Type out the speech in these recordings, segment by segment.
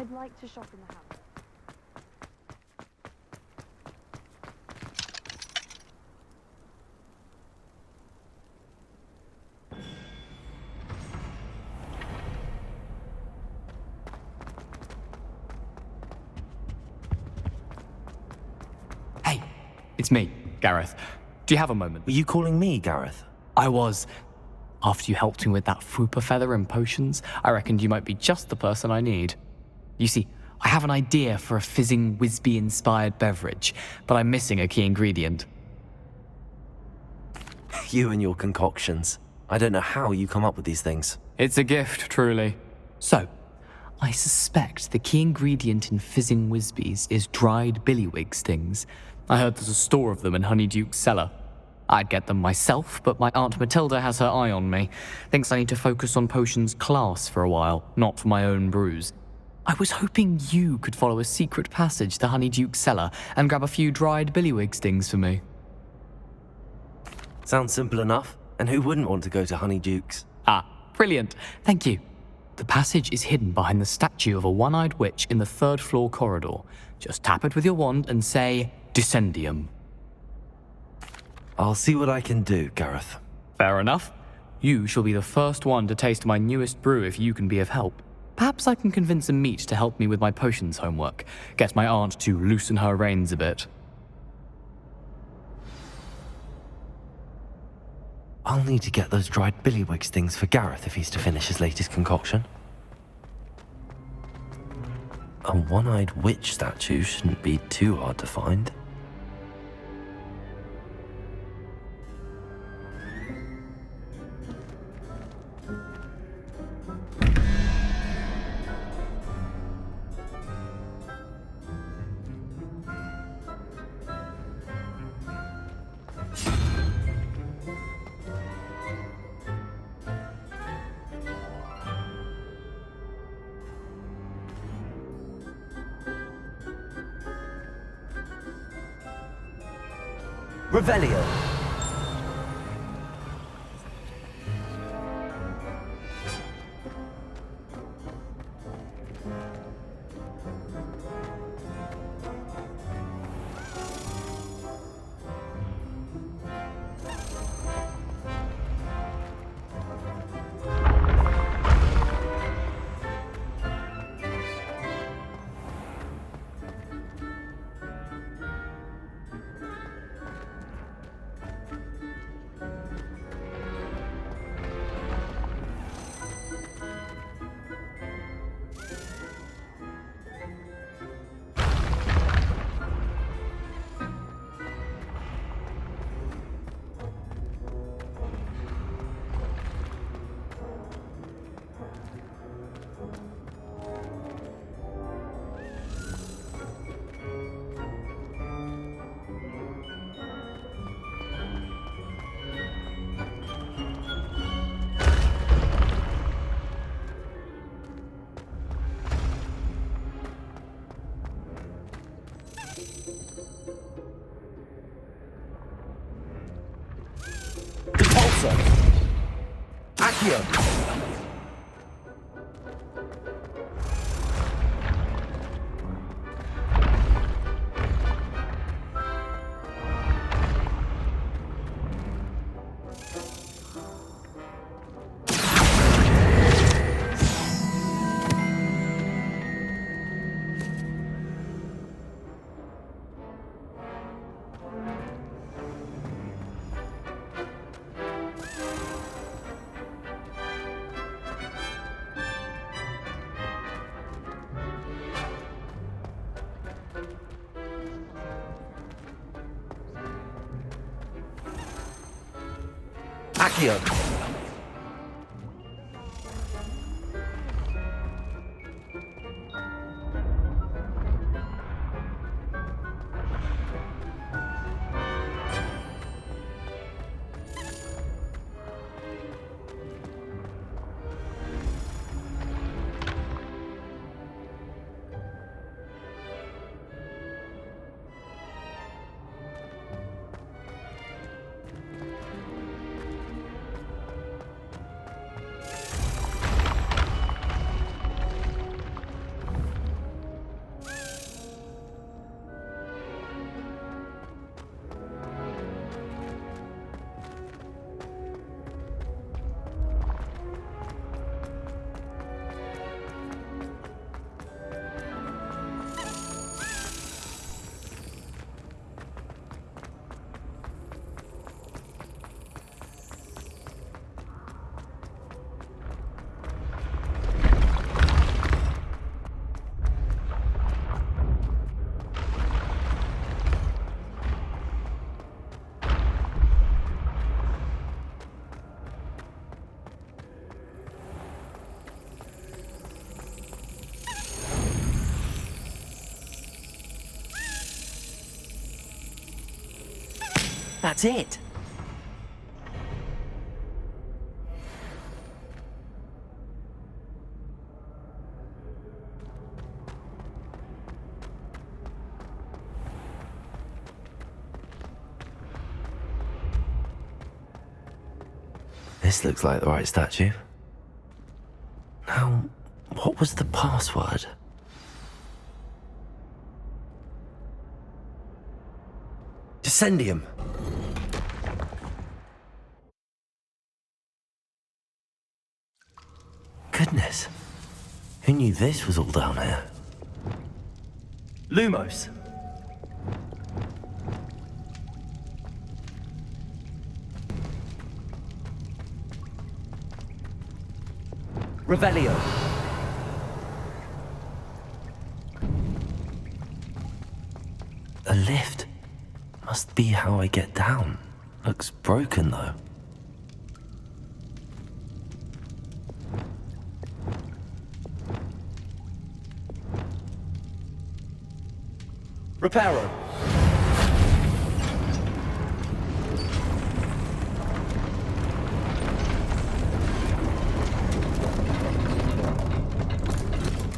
I'd like to shop in the house. Hey, it's me, Gareth. Do you have a moment? Were you calling me, Gareth? I was. After you helped me with that Fupa feather and potions, I reckoned you might be just the person I need. You see, I have an idea for a fizzing Wisby-inspired beverage, but I'm missing a key ingredient. You and your concoctions. I don't know how you come up with these things. It's a gift, truly. So, I suspect the key ingredient in fizzing Wisbies is dried billywig stings. I heard there's a store of them in Honeyduke's cellar. I'd get them myself, but my Aunt Matilda has her eye on me. Thinks I need to focus on potions class for a while, not for my own brews. I was hoping you could follow a secret passage to Honeyduke's cellar and grab a few dried billywig stings for me. Sounds simple enough. And who wouldn't want to go to Honeyduke's? Ah, brilliant. Thank you. The passage is hidden behind the statue of a one-eyed witch in the third-floor corridor. Just tap it with your wand and say, Dissending. I'll see what I can do, Gareth. Fair enough. You shall be the first one to taste my newest brew if you can be of help. Perhaps I can convince a meat to help me with my potions homework. Get my aunt to loosen her reins a bit. I'll need to get those dried billywig stings for Gareth if he's to finish his latest concoction. A one-eyed witch statue shouldn't be too hard to find. Revelio. Accio. Accio. That's it! This looks like the right statue. Now, what was the password? Dissendium. Goodness. Who knew this was all down here? Lumos. Revelio. A lift. Must be how I get down. Looks broken though. Reparo.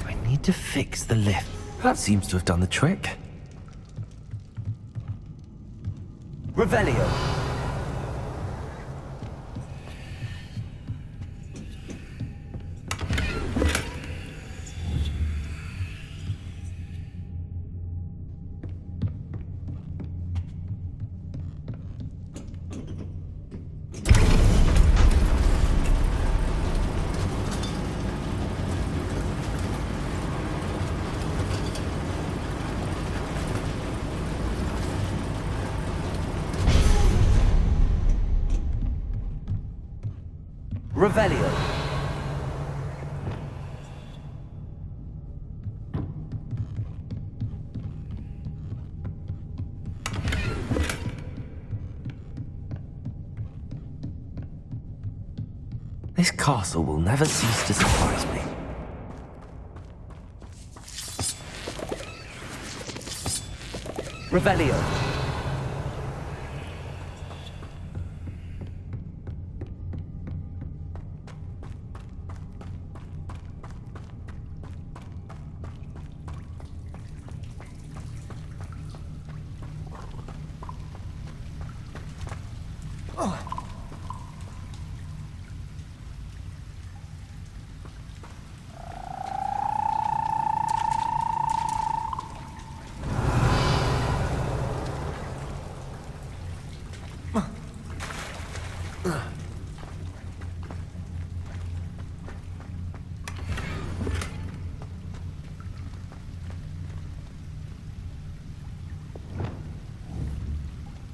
I need to fix the lift. That seems to have done the trick. Revelio. Revelio. This castle will never cease to surprise me. Revelio.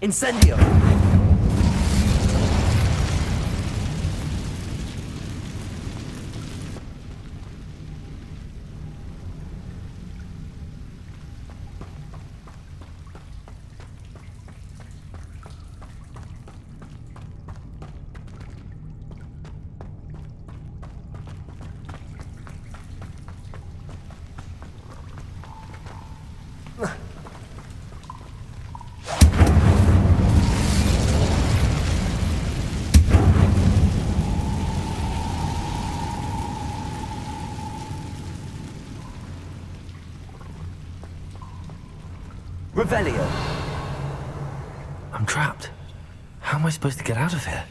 Incendio! Revelio. I'm trapped. How am I supposed to get out of here?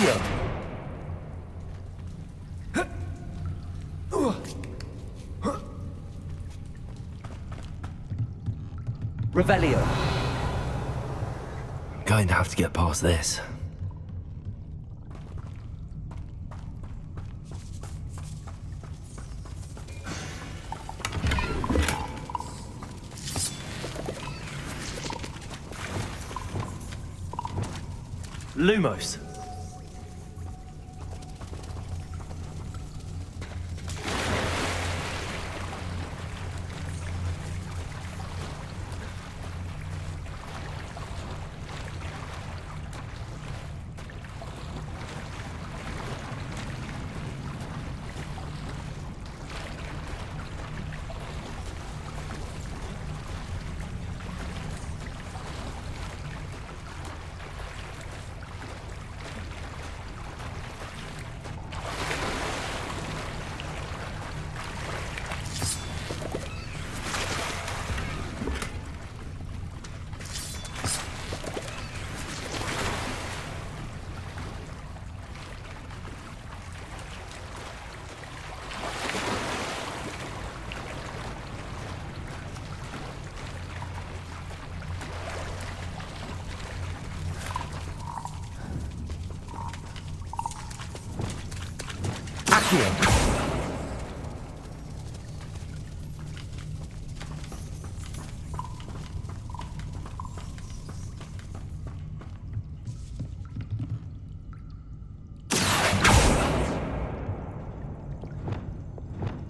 Accio! Revelio. Going to have to get past this. Lumos.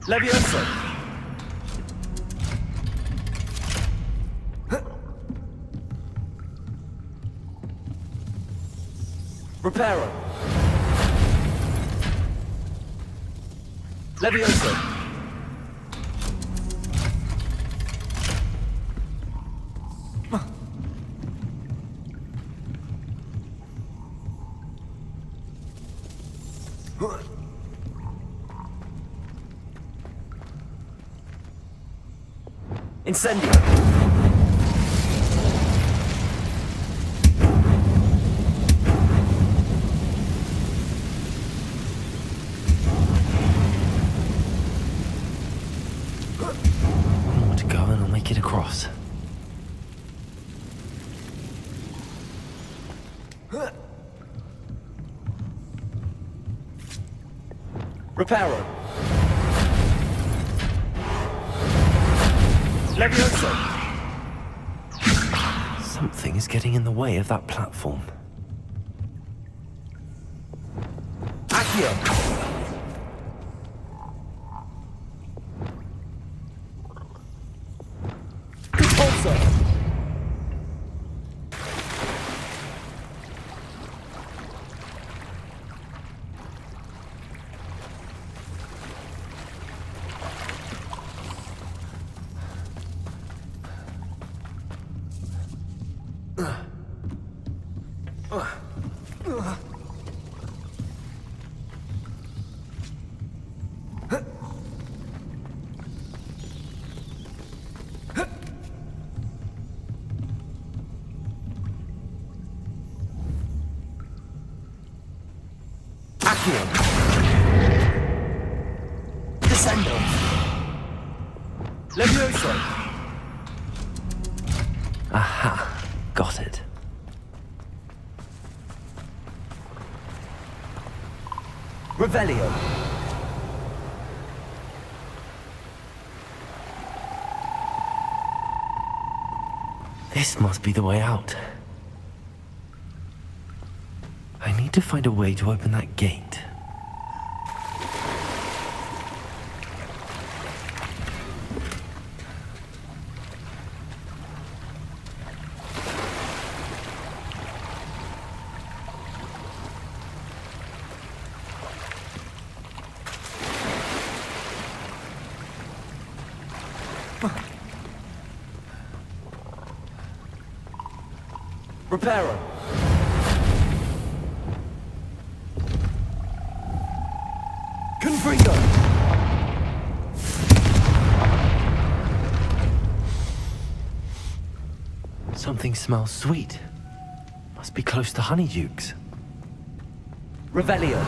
Levioso. Reparo. Levioso. Incendio. One more to go and I'll make it across. Reparo. Levioso! Something is getting in the way of that platform. Accio! Repulsor! Dissending. Levioso. Aha, got it. Revelio. This must be the way out. I need to find a way to open that gate. Reparo. Confringo. Something smells sweet. Must be close to Honeydukes. Revelio.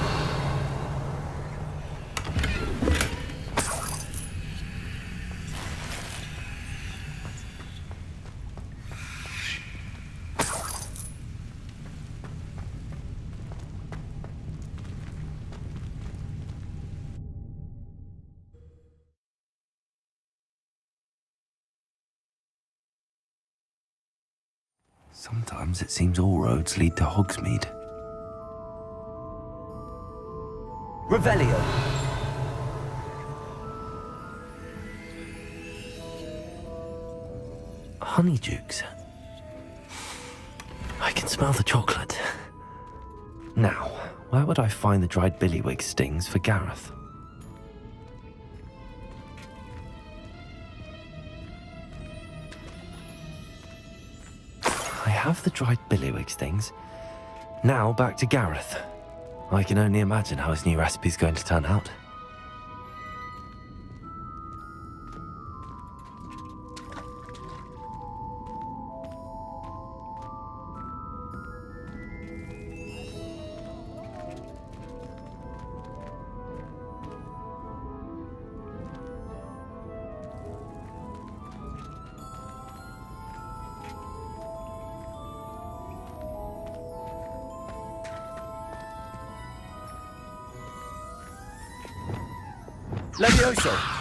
Sometimes it seems all roads lead to Hogsmeade. Revelio. Honeydukes. I can smell the chocolate. Now, where would I find the dried billywig stings for Gareth? I have the dried billywig stings. Now back to Gareth. I can only imagine how his new recipe's going to turn out. Levioso!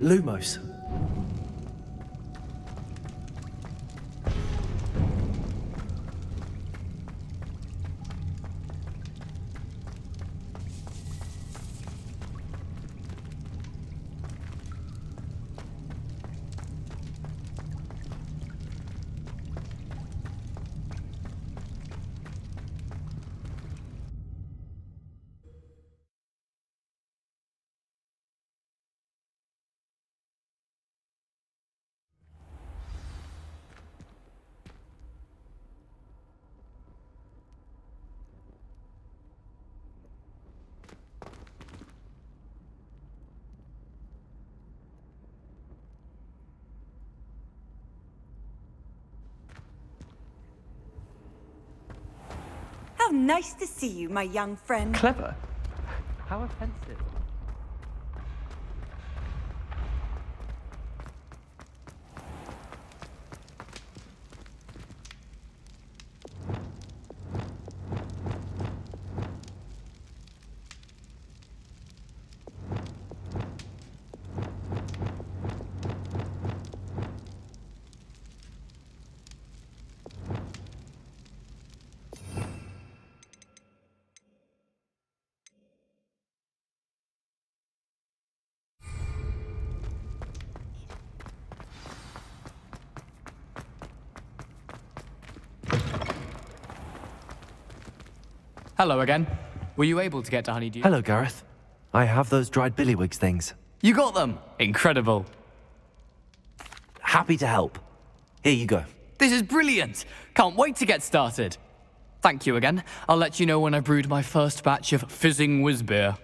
Lumos. How nice to see you, my young friend. Clever? How offensive. Hello again. Were you able to get to Honeydew? Hello, Gareth. I have those dried billywigs things. You got them! Incredible. Happy to help. Here you go. This is brilliant! Can't wait to get started. Thank you again. I'll let you know when I brewed my first batch of fizzing whiz beer.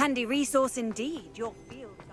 Handy resource indeed, your field guide.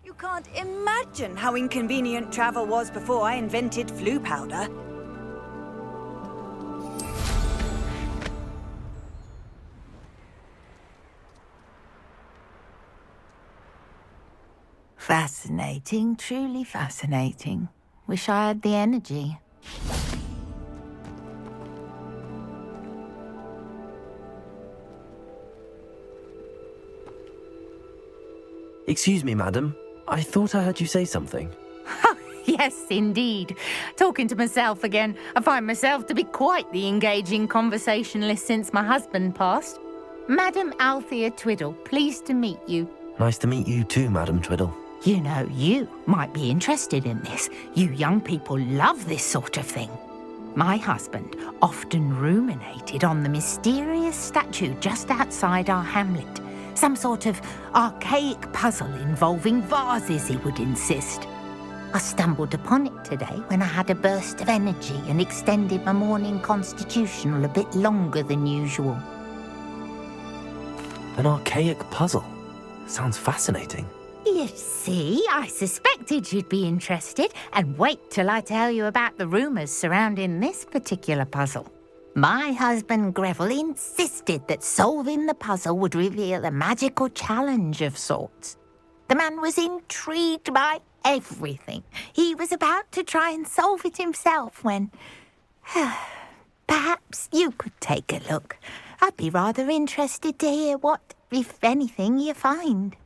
You can't imagine how inconvenient travel was before I invented flu powder. Fascinating, truly fascinating. Wish I had the energy. Excuse me, madam. I thought I heard you say something. Yes, indeed. Talking to myself again. I find myself to be quite the engaging conversationalist since my husband passed. Madam Althea Twiddle, pleased to meet you. Nice to meet you too, Madam Twiddle. You know, you might be interested in this. You young people love this sort of thing. My husband often ruminated on the mysterious statue just outside our hamlet. Some sort of archaic puzzle involving vases, he would insist. I stumbled upon it today when I had a burst of energy and extended my morning constitutional a bit longer than usual. An archaic puzzle. Sounds fascinating. You see, I suspected you'd be interested, and wait till I tell you about the rumours surrounding this particular puzzle. My husband Greville insisted that solving the puzzle would reveal a magical challenge of sorts. The man was intrigued by everything. He was about to try and solve it himself when... Perhaps you could take a look. I'd be rather interested to hear what, if anything, you find.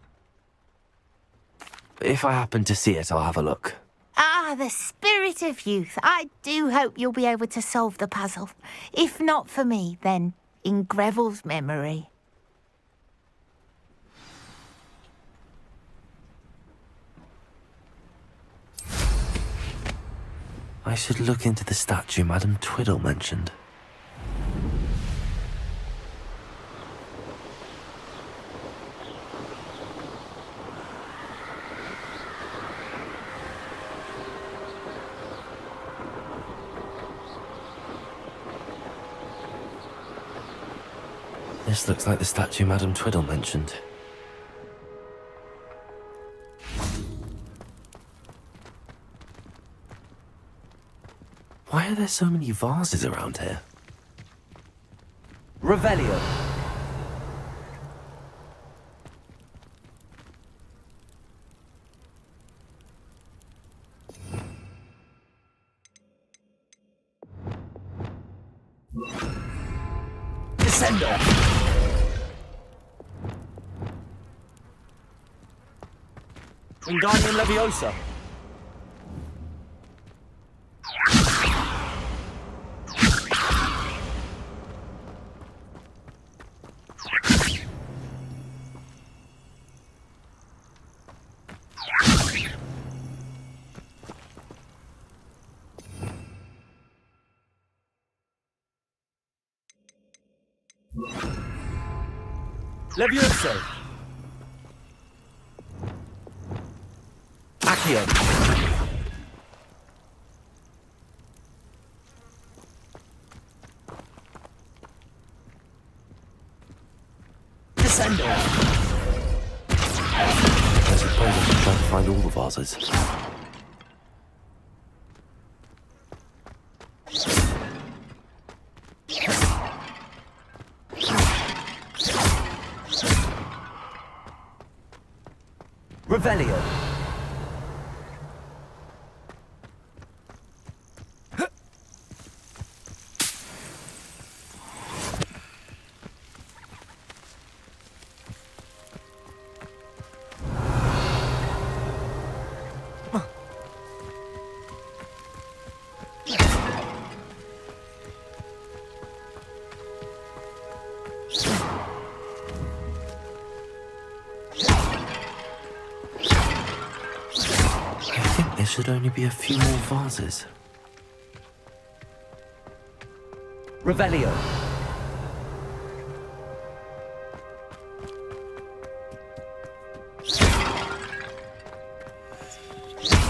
If I happen to see it, I'll have a look. Ah, the spirit of youth. I do hope you'll be able to solve the puzzle. If not for me, then in Greville's memory. I should look into the statue Madame Twiddle mentioned. This looks like the statue Madame Twiddle mentioned. Why are there so many vases around here? Revelio. Dissending. Wingardium Leviosa. Levioso. Accio. Dissending. I suppose I should try to find all the vases. Revelio. There should only be a few more vases. Revelio.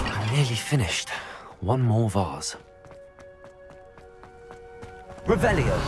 I'm nearly finished. One more vase. Revelio.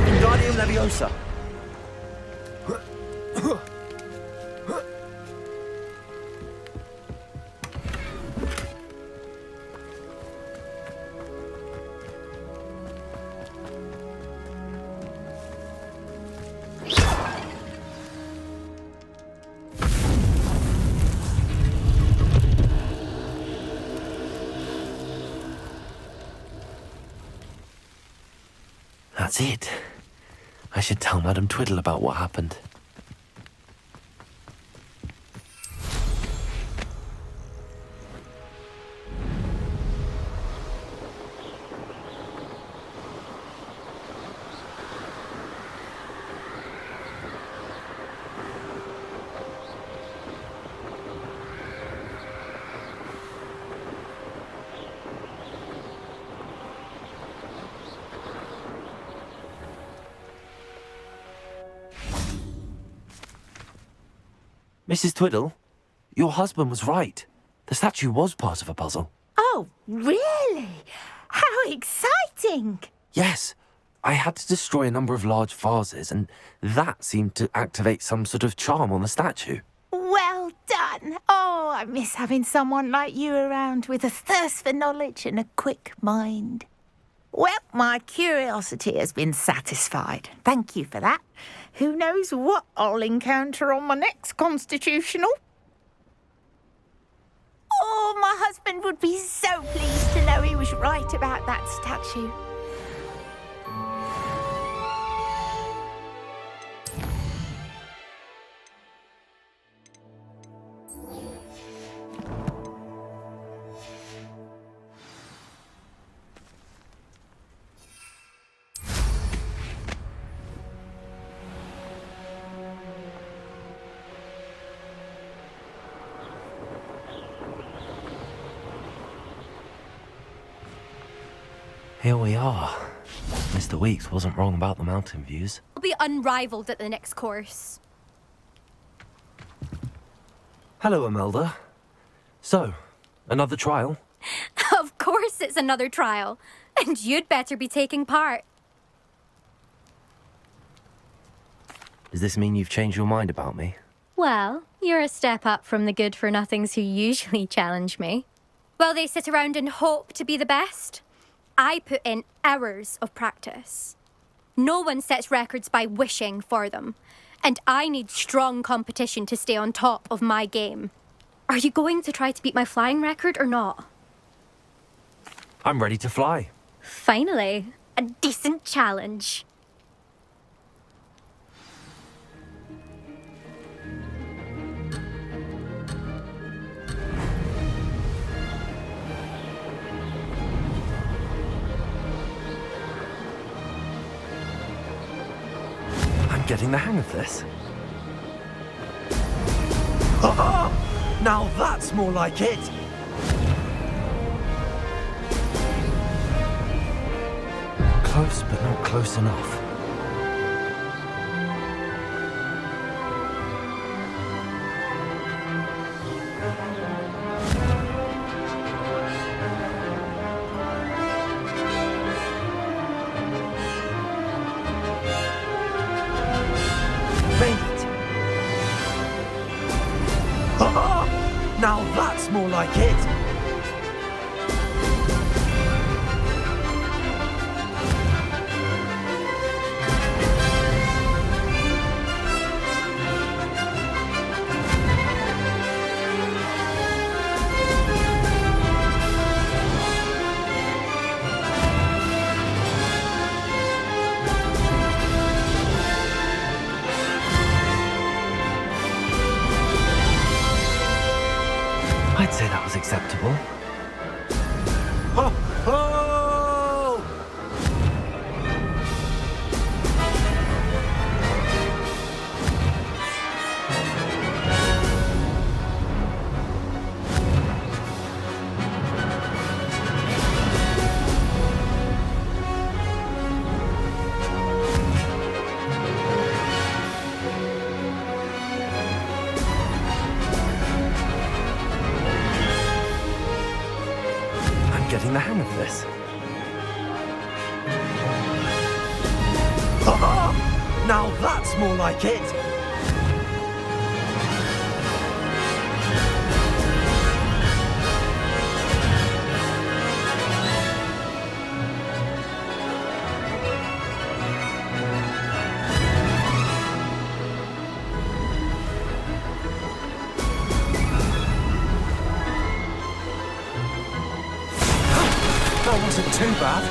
Wingardium Leviosa. That's it. I should tell Madame Twiddle about what happened. Mrs. Twiddle, your husband was right. The statue was part of a puzzle. Oh, really? How exciting! Yes, I had to destroy a number of large vases, and that seemed to activate some sort of charm on the statue. Well done. Oh, I miss having someone like you around with a thirst for knowledge and a quick mind. Well, my curiosity has been satisfied. Thank you for that. Who knows what I'll encounter on my next constitutional? Oh, my husband would be so pleased to know he was right about that statue. Here we are. Mr. Weeks wasn't wrong about the mountain views. Will be unrivaled at the next course. Hello, Imelda. So, another trial? Of course it's another trial. And you'd better be taking part. Does this mean you've changed your mind about me? Well, you're a step up from the good-for-nothings who usually challenge me. While they sit around and hope to be the best, I put in hours of practice. No one sets records by wishing for them, and I need strong competition to stay on top of my game. Are you going to try to beat my flying record or not? I'm ready to fly. Finally, a decent challenge. I'm getting the hang of this. Ha-ha! Now that's more like it! Close, but not close enough. Made it! Ha-ha! Now that's more like it! I'd say that was acceptable. Ho, ho! Getting the hang of this. Ha-ha! Now that's more like it! That wasn't too bad.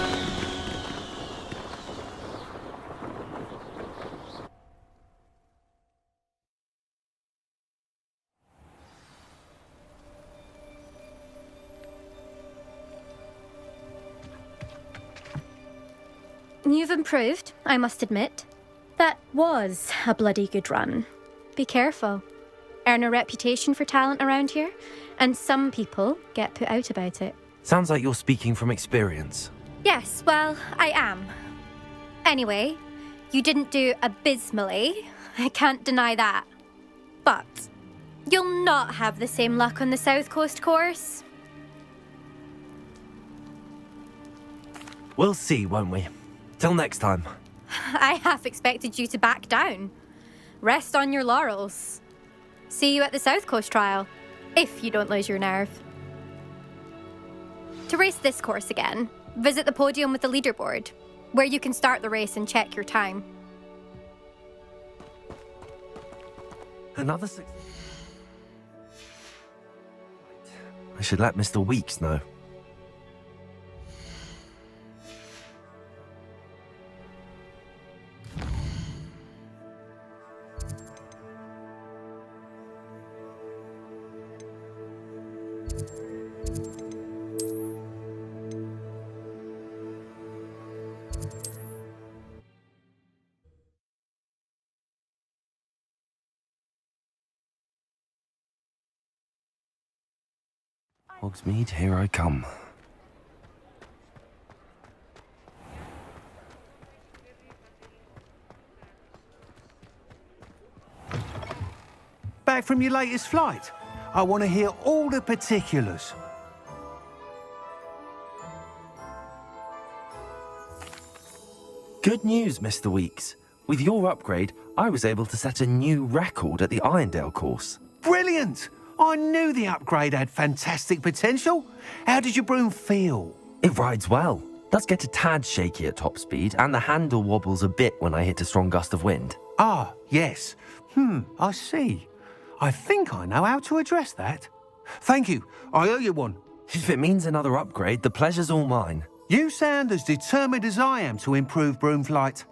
You've improved, I must admit. That was a bloody good run. Be careful. Earn a reputation for talent around here, and some people get put out about it. Sounds like you're speaking from experience. Yes, well, I am. Anyway, you didn't do abysmally. I can't deny that. But you'll not have the same luck on the South Coast course. We'll see, won't we? Till next time. I half expected you to back down. Rest on your laurels. See you at the South Coast trial, if you don't lose your nerve. To race this course again, visit the podium with the leaderboard, where you can start the race and check your time. Another I should let Mr. Weeks know. Hogsmeade, here I come. Back from your latest flight? I want to hear all the particulars. Good news, Mr. Weeks. With your upgrade, I was able to set a new record at the Irondale course. Brilliant! I knew the upgrade had fantastic potential. How did your broom feel? It rides well. Does get a tad shaky at top speed, and the handle wobbles a bit when I hit a strong gust of wind. Ah, yes. I see. I think I know how to address that. Thank you. I owe you one. If it means another upgrade, the pleasure's all mine. You sound as determined as I am to improve broom flight.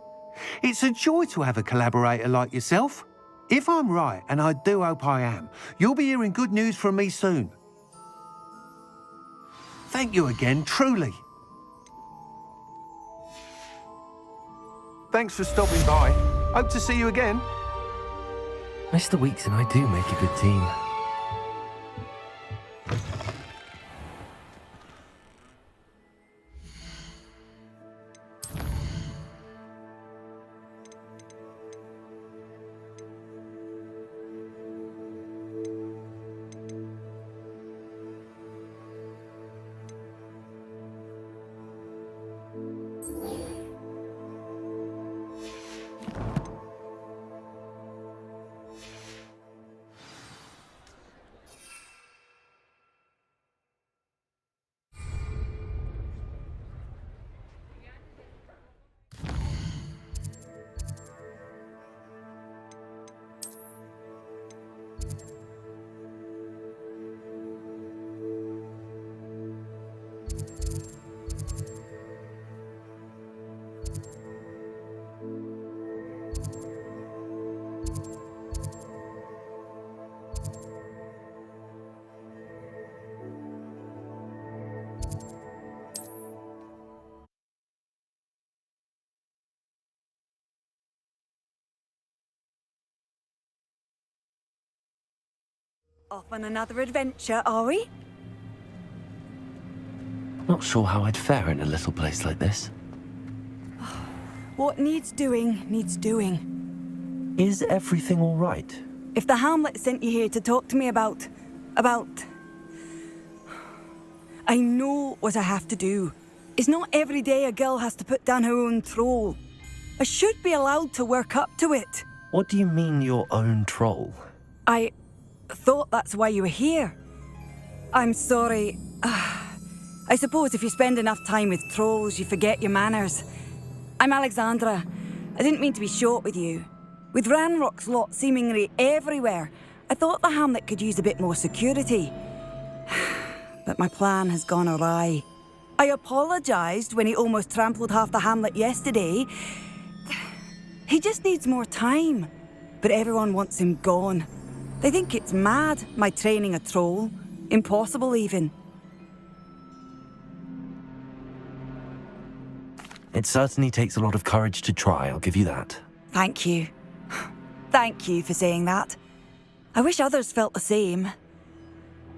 It's a joy to have a collaborator like yourself. If I'm right, and I do hope I am, you'll be hearing good news from me soon. Thank you again, truly. Thanks for stopping by. Hope to see you again. Mr. Weeks and I do make a good team. Off on another adventure, are we? Not sure how I'd fare in a little place like this. What needs doing, needs doing. Is everything all right? If the Hamlet sent you here to talk to me about... I know what I have to do. It's not every day a girl has to put down her own troll. I should be allowed to work up to it. What do you mean, your own troll? I thought that's why you were here. I'm sorry. I suppose if you spend enough time with trolls, you forget your manners. I'm Alexandria. I didn't mean to be short with you. With Ranrock's lot seemingly everywhere, I thought the Hamlet could use a bit more security. But my plan has gone awry. I apologised when he almost trampled half the Hamlet yesterday. He just needs more time. But everyone wants him gone. They think it's mad, my training a troll. Impossible, even. It certainly takes a lot of courage to try, I'll give you that. Thank you. Thank you for saying that. I wish others felt the same.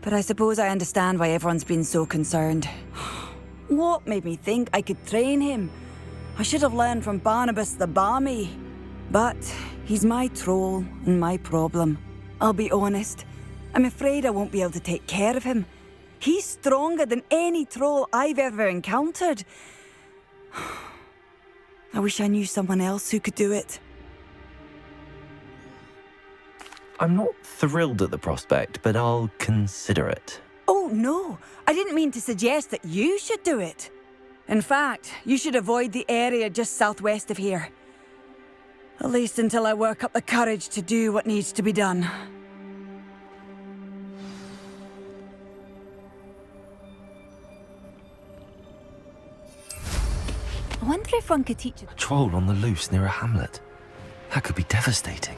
But I suppose I understand why everyone's been so concerned. What made me think I could train him? I should have learned from Barnabas the Barmy. But he's my troll and my problem. I'll be honest. I'm afraid I won't be able to take care of him. He's stronger than any troll I've ever encountered. I wish I knew someone else who could do it. I'm not thrilled at the prospect, but I'll consider it. Oh, no. I didn't mean to suggest that you should do it. In fact, you should avoid the area just southwest of here. At least until I work up the courage to do what needs to be done. I wonder if one could teach A troll on the loose near a hamlet. That could be devastating.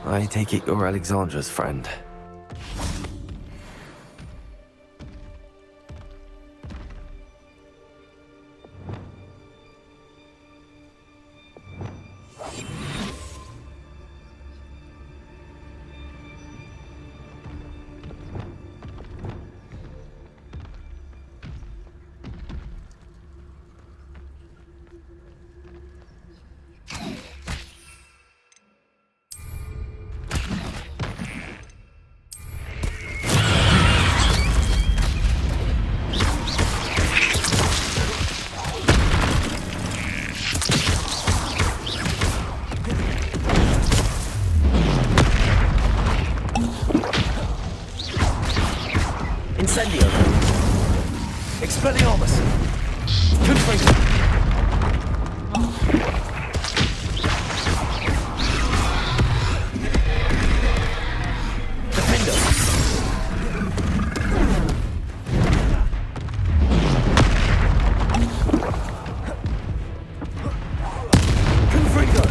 I take it you're Alexandra's friend. Incendio. Expelliarmus. Confringo. Defendo. Confringo.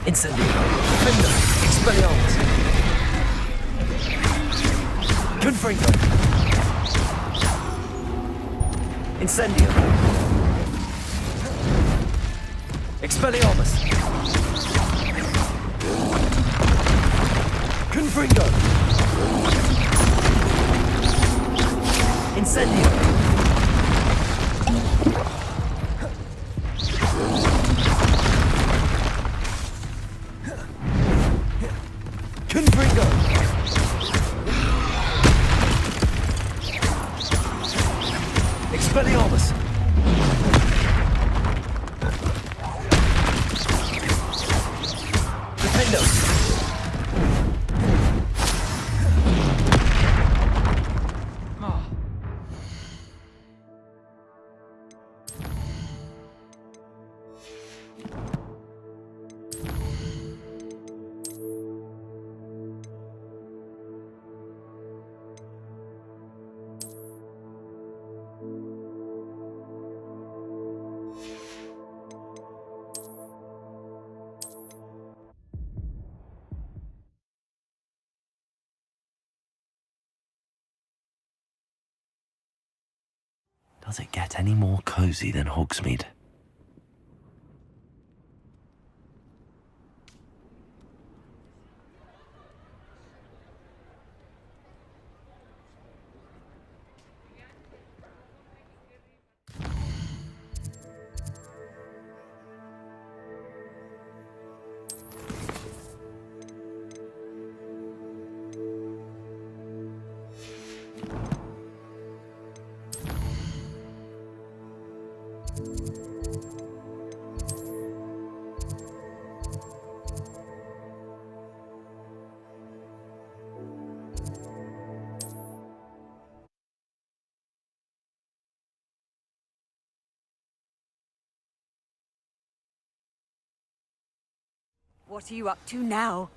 Incendio. Defendo. Expelliarmus. Confringo. Incendio. Expelliarmus. Confringo. Incendio. Confringo. Expelliarmus. Defendo. Does it get any more cozy than Hogsmeade? What are you up to now?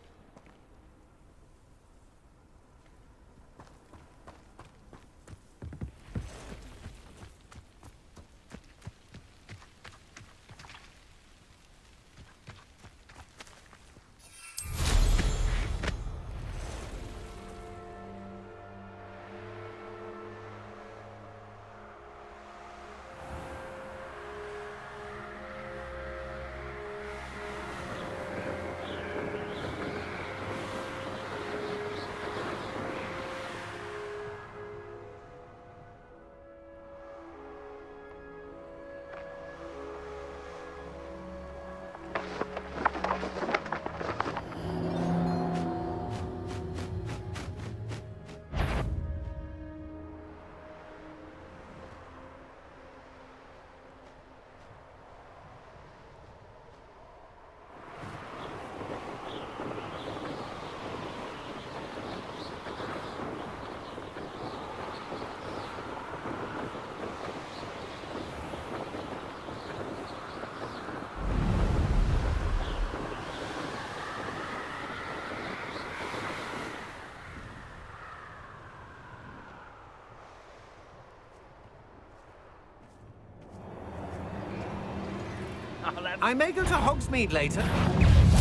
I may go to Hogsmeade later.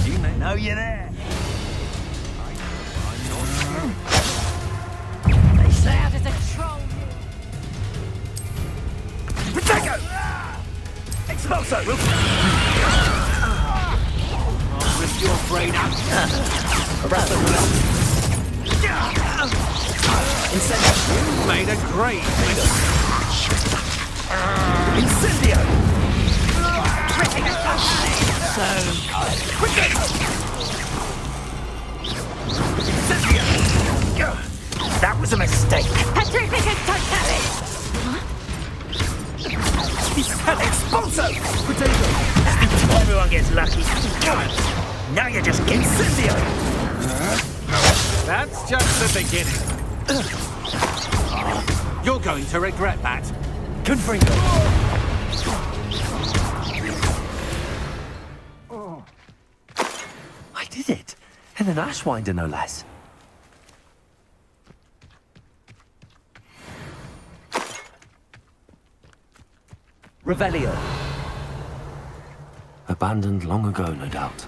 You may know you're there. I'm not. They shout as a troll. Protego! Expulso! I'll rip your brain out. Rather well. Incendio! You made a great leader. Incendio! So quickly! Incendio! That was a mistake. Expulso! Potato! Everyone gets lucky. Now you're just getting Incendio! That's just the beginning. You're going to regret that. Confringo! I did it! And an Ashwinder, no less. Revelio. Abandoned long ago, no doubt.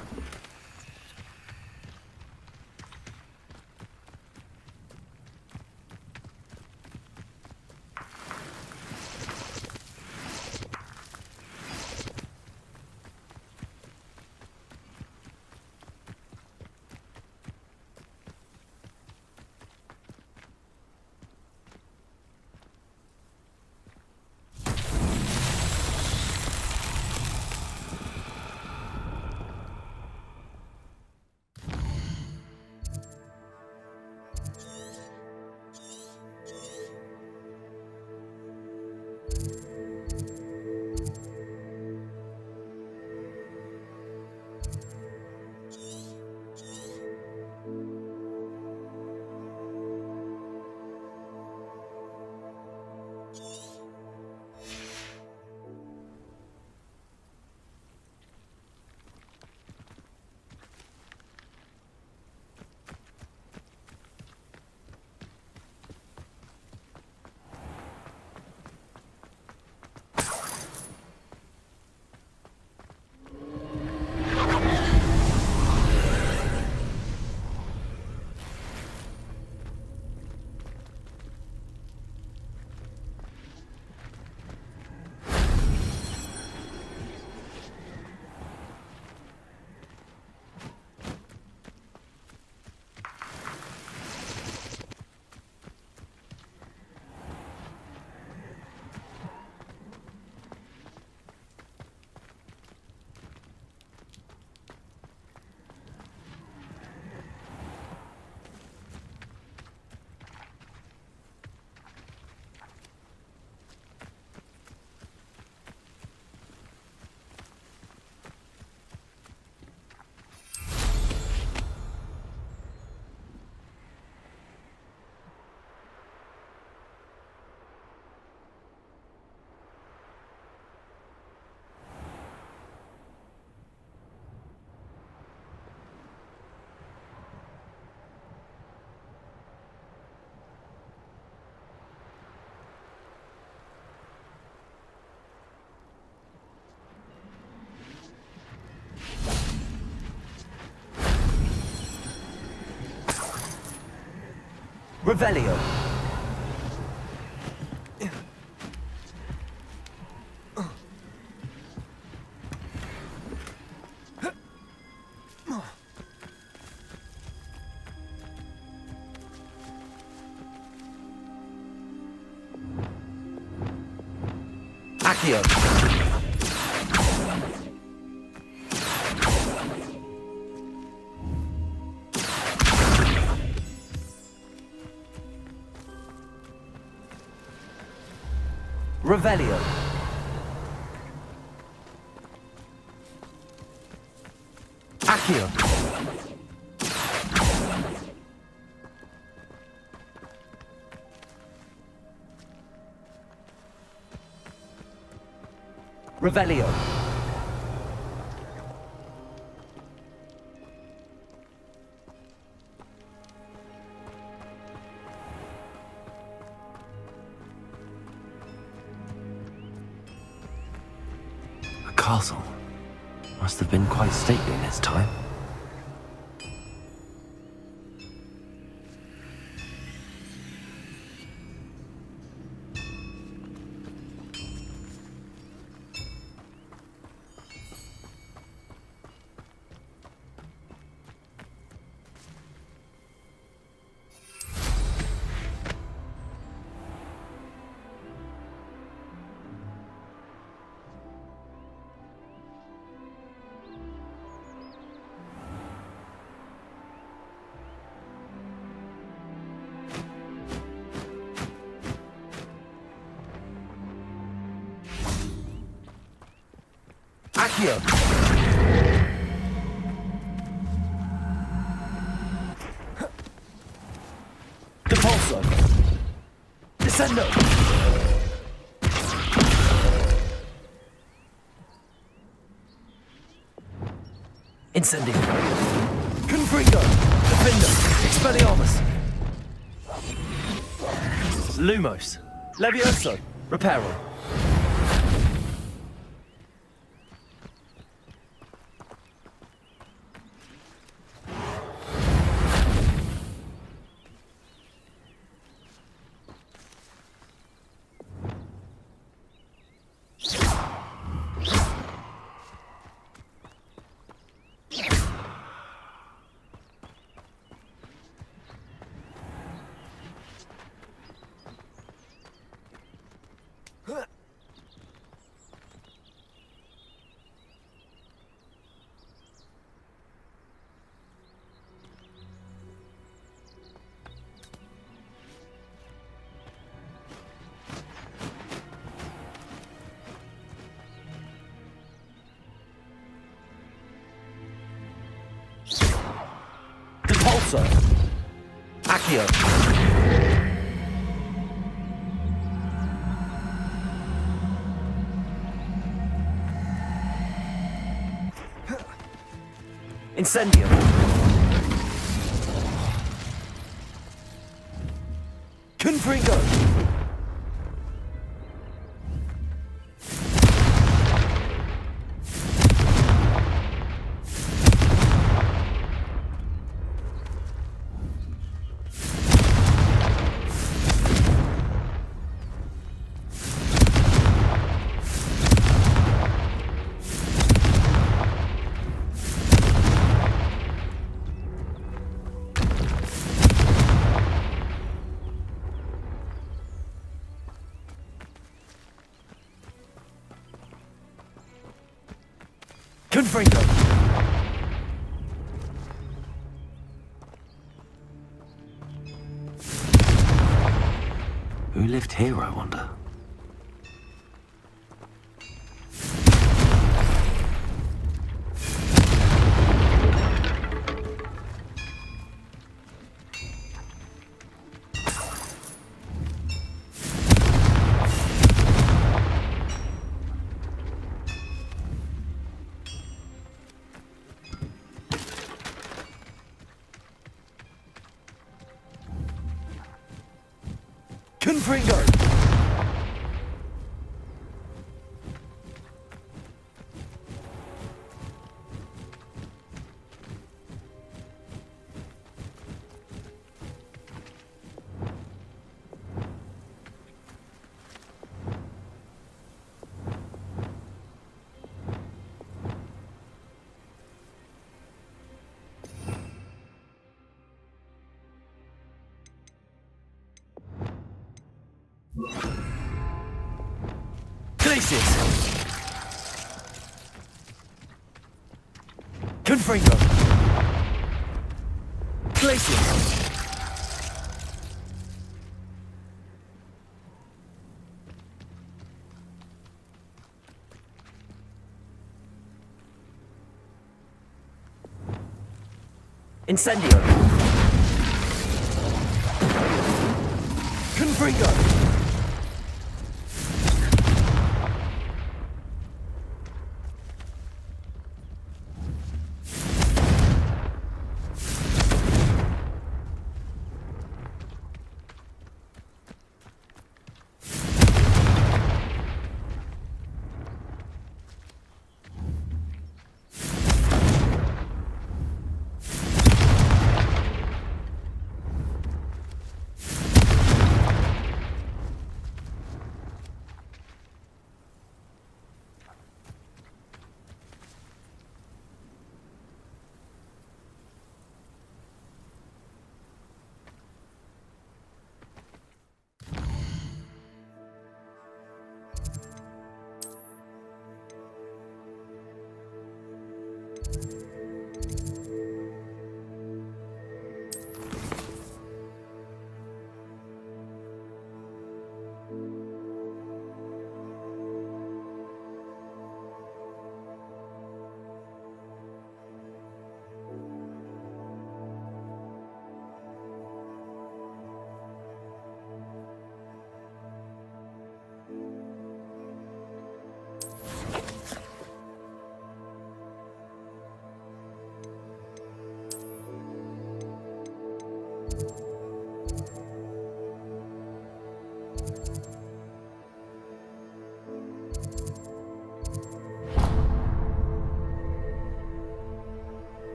Revelio. Accio. Revelio. Accio. Revelio. A castle. Must have been quite stately in its time. Accio. Depulso. Dissendo. Incendio. Confringo. Defender. Expelliarmus. Lumos. Levioso. Reparo. Depulso. Accio. Incendio. Confringo. Confringo. Who lived here, I wonder? Confringo! Places! Confringo! Places! Incendio! Confringo!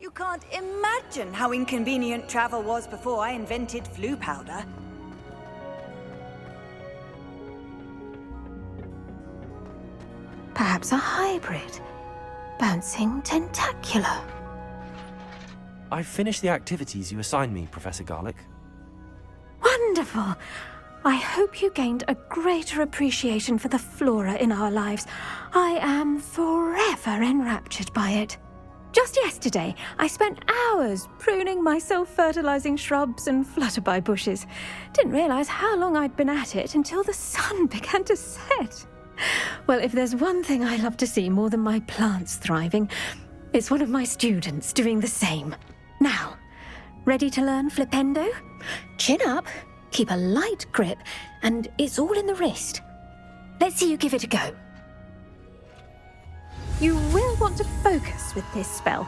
You can't imagine how inconvenient travel was before I invented flu powder. Perhaps a hybrid. Bouncing Tentactula. I've finished the activities you assigned me, Professor Garlick. Wonderful! I hope you gained a greater appreciation for the flora in our lives. I am forever enraptured by it. Just yesterday, I spent hours pruning my self-fertilizing shrubs and flutterby bushes. Didn't realize how long I'd been at it until the sun began to set. Well, if there's one thing I love to see more than my plants thriving, it's one of my students doing the same. Now, ready to learn Flipendo? Chin up, keep a light grip, and it's all in the wrist. Let's see you give it a go. You will want to focus with this spell.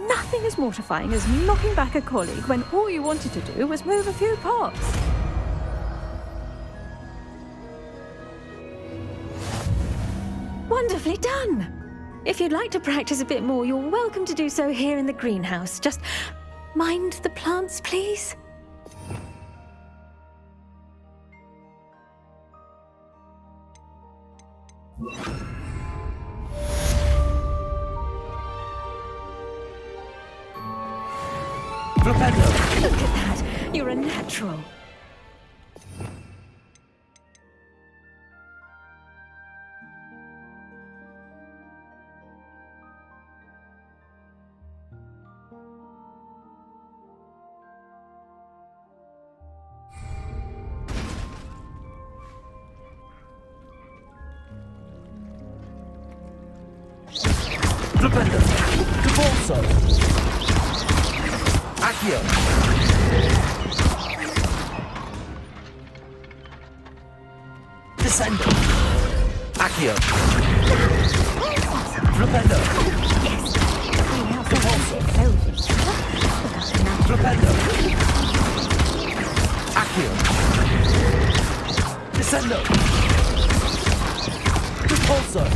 Nothing as mortifying as knocking back a colleague when all you wanted to do was move a few pots. Wonderfully done! If you'd like to practice a bit more, you're welcome to do so here in the greenhouse. Just mind the plants, please. Look at that! You're a natural. Flipendo! Cabalso! Accio! Dissending! Accio! Flipendo! Yes! Cabalso! Flipendo! Accio! Crescendo! Repulsor!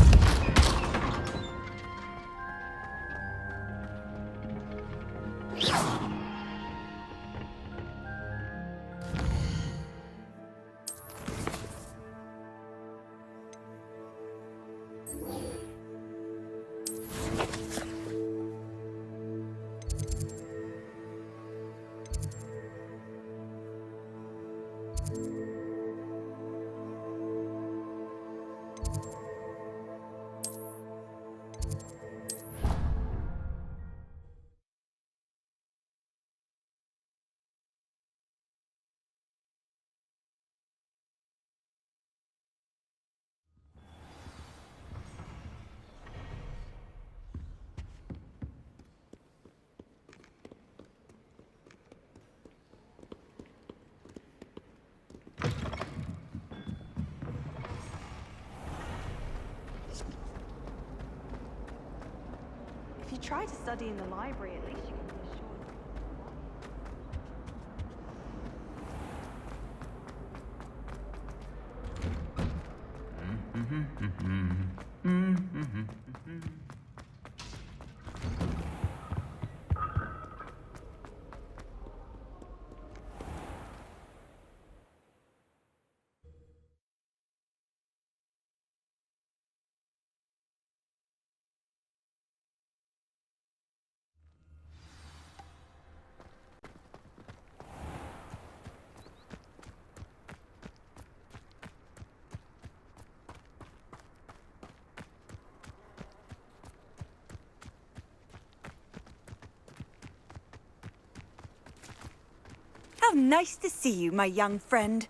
If you try to study in the library, at least you can be assured. How nice to see you, my young friend.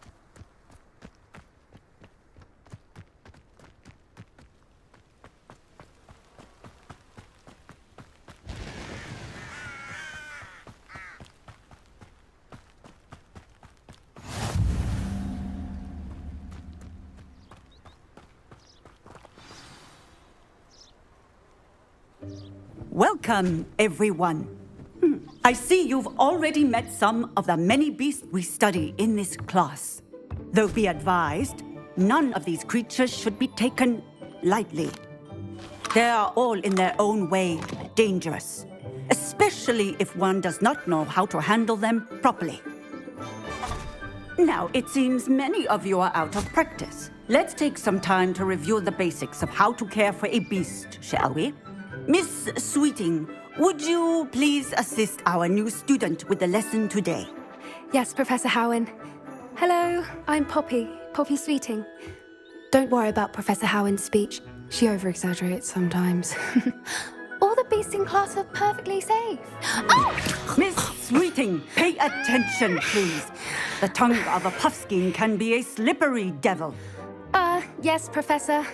Welcome, everyone. I see you've already met some of the many beasts we study in this class. Though be advised, none of these creatures should be taken lightly. They are all in their own way dangerous, especially if one does not know how to handle them properly. Now, it seems many of you are out of practice. Let's take some time to review the basics of how to care for a beast, shall we? Miss Sweeting, would you please assist our new student with the lesson today? Yes, Professor Howen. Hello, I'm Poppy Sweeting. Don't worry about Professor Howen's speech. She over-exaggerates sometimes. All the beasts in class are perfectly safe. Oh! Miss Sweeting, pay attention, please. The tongue of a puffskein can be a slippery devil. Yes, Professor.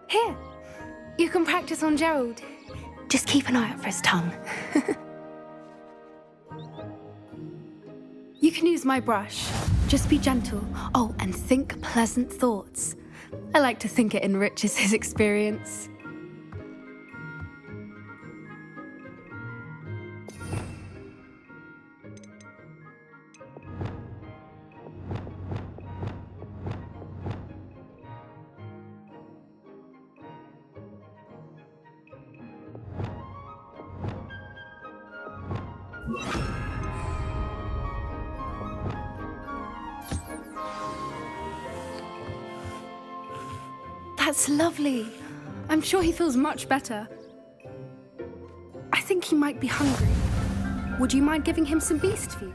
Here, you can practice on Gerald. Just keep an eye out for his tongue. You can use my brush. Just be gentle. Oh, and think pleasant thoughts. I like to think it enriches his experience. That's lovely. I'm sure he feels much better. I think he might be hungry. Would you mind giving him some beast food?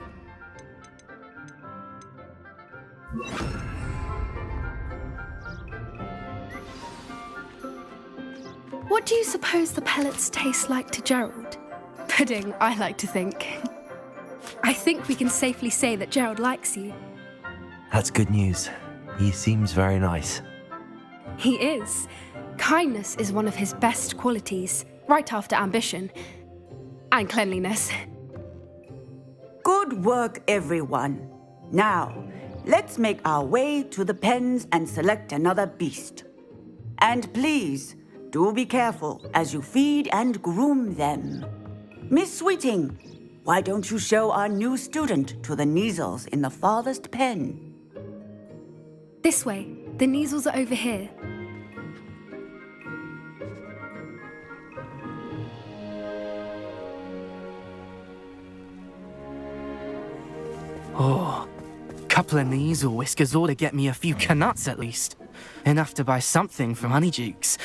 What do you suppose the pellets taste like to Gerald? Pudding, I like to think. I think we can safely say that Gerald likes you. That's good news. He seems very nice. He is. Kindness is one of his best qualities, right after ambition. And cleanliness. Good work, everyone. Now, let's make our way to the pens and select another beast. And please, do be careful as you feed and groom them. Miss Sweeting, why don't you show our new student to the Neasels in the farthest pen? This way. The Neasels are over here. Oh, couple of Neasel whiskers ought to get me a few canuts at least. Enough to buy something from Honeydukes.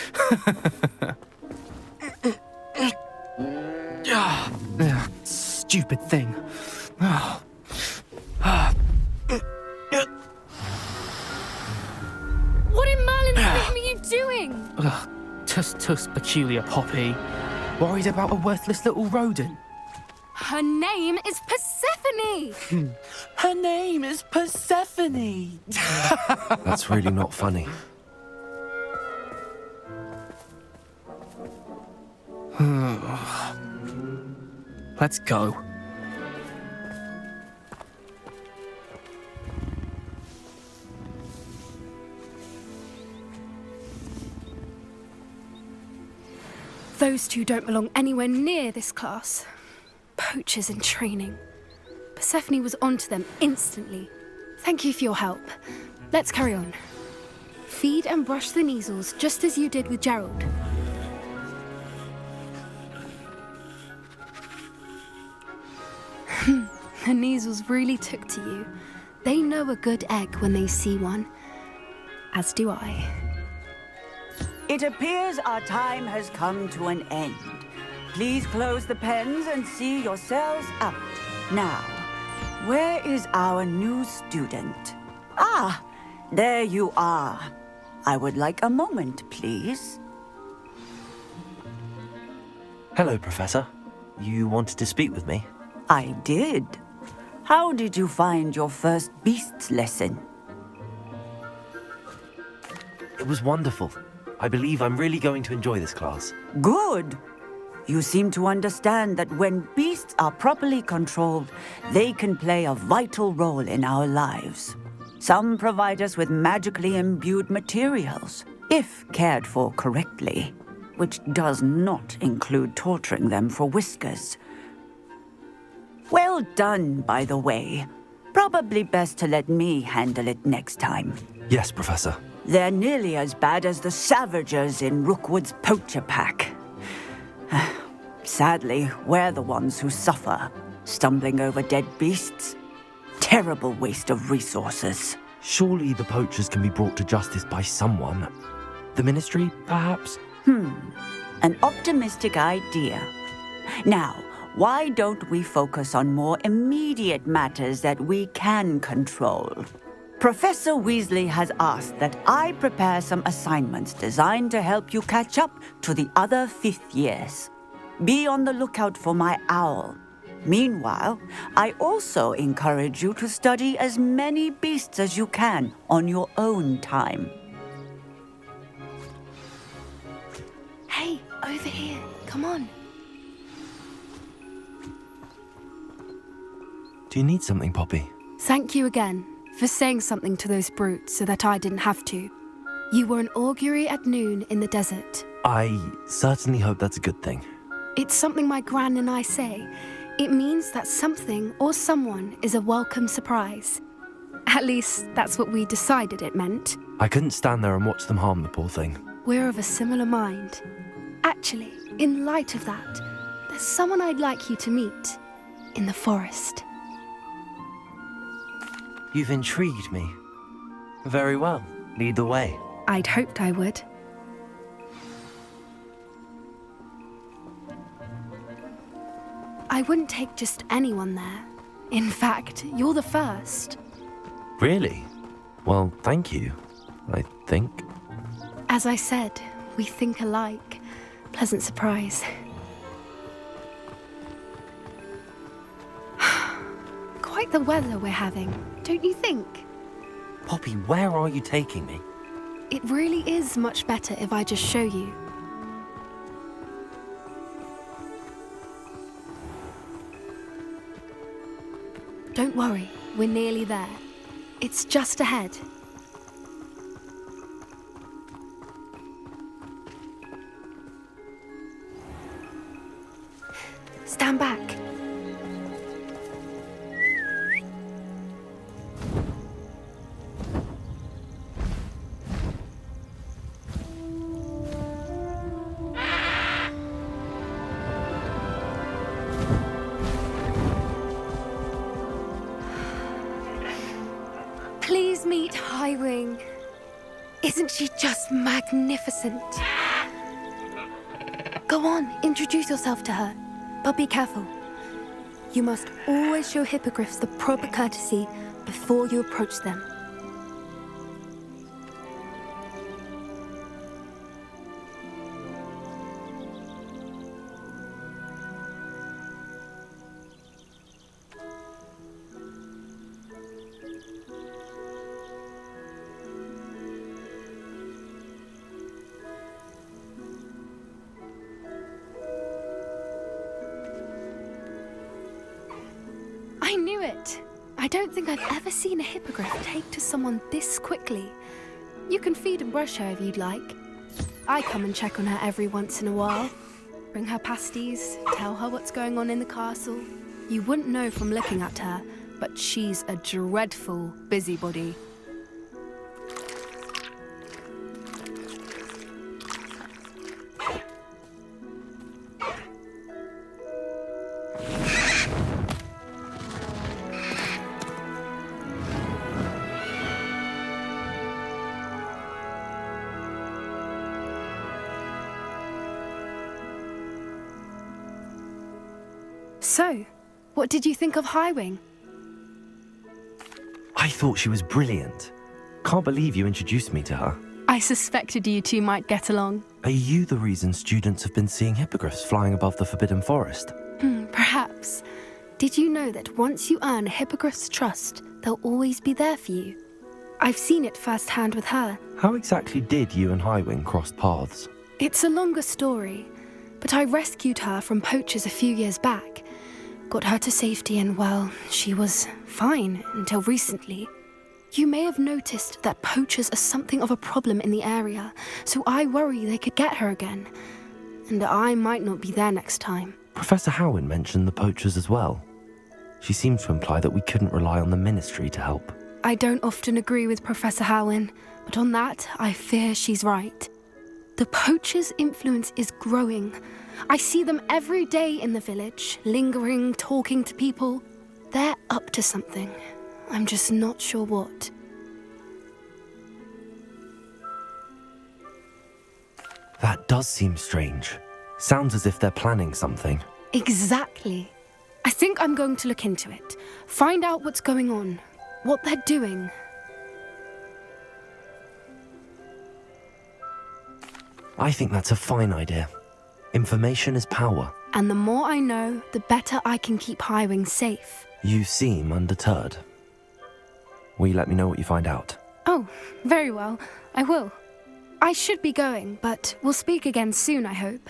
Stupid thing. What in Merlin's name are you doing? Tuss peculiar Poppy. Worried about a worthless little rodent. Her name is Persephone! Her name is Persephone! That's really not funny. Let's go. Those two don't belong anywhere near this class. Poachers in training. Persephone was onto them instantly. Thank you for your help. Let's carry on. Feed and brush the Neasels just as you did with Gerald. The Neasels really took to you. They know a good egg when they see one. As do I. It appears our time has come to an end. Please close the pens and see yourselves out. Now, where is our new student? Ah, there you are. I would like a moment, please. Hello, Professor. You wanted to speak with me? I did. How did you find your first beasts lesson? It was wonderful. I believe I'm really going to enjoy this class. Good. You seem to understand that when beasts are properly controlled, they can play a vital role in our lives. Some provide us with magically imbued materials, if cared for correctly, which does not include torturing them for whiskers. Well done, by the way. Probably best to let me handle it next time. Yes, Professor. They're nearly as bad as the Savagers in Rookwood's poacher pack. Sadly, we're the ones who suffer, stumbling over dead beasts. Terrible waste of resources. Surely the poachers can be brought to justice by someone. The Ministry, perhaps? An optimistic idea. Now, why don't we focus on more immediate matters that we can control? Professor Weasley has asked that I prepare some assignments designed to help you catch up to the other 5th years. Be on the lookout for my owl. Meanwhile, I also encourage you to study as many beasts as you can on your own time. Hey, over here. Come on. Do you need something, Poppy? Thank you again for saying something to those brutes so that I didn't have to. You were an augury at noon in the desert. I certainly hope that's a good thing. It's something my gran and I say. It means that something or someone is a welcome surprise. At least, that's what we decided it meant. I couldn't stand there and watch them harm the poor thing. We're of a similar mind. Actually, in light of that, there's someone I'd like you to meet. In the forest. You've intrigued me. Very well. Lead the way. I'd hoped I would. I wouldn't take just anyone there. In fact, you're the first. Really? Well, thank you, I think. As I said, we think alike. Pleasant surprise. Quite the weather we're having, don't you think? Poppy, where are you taking me? It really is much better if I just show you. Don't worry, we're nearly there. It's just ahead. Stand back. Isn't she just magnificent? Go on, introduce yourself to her. But be careful. You must always show hippogriffs the proper courtesy before you approach them. I knew it! I don't think I've ever seen a hippogriff take to someone this quickly. You can feed and brush her if you'd like. I come and check on her every once in a while. Bring her pasties, tell her what's going on in the castle. You wouldn't know from looking at her, but she's a dreadful busybody. So, what did you think of Highwing? I thought she was brilliant. Can't believe you introduced me to her. I suspected you two might get along. Are you the reason students have been seeing hippogriffs flying above the Forbidden Forest? Perhaps. Did you know that once you earn a hippogriff's trust, they'll always be there for you? I've seen it firsthand with her. How exactly did you and Highwing cross paths? It's a longer story, but I rescued her from poachers a few years back. Got her to safety and, well, she was fine until recently. You may have noticed that poachers are something of a problem in the area, so I worry they could get her again. And I might not be there next time. Professor Howin mentioned the poachers as well. She seemed to imply that we couldn't rely on the Ministry to help. I don't often agree with Professor Howin, but on that, I fear she's right. The poachers' influence is growing. I see them every day in the village, lingering, talking to people. They're up to something. I'm just not sure what. That does seem strange. Sounds as if they're planning something. Exactly. I think I'm going to look into it. Find out what's going on, what they're doing. I think that's a fine idea. Information is power. And the more I know, the better I can keep Highwing safe. You seem undeterred. Will you let me know what you find out? Oh, very well. I will. I should be going, but we'll speak again soon, I hope.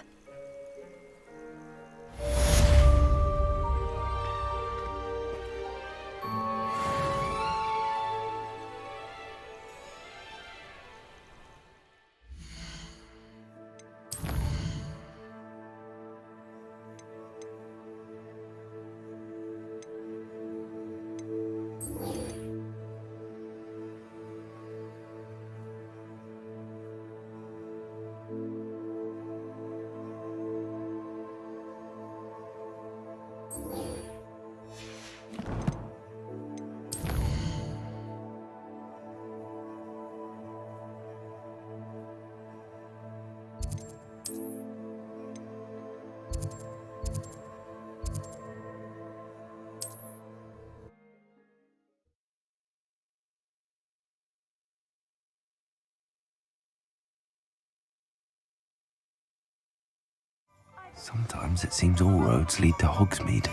Sometimes it seems all roads lead to Hogsmeade.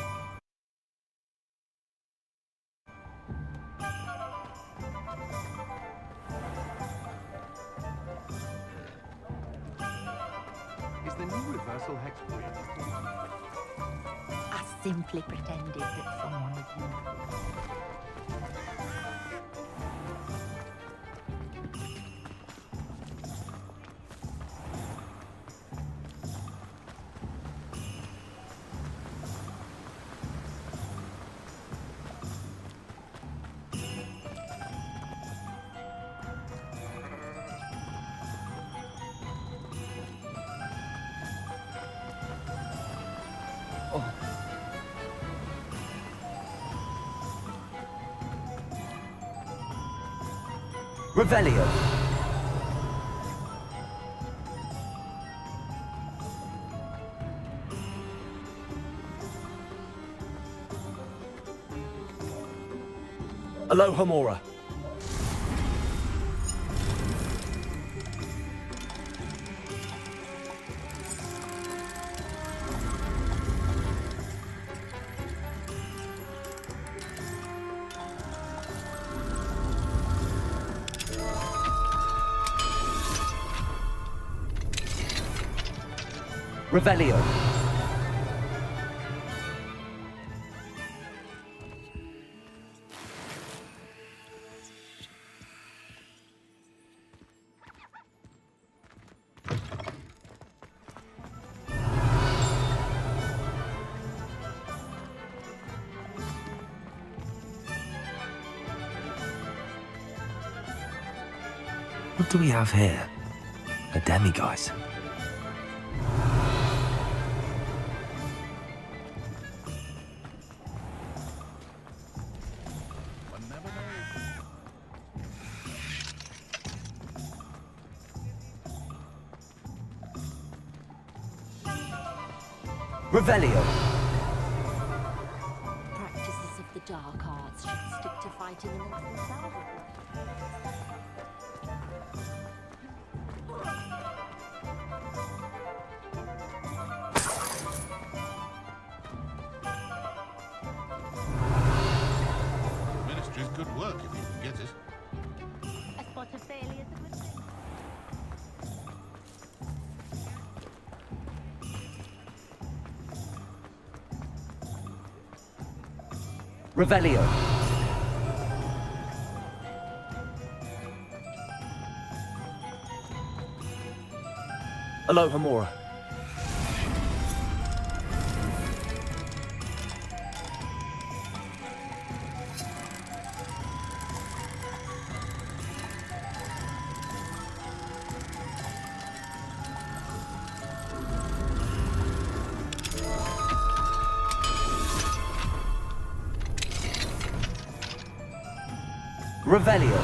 Is the new reversal hex real? I simply pretended that someone was you. Revelio. Aloha Mora. Revelio. What do we have here? A demiguise. Revelio. Practices of the dark arts should stick to fighting amongst themselves. Ministry's good work if you can get it. A spot of failure is a good thing. Revelio. Aloha Mora. Revelio.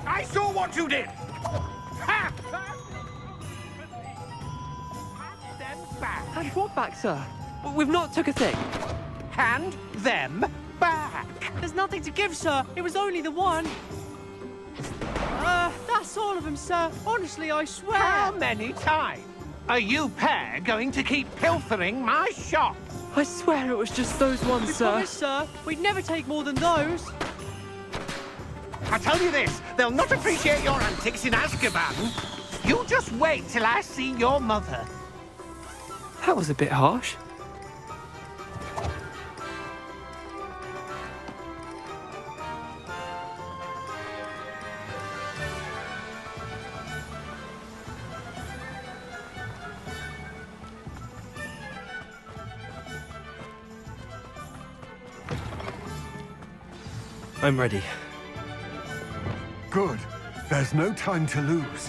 I saw what you did! Ha! Hand them back! Hand what back, sir? We've not took a thing. Hand them back! There's nothing to give, sir. It was only the one. That's all of them, sir. Honestly, I swear. How many times are you pair going to keep pilfering my shop? I swear it was just those ones, We sir. promise, sir. We'd never take more than those. I tell you this, they'll not appreciate your antics in Azkaban. You just wait till I see your mother. That was a bit harsh. I'm ready. Good. There's no time to lose.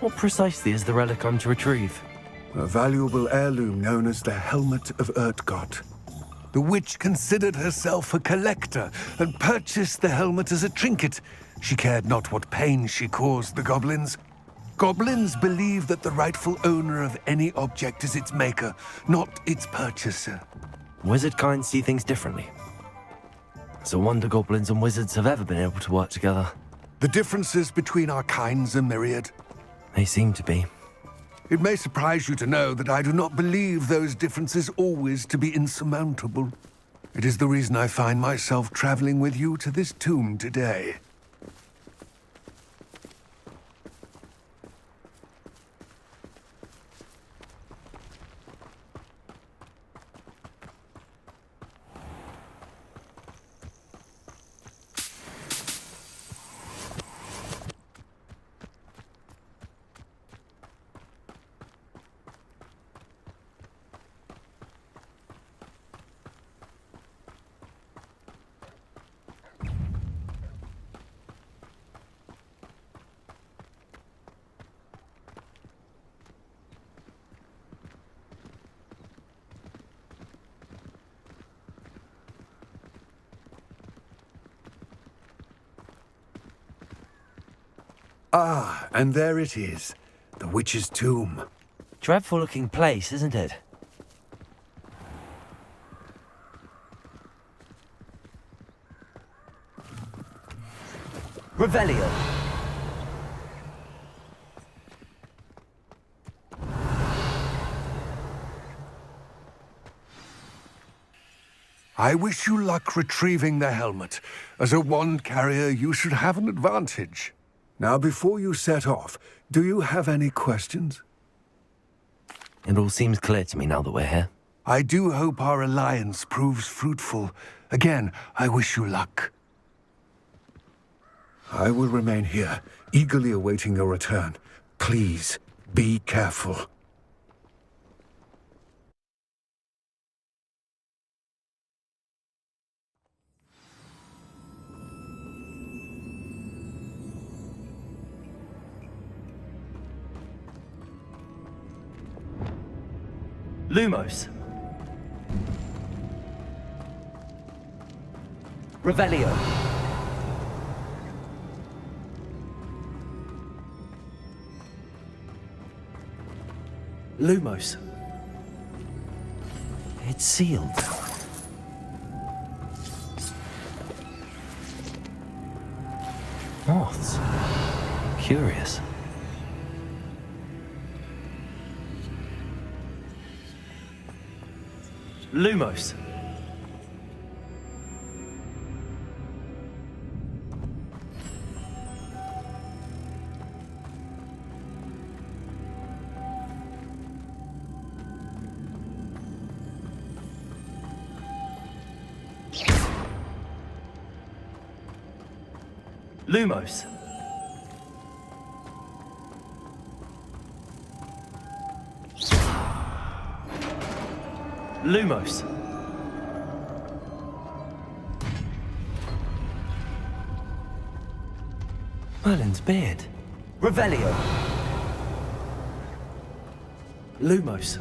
What precisely is the relic I'm to retrieve? A valuable heirloom known as the Helmet of Urtkot. The witch considered herself a collector and purchased the helmet as a trinket. She cared not what pain she caused the goblins. Goblins believe that the rightful owner of any object is its maker, not its purchaser. Wizard kind see things differently. It's a wonder goblins and wizards have ever been able to work together. The differences between our kinds are myriad. They seem to be. It may surprise you to know that I do not believe those differences always to be insurmountable. It is the reason I find myself traveling with you to this tomb today. Ah, and there it is. The witch's tomb. Dreadful looking place, isn't it? Revelio. I wish you luck retrieving the helmet. As a wand carrier, you should have an advantage. Now, before you set off, do you have any questions? It all seems clear to me now that we're here. I do hope our alliance proves fruitful. Again, I wish you luck. I will remain here, eagerly awaiting your return. Please, be careful. Lumos. Revelio. Lumos. It's sealed. Moths. Curious. Lumos. Lumos. Lumos. Merlin's beard. Revelio. Lumos.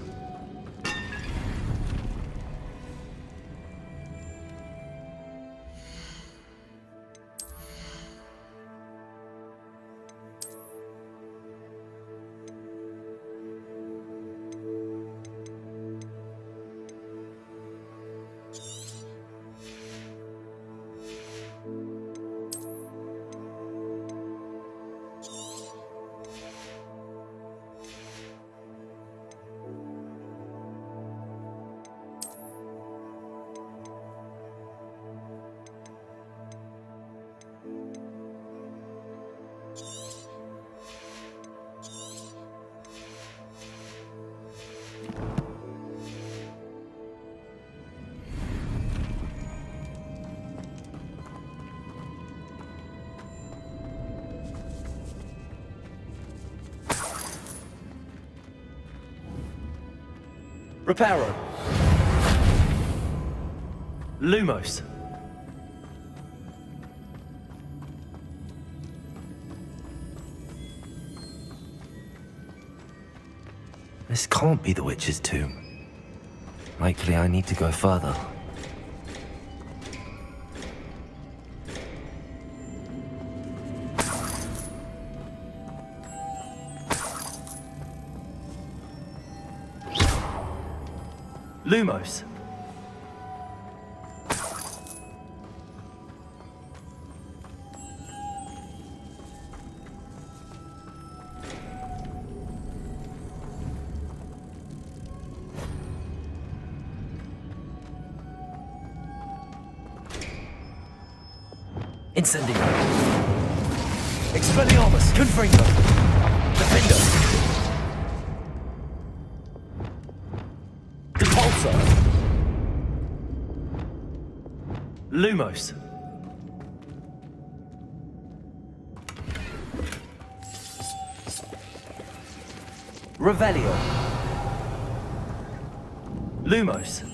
Reparo. Lumos. This can't be the witch's tomb. Likely I need to go further. Lumos. Dissending. Expelliarmus. Confringo. Defender. Repulsor. Lumos. Revelio. Lumos.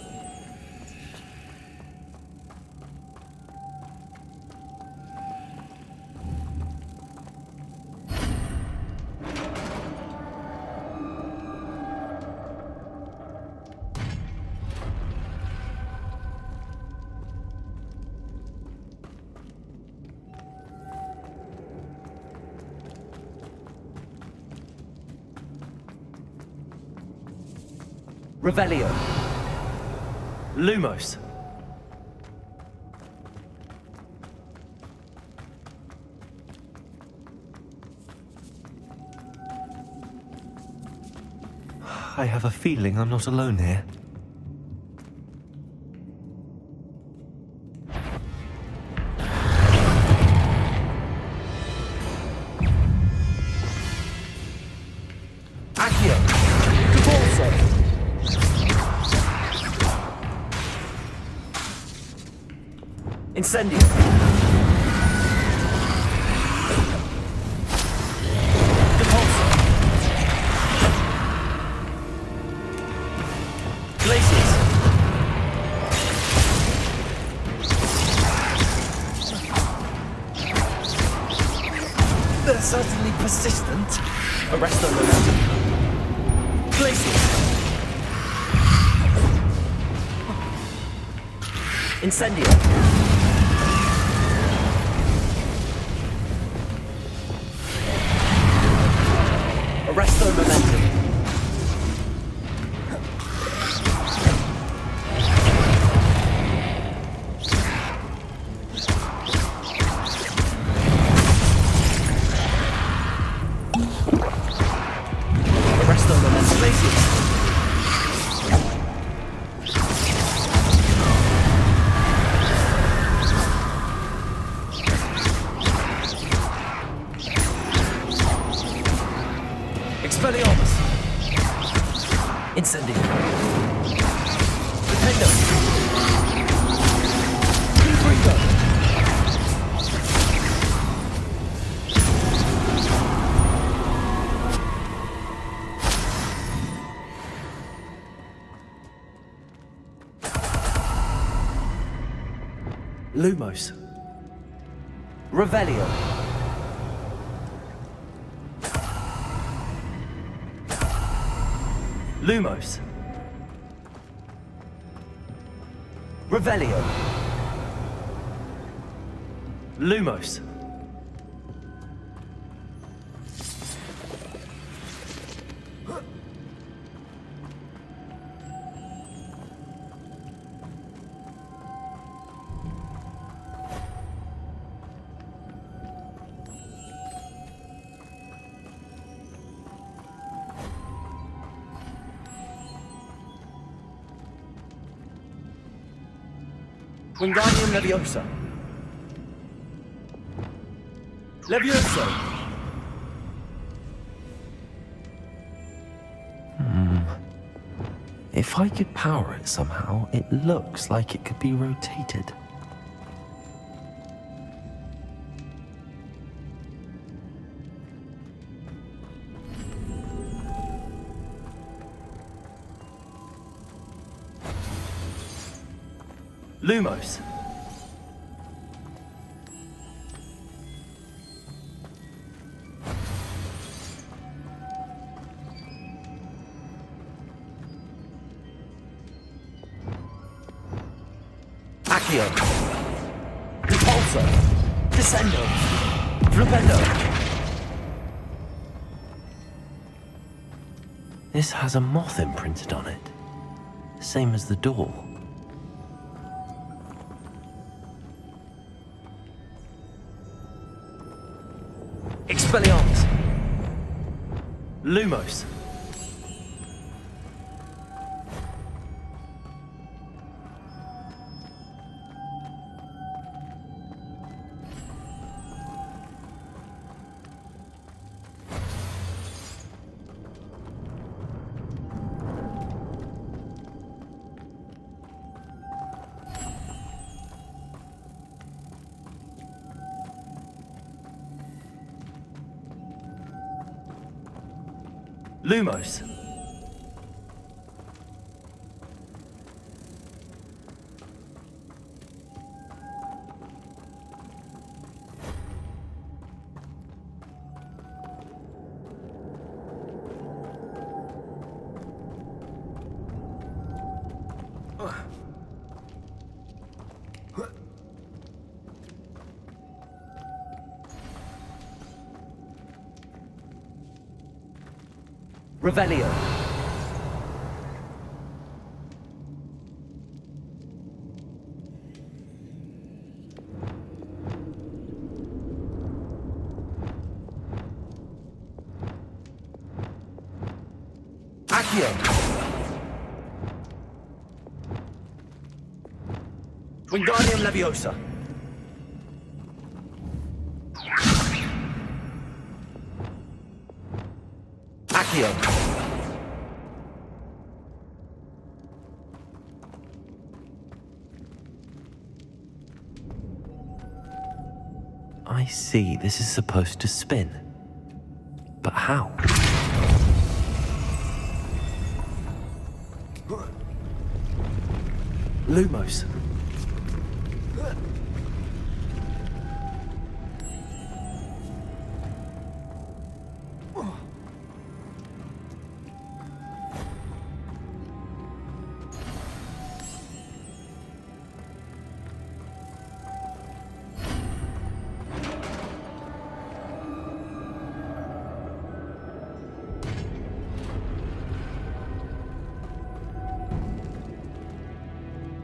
Revelio. Lumos. I have a feeling I'm not alone here. Accio. Caborso. Incendio. They're certainly persistent. Arrest their momentum. Glaciers. Incendio. Arrest their momentum. Expelliarmus! Incendio! Defendo! Confringo! Lumos! Revelio! Lumos. Revelio. Lumos. Wingardium Leviosa. Levioso. If I could power it somehow, it looks like it could be rotated. Lumos. Accio. Repulsor. Dissendo. Flipendo. This has a moth imprinted on it. Same as the door. Expelliarmus. Lumos. Lumos. Revelio. Accio. Wingardium Leviosa. Accio. I see, this is supposed to spin. But how? Lumos.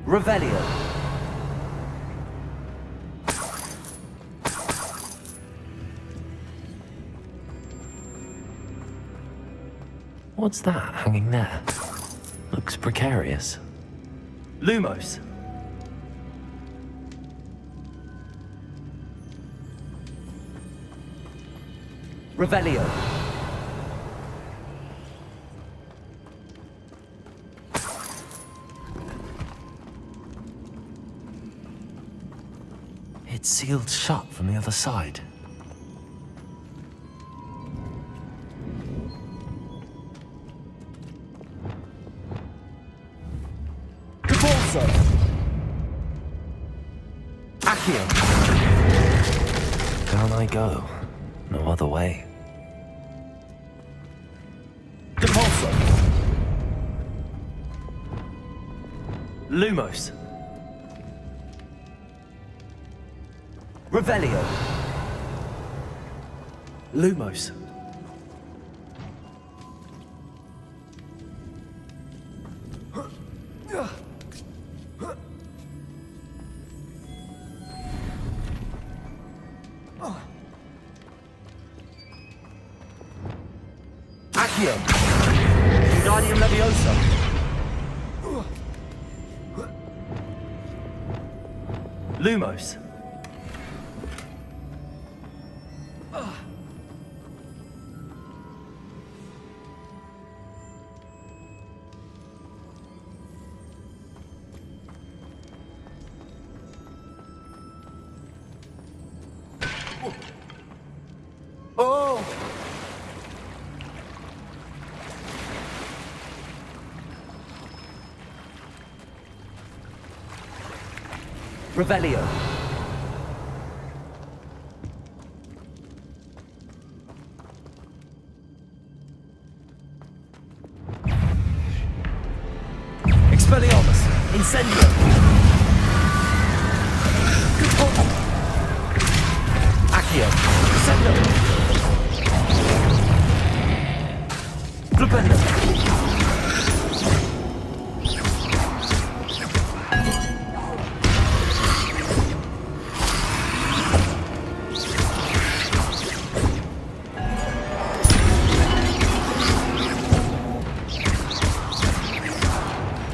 Revelio. What's that hanging there? Looks precarious. Lumos. Revelio. It's sealed shut from the other side. Cabalso! Accio! Down I go. No other way. Cabalso! Lumos! Revelio. Lumos. Accio. Wingardium Leviosa. Lumos. Oh! Revelio. Expelliarmus. Incendio. Accio. Sendo. Flipendo.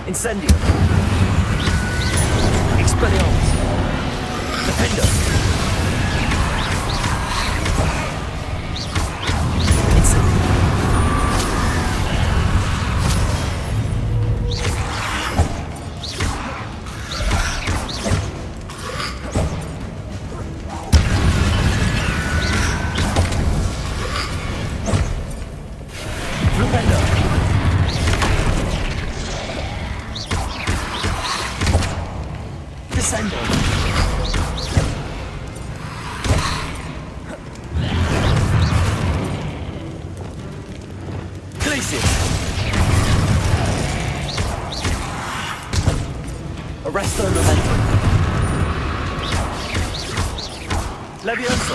Incendio. Expelliarmus. Defendo. Arresto Momentum. Levioso.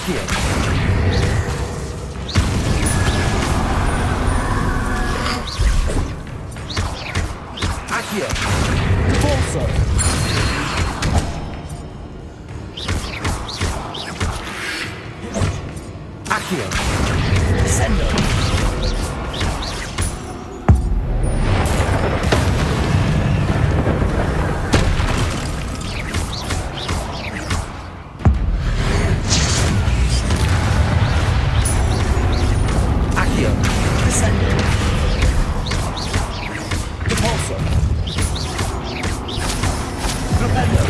Accio. Accio. Torso. Accio. Descendo. Accio. Descendo. Repulso. Propendo.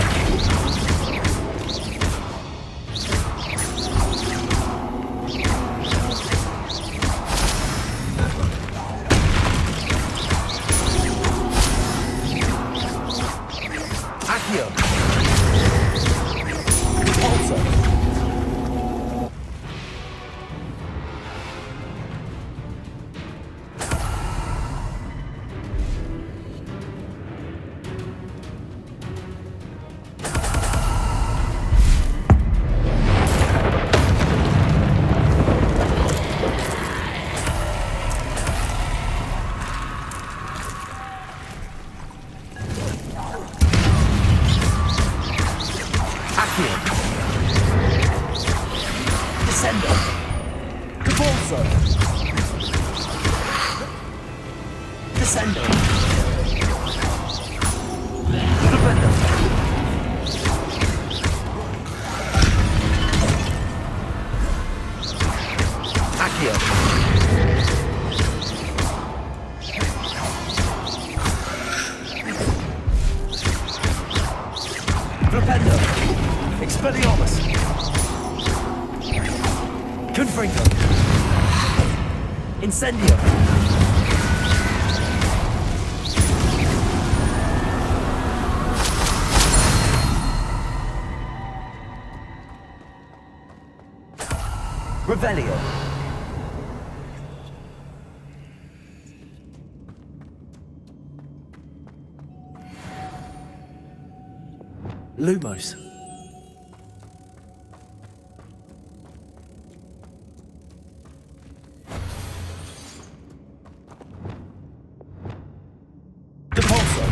Accio. Repulso. Accio. Descendo. Repulso. Descendo. Propendo. Accio. Propendo. Expelliarmus. Confringo. Incendio. Revelio. Lumos. Depulso.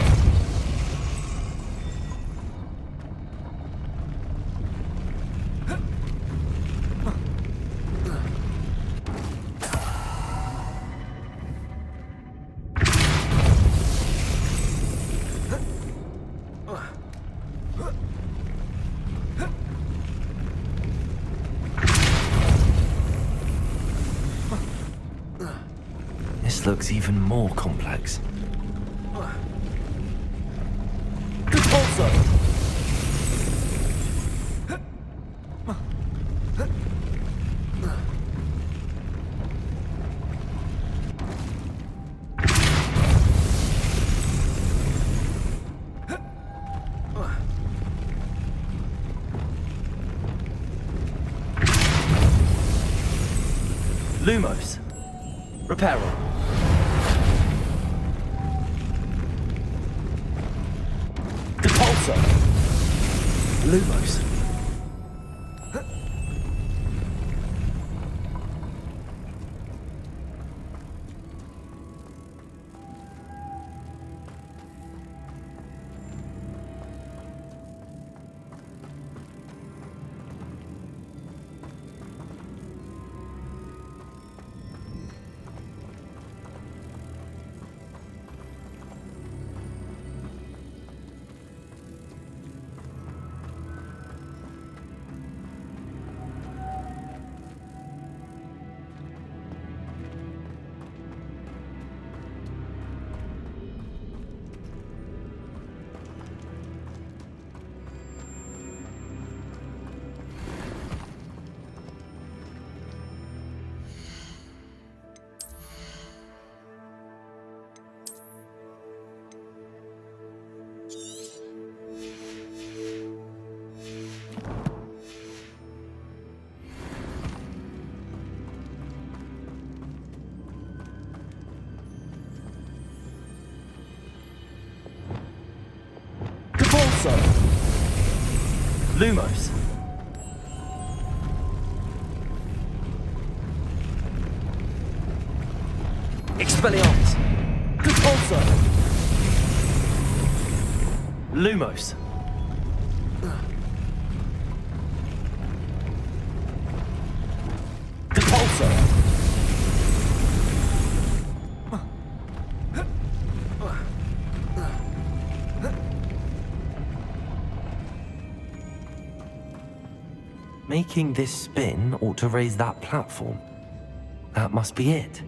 This looks even more complex. Depulso. Lumos. Reparo. Depulso. Lumos. Lumos. Expelliarmus! Repulsor! Lumos! Repulsor! Making this spin ought to raise that platform. That must be it.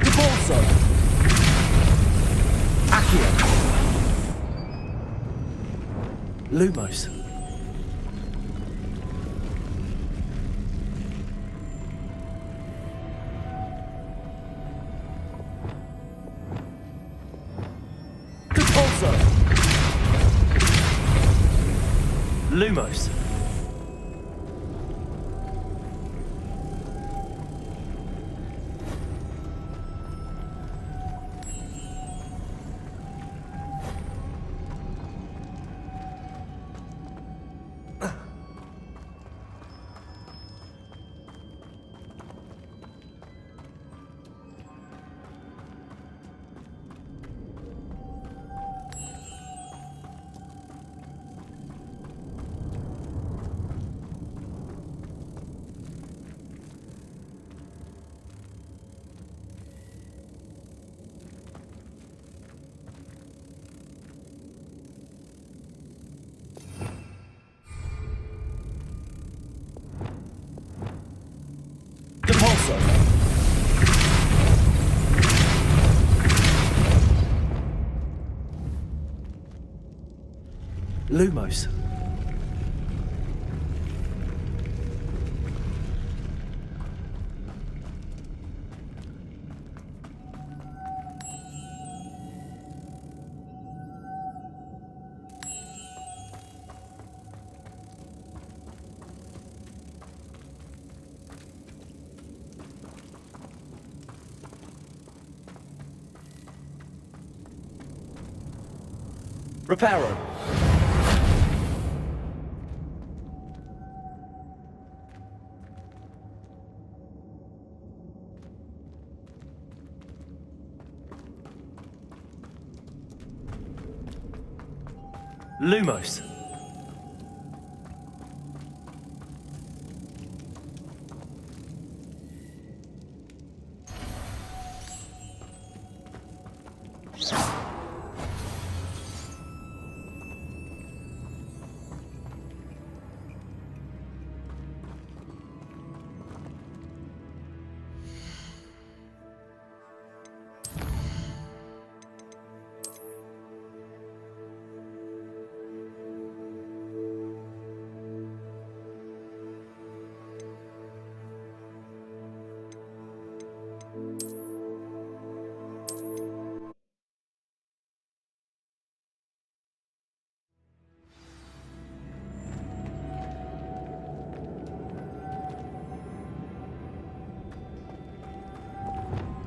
Repulsor! Accio! Lumos! Lumos. Lumos. Reparo. Lumos.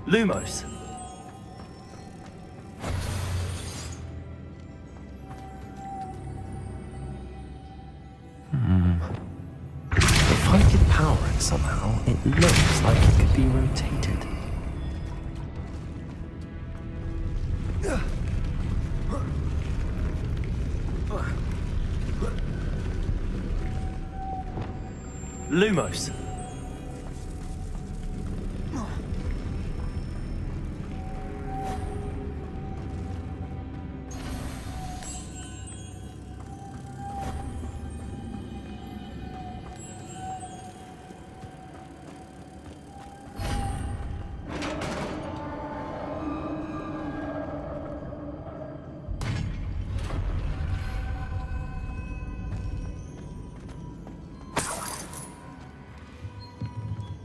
Lumos. If I could power it somehow, it looks like it could be rotated. Lumos.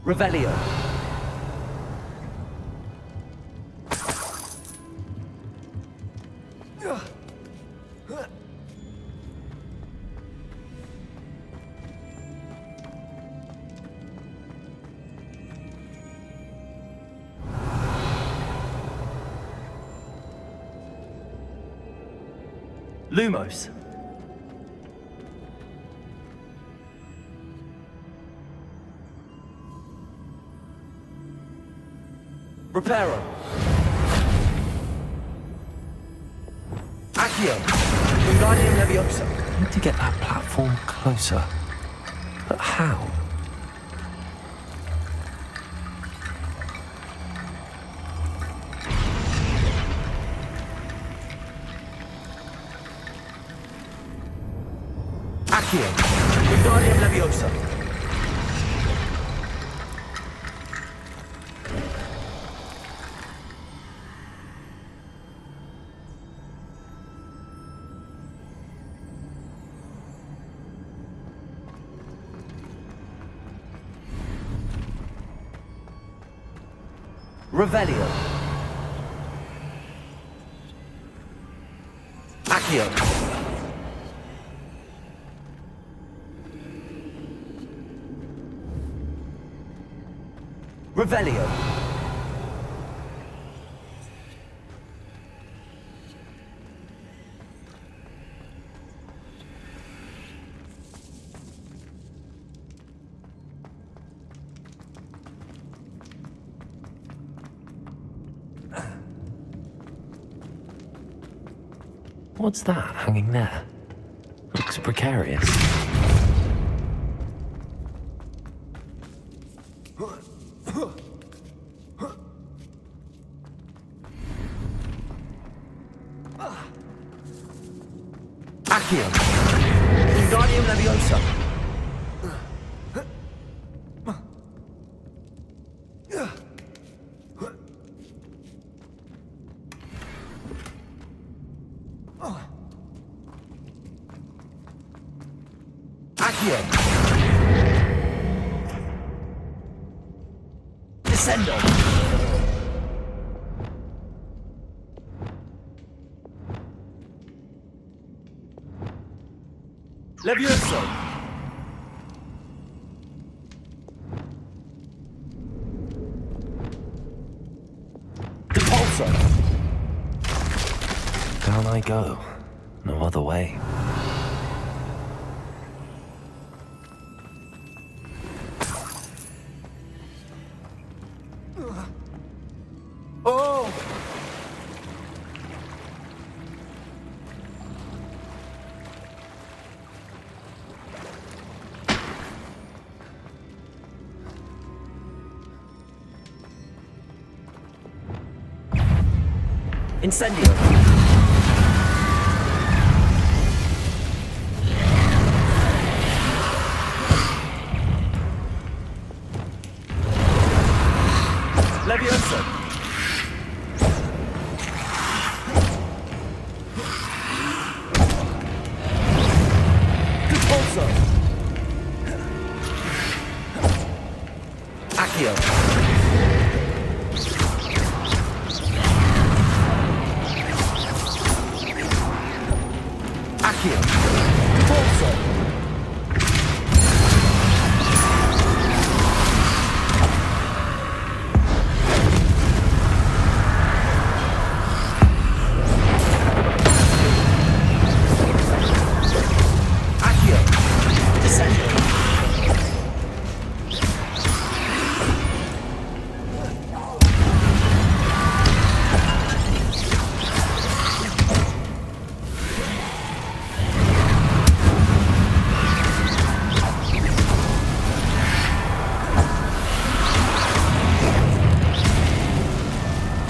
Revelio. Lumos. Reparo. Accio. Wingardium Leviosa. I need to get that platform closer. But how? Accio. Wingardium Leviosa. Revelio. Accio. Revelio. What's that hanging there? Looks precarious. Accio. Wingardium Leviosa. Accio. Dissending. Levioso. Depulso. Down I go. No other way. Oh! Incendio. Levioso. Depulso. Accio. Accio. Depulso. Accio. Dissending.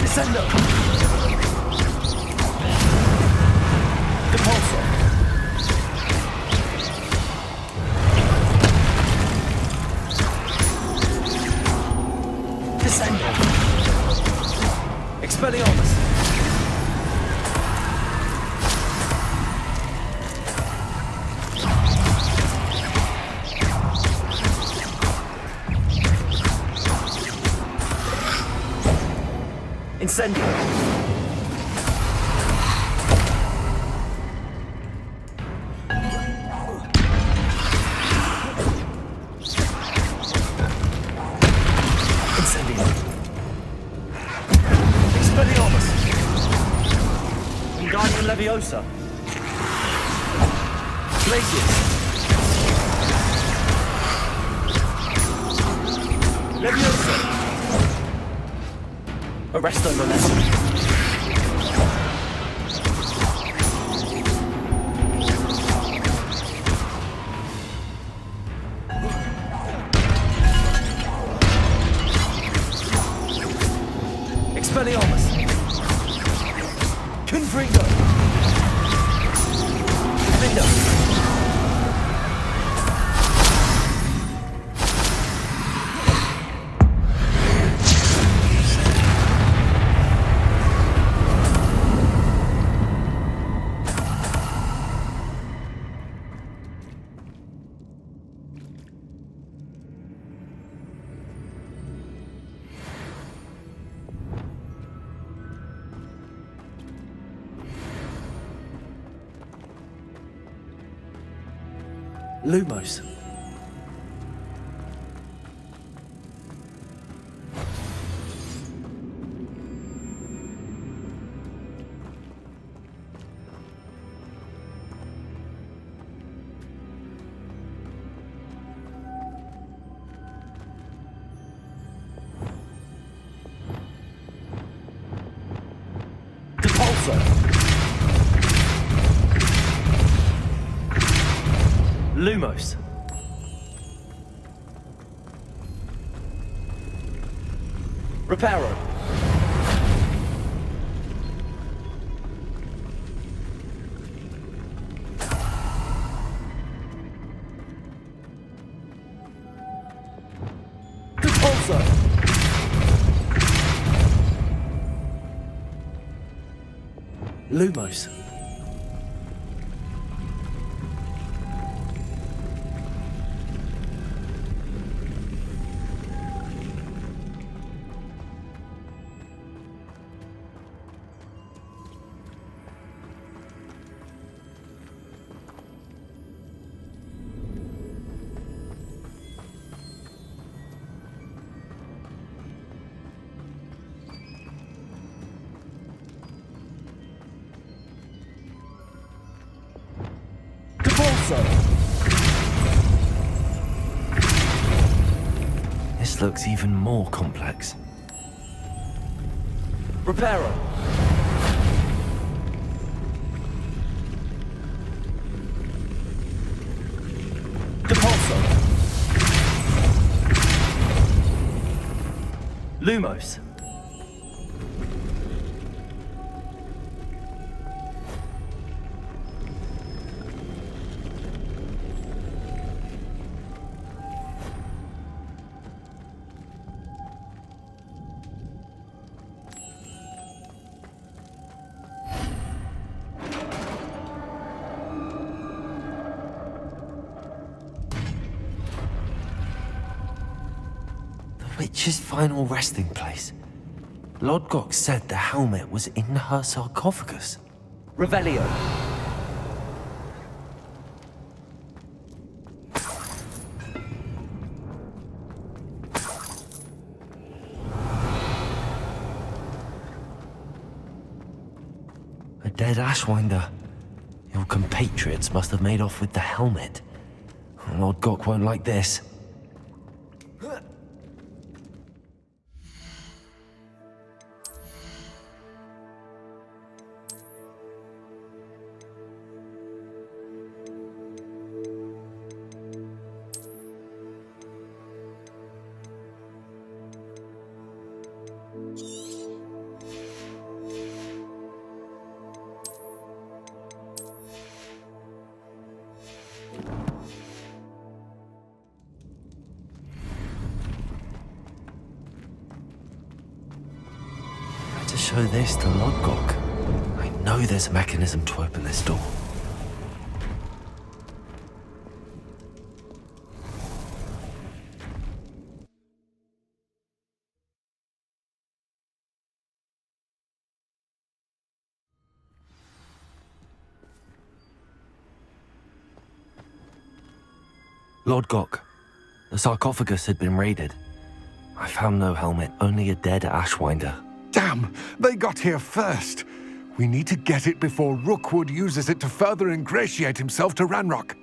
Descendo. Depulso. Descendo. Expelliarmus. Incendio. Incendio. Expelliarmus. Wingardium Leviosa. Glacius! Leviosa! Arresto momentum. Expelliarmus! Confringo! Lindo! Lumos. Depulso. Lumos. Reparo. Depulso. Lumos. This looks even more complex. Reparo. Depulso. Lumos. Witch's final resting place. Lodgok said the helmet was in her sarcophagus. Revelio. A dead Ashwinder. Your compatriots must have made off with the helmet. Lodgok won't like this. Show this to Lodgok. I know there's a mechanism to open this door. Lodgok, the sarcophagus had been raided. I found no helmet, only a dead Ashwinder. Damn! They got here first. We need to get it before Rookwood uses it to further ingratiate himself to Ranrock.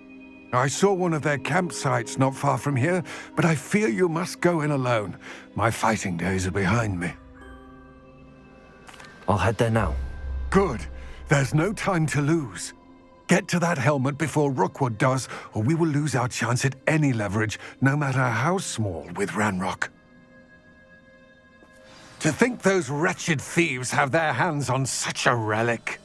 I saw one of their campsites not far from here, but I fear you must go in alone. My fighting days are behind me. I'll head there now. Good. There's no time to lose. Get to that helmet before Rookwood does, or we will lose our chance at any leverage, no matter how small, with Ranrock. To think those wretched thieves have their hands on such a relic.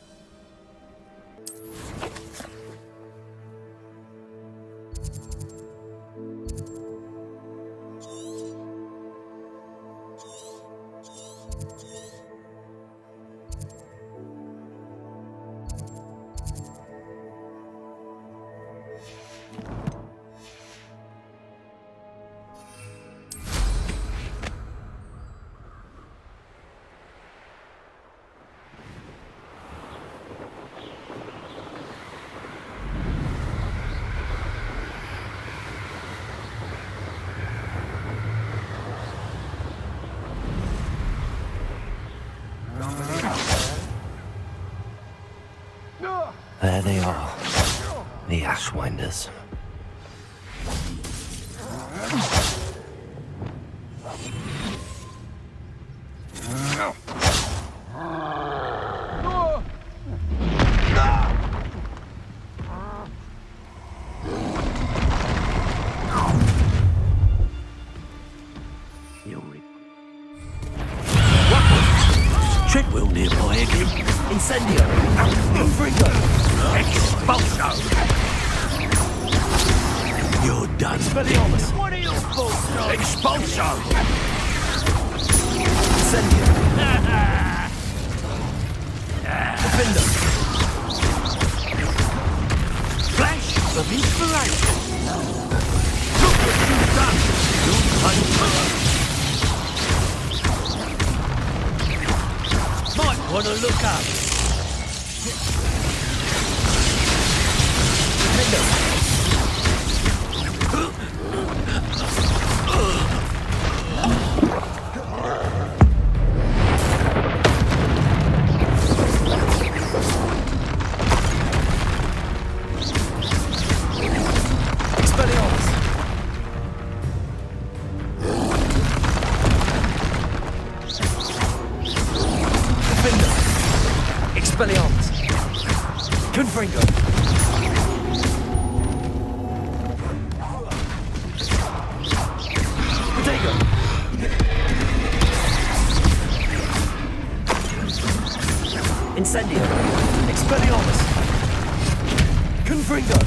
There they are. The Ashwinders. Tread well, dear boy, again. Incendio. Frigo. Expulso. You're done. Expelliarmus. What are your thoughts, John? Expulso. Incendio. Defender. Flash of inspiration. Look what you've done. You're might want to look up. Expelliarmus. Confringo. Protego. Incendio. Expelliarmus. Confringo.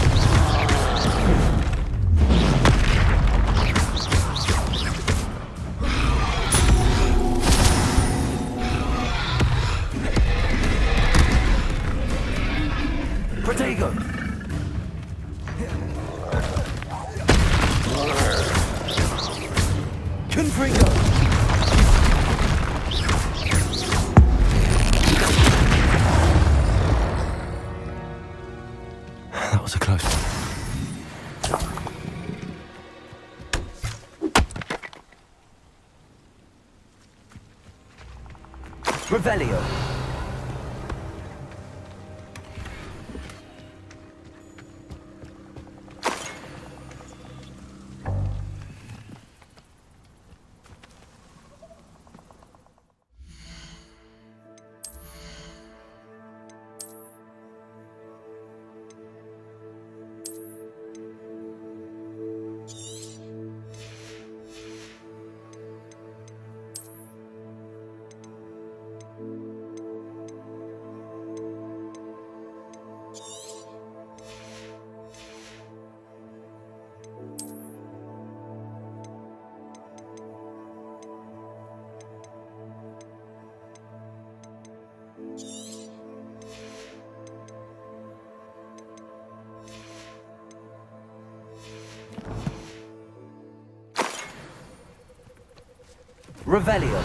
Protego. Confringo. That was a close one. Revelio. Revelio.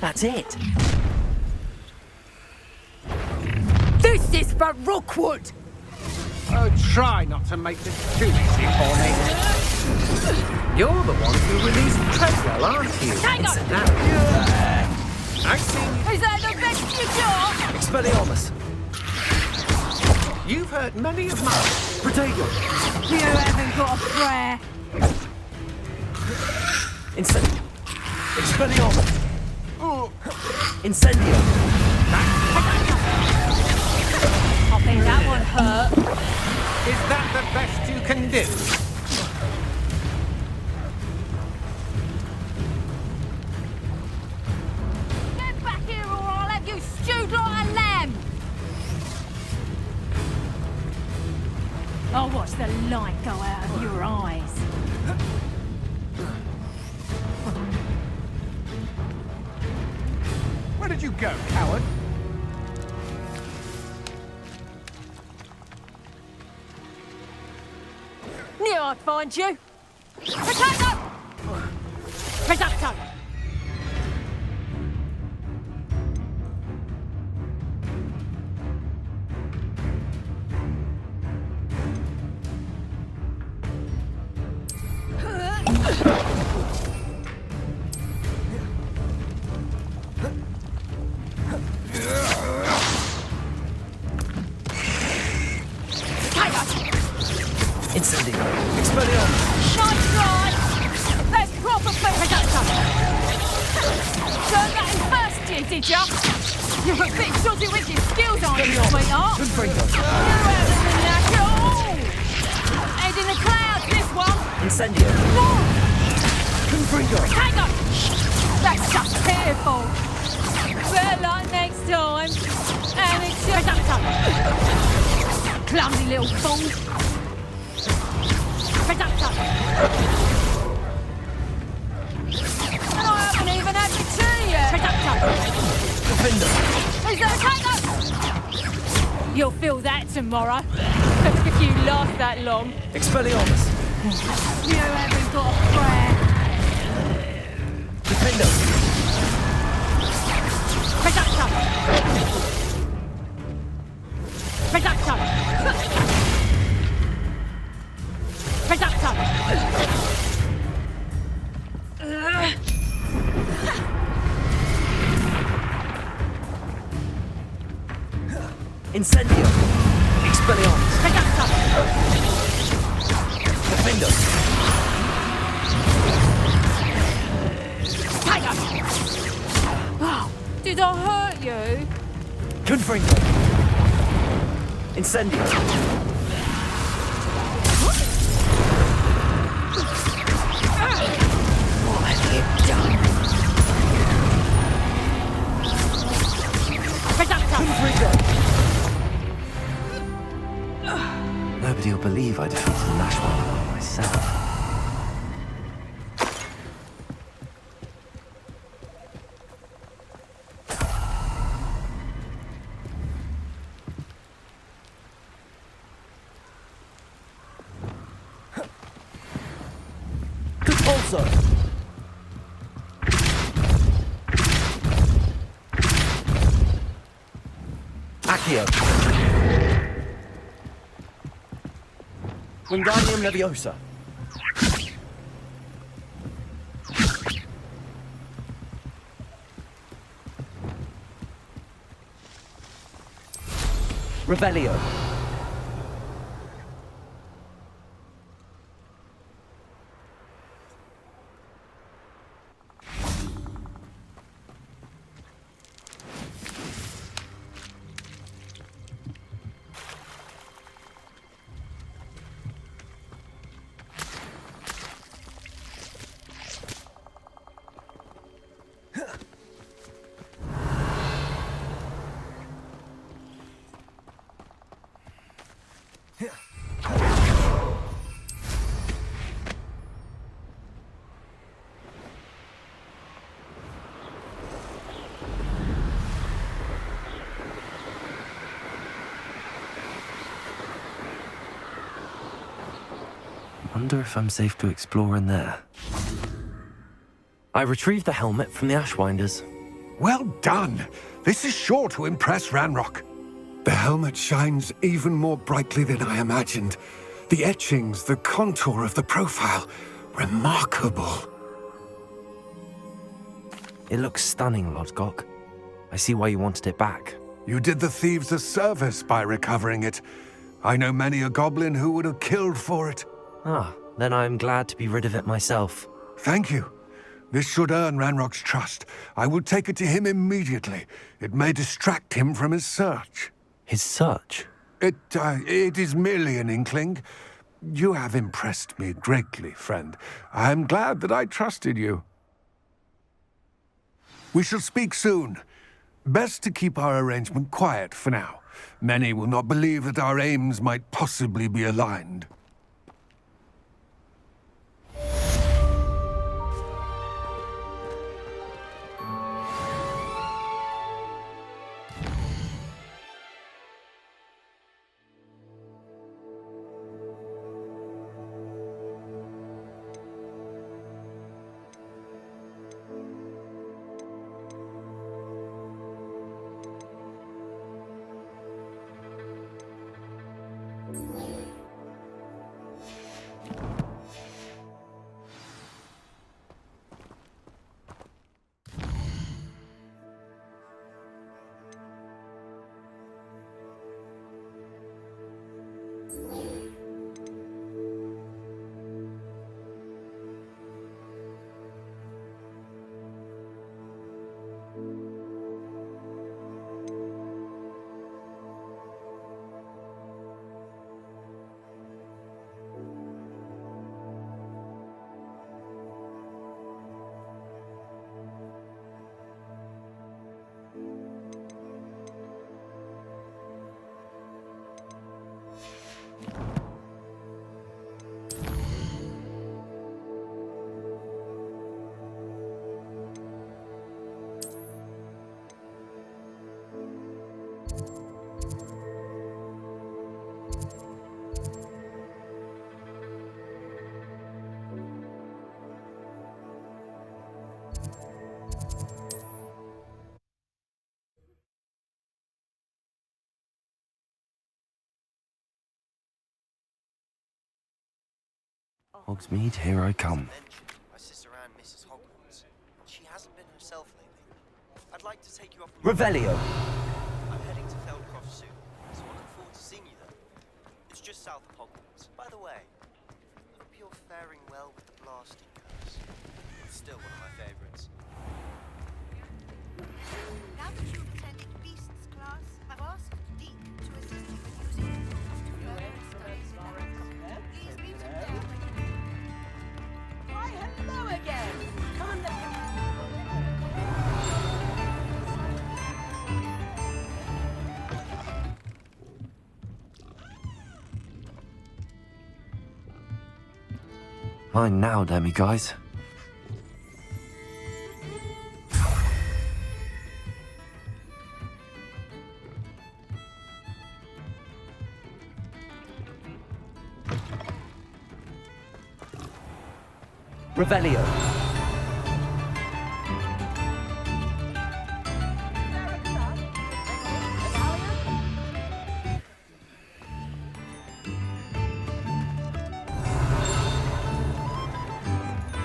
That's it. This is for Rookwood! Oh, try not to make this too easy for me. You're the one who released Treadwell, aren't you? Hang on! I've seen you. Is that the best you got? Expelliarmus. You've hurt many of mine. Protego. You haven't got a prayer. Incendio. Expelliarmus. Incendio. I think that one hurt. Is that the best you can do? Get back here or I'll have you stewed like a lamb! I'll watch the light go out of your eyes. Where did you go, coward? Knew I'd find you. Potato! Potato! Incendio. Expelliarmus. Nice try! That's proper potato! Turned that in first year, did ya? You're a bit dodgy with your skills, aren't you, sweetheart? Good Fringo. You haven't been that at all! Head in the clouds, this one! Incendio. No! Good Fringo. Hang on! That's just pitiful! Better luck next time! And it's potato! Clumsy little fool! Potato! And I haven't even had the tea yet! Potato! Defender. Is that potato? You'll feel that tomorrow. If you last that long. Expelliarmus. You haven't got a prayer. Defender. Potato! Potato! Potato! Incendio. Expelliarmus. Potato! Defender. Tiger! Wow, did I hurt you? Good Fringo. Incendio. Nobody will believe I defeated an Ashwinder by myself. Good also. Accio. Wingardium Leviosa. Revelio. Wonder if I'm safe to explore in there. I retrieved the helmet from the Ashwinders. Well done. This is sure to impress Ranrock. The helmet shines even more brightly than I imagined. The etchings, the contour of the profile, remarkable. It looks stunning, Lodgok. I see why you wanted it back. You did the thieves a service by recovering it. I know many a goblin who would have killed for it. Ah, then I am glad to be rid of it myself. Thank you. This should earn Ranrock's trust. I will take it to him immediately. It may distract him from his search. His search? It is merely an inkling. You have impressed me greatly, friend. I am glad that I trusted you. We shall speak soon. Best to keep our arrangement quiet for now. Many will not believe that our aims might possibly be aligned. Hogsmeade, here I come. My sister Anne misses Hogwarts. She hasn't been herself lately. I'd like to take you up on Revelio! I'm heading to Feldcroft soon, so I look forward to seeing you there. It's just south of Hogwarts. By the way, I hope you're faring well with the blasting curse. It's still one of my favorites. Now that you've attended Beasts class, I've asked Deek to assist you with using the tools to further your studies in America. Please meet him there when you need. Why, hello again! Come and Fine now, demi-guys. Revelio.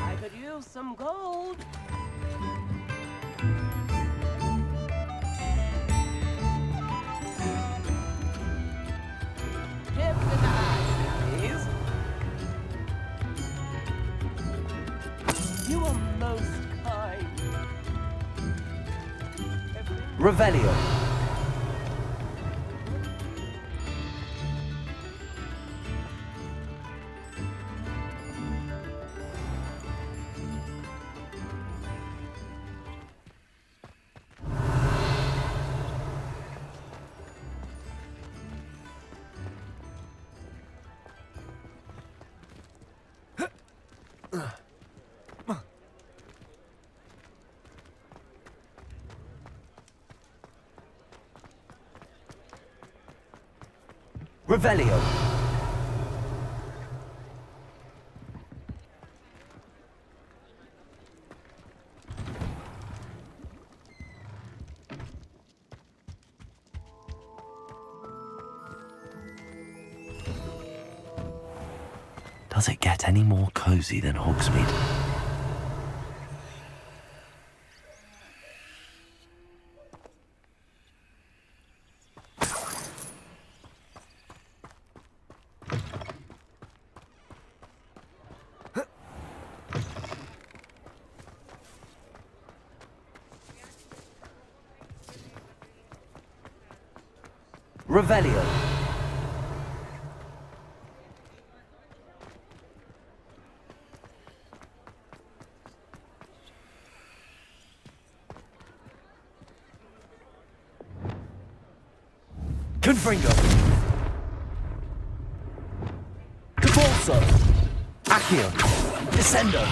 I could use some gold. Tip in the eye, please. You are most kind. Revelio. Revelio. Does it get any more cozy than Hogsmeade? Revelio. Confringo. Cabalso. Accio. Dissending.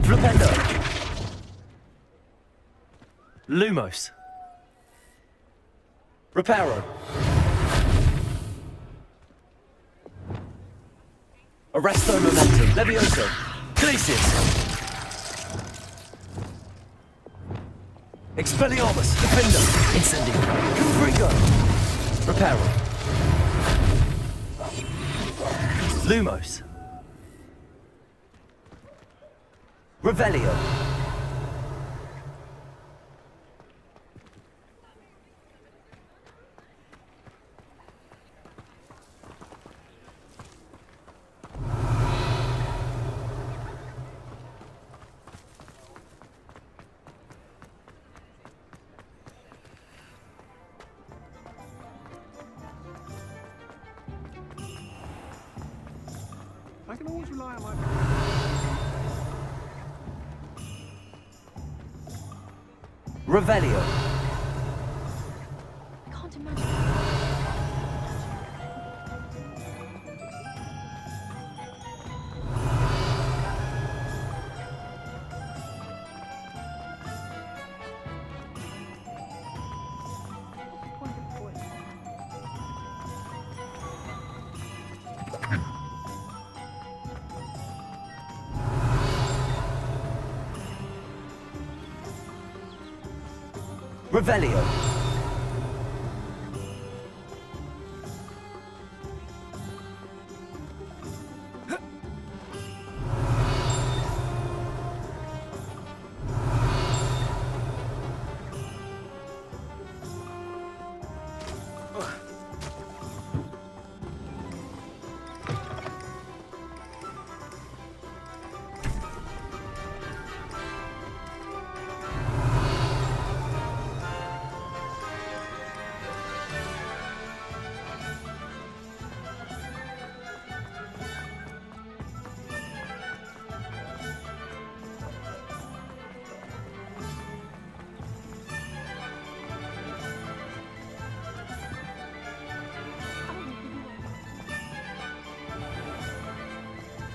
Flipendo. Lumos. Reparo. Arresto Momentum. Levioso. Glacius. Expelliarmus. Defender. Incendio. Confringo. Reparo. Lumos. Revelio. I can always rely on my... Revelio. I can't imagine. Revelio.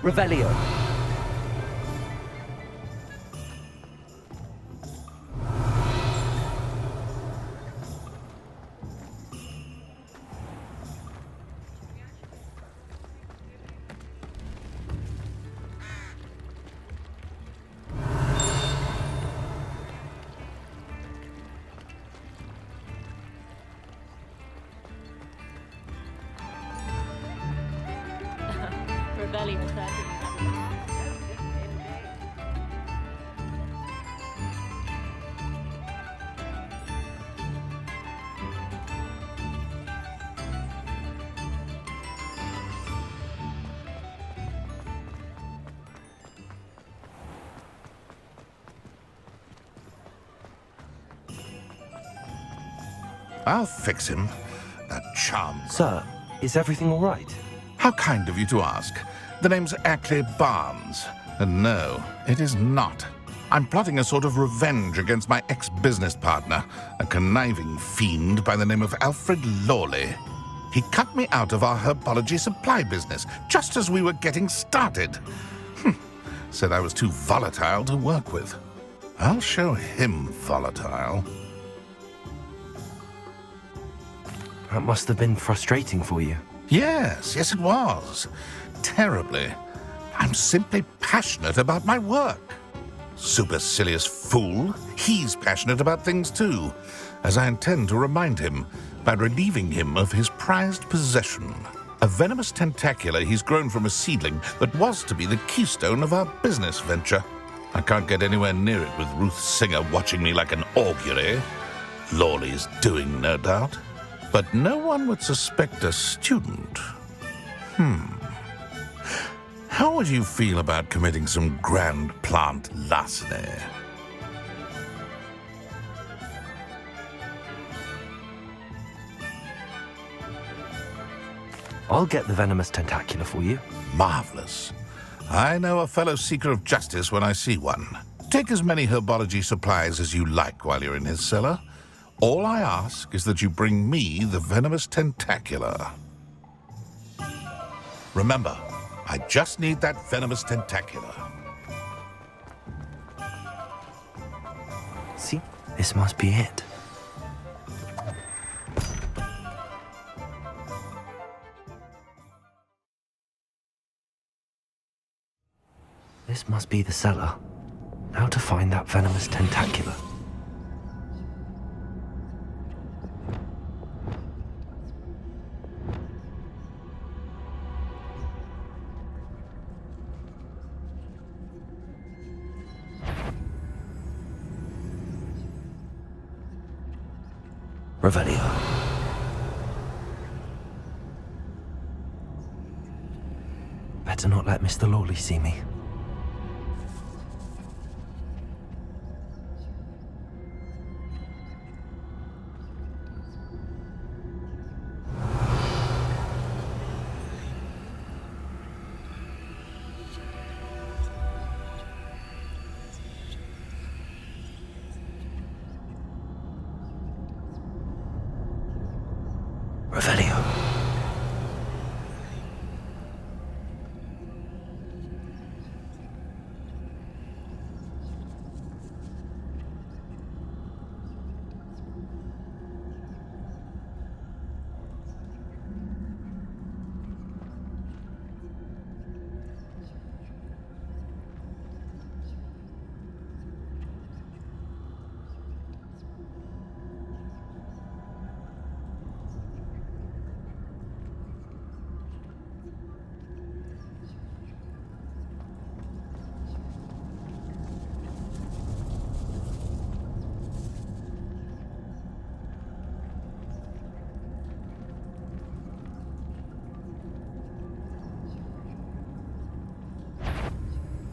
Revelio. Revelio 30. I'll fix him. That charm. Sir, is everything all right? How kind of you to ask. The name's Ackley Barnes. And no, it is not. I'm plotting a sort of revenge against my ex-business partner, a conniving fiend by the name of Alfred Lawley. He cut me out of our herbology supply business just as we were getting started. Said I was too volatile to work with. I'll show him volatile. That must have been frustrating for you. Yes, it was. Terribly. I'm simply passionate about my work. Supercilious fool. He's passionate about things too, as I intend to remind him by relieving him of his prized possession, a venomous tentacula he's grown from a seedling that was to be the keystone of our business venture. I can't get anywhere near it with Ruth Singer watching me like an augury. Lawley's doing, no doubt. But no one would suspect a student. How would you feel about committing some grand plant larceny? I'll get the venomous tentacula for you. Marvelous. I know a fellow seeker of justice when I see one. Take as many herbology supplies as you like while you're in his cellar. All I ask is that you bring me the venomous tentacula. Remember, I just need that venomous tentacula. See, this must be it. This must be the cellar. How to find that venomous tentacula? Revelio. Better not let Mr. Lawley see me. Revelio.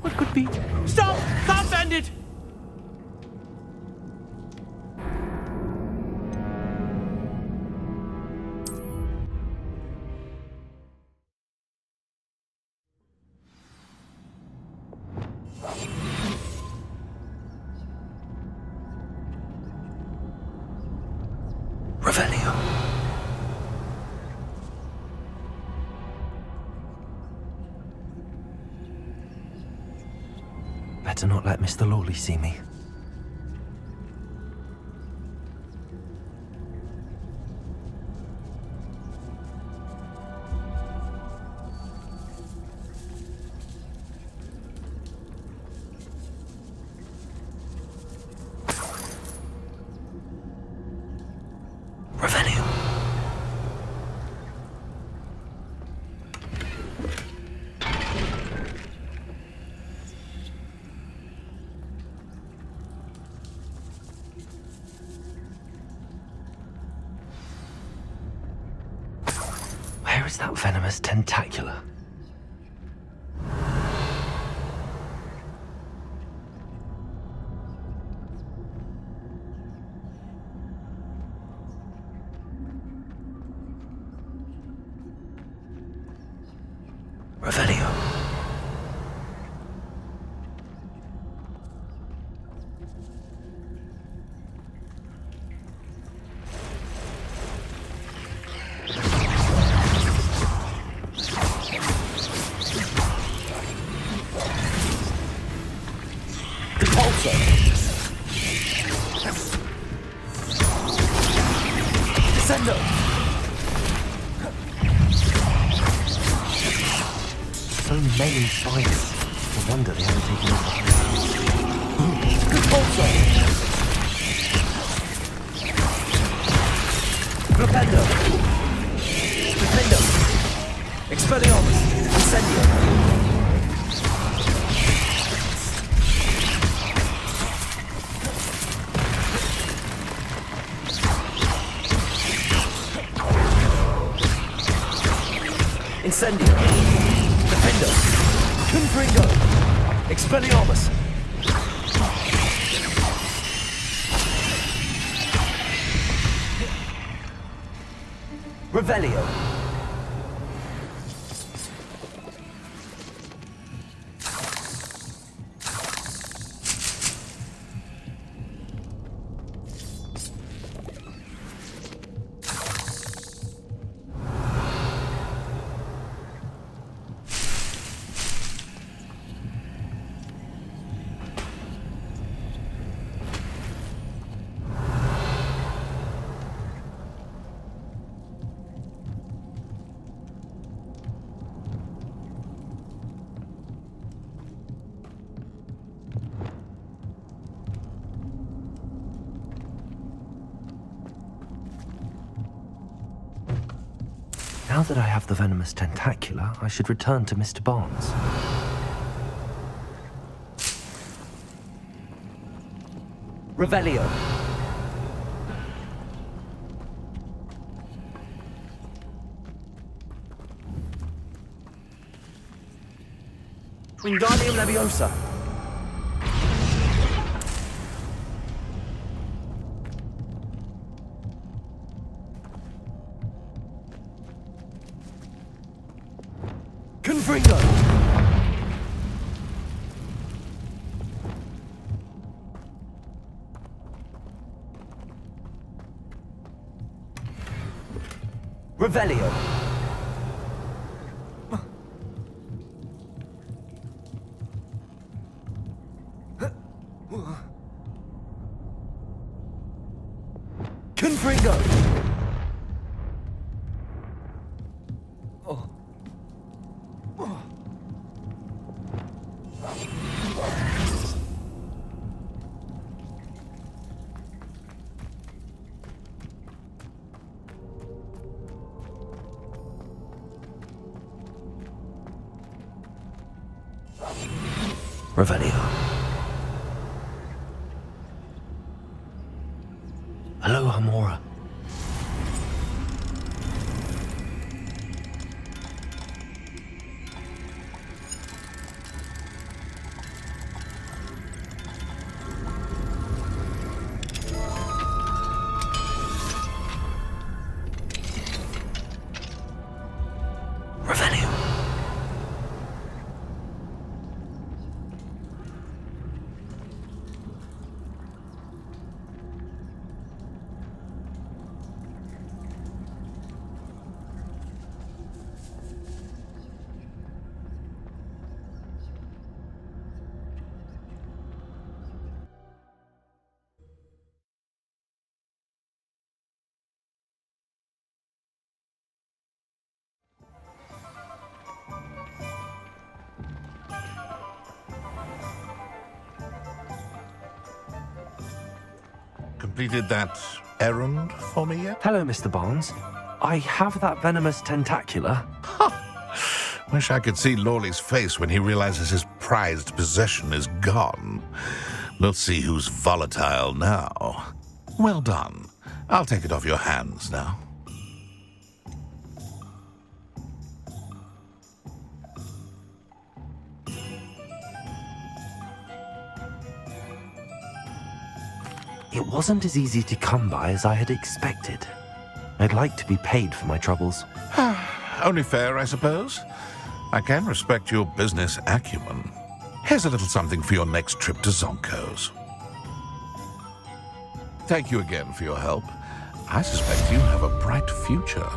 What could be? Stop! Can't bend it! Revelio. Better not let Mr. Lawley see me. Revelio. Where is that venomous tentacula? Revelio. Dissending! So many spiders. No wonder they haven't taken over. Rependo! Defendo! Expelliarmus! Incendio! Incendio! Defendo! Confringo! Expelliarmus! Revelio! Now that I have the venomous Tentactula, I should return to Mr. Barnes. Revelio. Wingardium Leviosa. Confringo! Revelio! Confringo! Revelio. Hello, Hamora. Revelio. Completed that errand for me yet? Hello, Mr. Barnes. I have that venomous Tentacula. Wish I could see Lawley's face when he realizes his prized possession is gone. Let's see who's volatile now. Well done. I'll take it off your hands now. It wasn't as easy to come by as I had expected. I'd like to be paid for my troubles. Only fair, I suppose. I can respect your business acumen. Here's a little something for your next trip to Zonko's. Thank you again for your help. I suspect you have a bright future.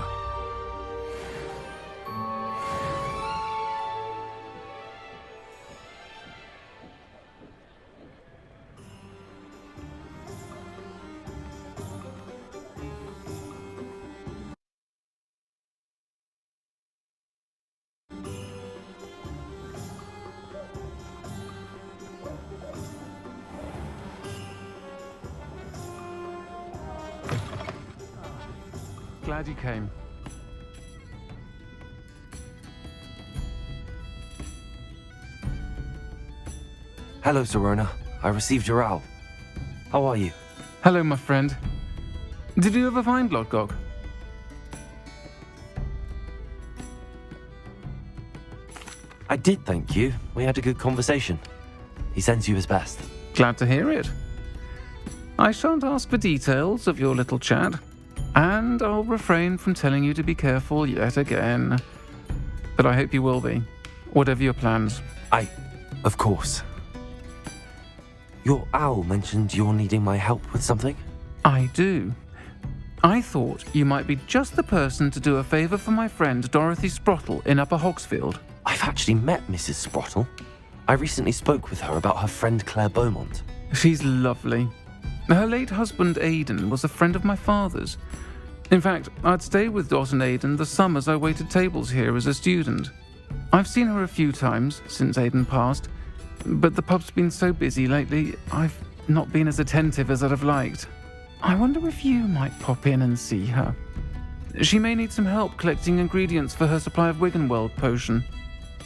glad you came. Hello, Sirona. I received your owl. How are you? Hello, my friend. Did you ever find Lodgok? I did, thank you. We had a good conversation. He sends you his best. Glad to hear it. I shan't ask for details of your little chat, and I'll refrain from telling you to be careful yet again. But I hope you will be, whatever your plans. Of course. Your owl mentioned you're needing my help with something? I do. I thought you might be just the person to do a favour for my friend Dorothy Sprottle in Upper Hogsfield. I've actually met Mrs. Sprottle. I recently spoke with her about her friend Claire Beaumont. She's lovely. Her late husband Aidan was a friend of my father's. In fact, I'd stayed with Dot and Aidan the summers I waited tables here as a student. I've seen her a few times since Aidan passed, but the pub's been so busy lately, I've not been as attentive as I'd have liked. I wonder if you might pop in and see her. She may need some help collecting ingredients for her supply of Wiggenweld potion.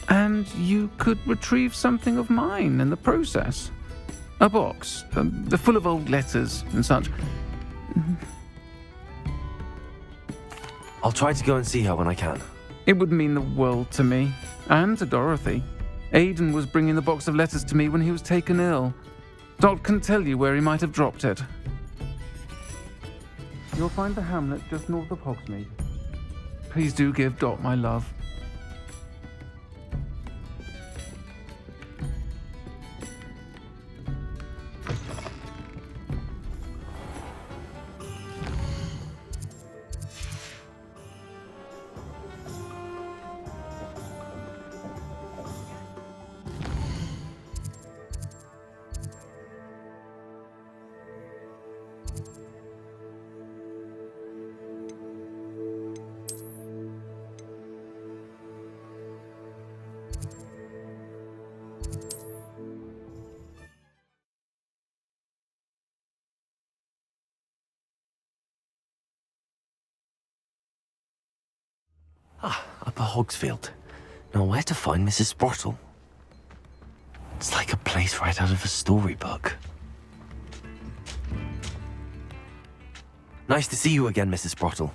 And you could retrieve something of mine in the process. A box, full of old letters and such. I'll try to go and see her when I can. It would mean the world to me, and to Dorothy. Aidan was bringing the box of letters to me when he was taken ill. Dot can tell you where he might have dropped it. You'll find the hamlet just north of Hogsmeade. Please do give Dot my love. Upper Hogsfield. Now where to find Mrs. Sprottle? It's like a place right out of a storybook. Nice to see you again, Mrs. Sprottle.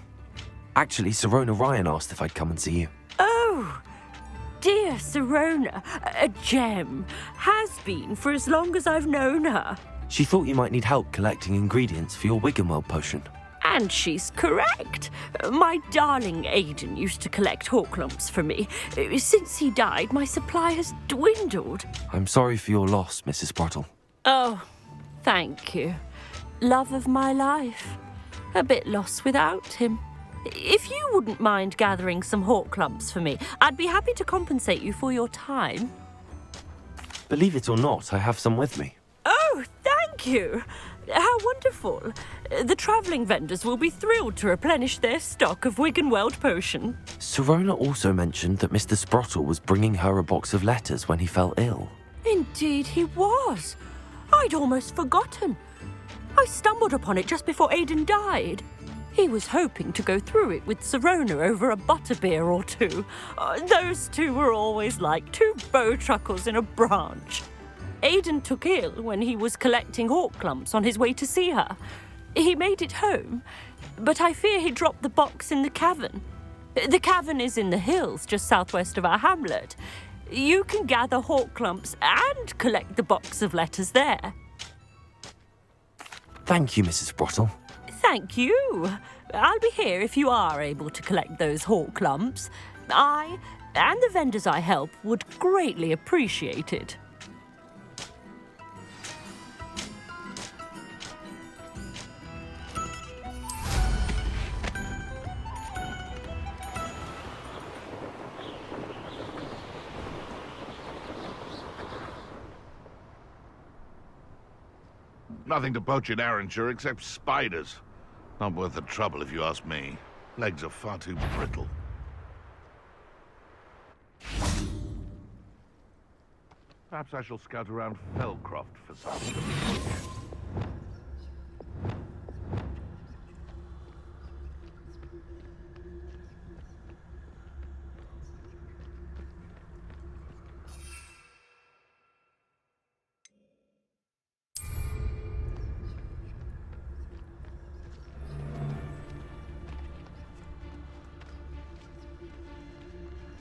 Actually, Sirona Ryan asked if I'd come and see you. Oh, dear Sirona, a gem. Has been for as long as I've known her. She thought you might need help collecting ingredients for your Wiggenweld potion. And she's correct. My darling Aidan used to collect Horklumps for me. Since he died, my supply has dwindled. I'm sorry for your loss, Mrs. Sprottle. Oh, thank you. Love of my life. A bit lost without him. If you wouldn't mind gathering some Horklumps for me, I'd be happy to compensate you for your time. Believe it or not, I have some with me. Oh, thank you. How wonderful. The travelling vendors will be thrilled to replenish their stock of Wiggenweld potion. Sirona also mentioned that Mr. Sprottle was bringing her a box of letters when he fell ill. Indeed he was. I'd almost forgotten. I stumbled upon it just before Aidan died. He was hoping to go through it with Sirona over a butterbeer or two. Those two were always like two bowtruckles in a branch. Aidan took ill when he was collecting Horklumps on his way to see her. He made it home, but I fear he dropped the box in the cavern. The cavern is in the hills just southwest of our hamlet. You can gather Horklumps and collect the box of letters there. Thank you, Mrs. Sprottle. Thank you. I'll be here if you are able to collect those Horklumps. I and the vendors I help would greatly appreciate it. Nothing to poach in Arranshire except spiders. Not worth the trouble if you ask me. Legs are far too brittle. Perhaps I shall scout around Felcroft for something.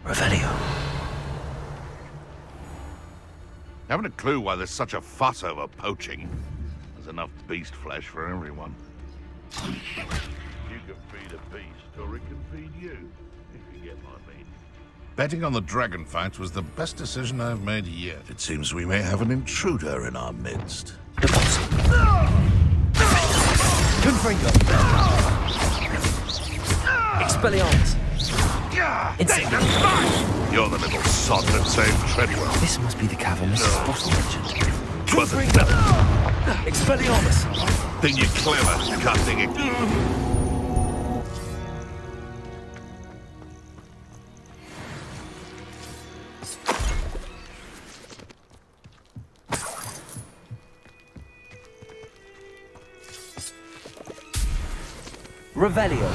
Revelio. Haven't a clue why there's such a fuss over poaching. There's enough beast flesh for everyone. You can feed a beast, or it can feed you, if you get my meaning. Betting on the dragon fight was the best decision I've made yet. It seems we may have an intruder in our midst. Confringo. Expelliarmus. You're the little sod that saved Treadwell. This must be the cavern Mrs. Bottle mentioned. Confringo. Expelliarmus. Think you're clever, cutting it. Revelio.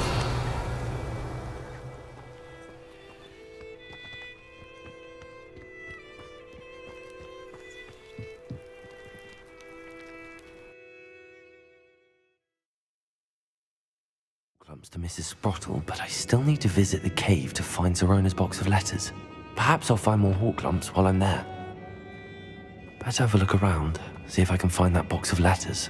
Clumps to Mrs. Sprottle, but I still need to visit the cave to find Zerona's box of letters. Perhaps I'll find more hawk clumps while I'm there. Better have a look around, see if I can find that box of letters.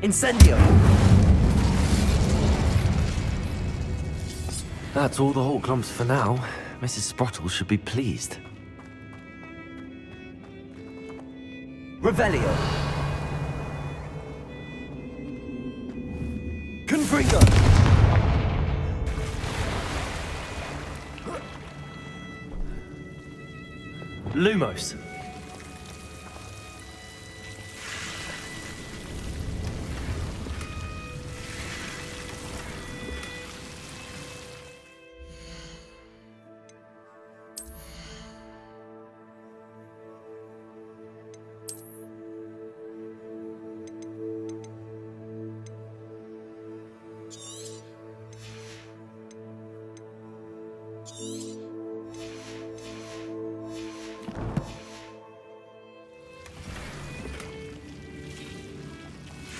Incendio! That's all the hawk clumps for now. Mrs. Sprottle should be pleased. Revelio! Confringo! Lumos!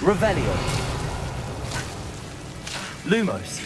Revelio. Lumos.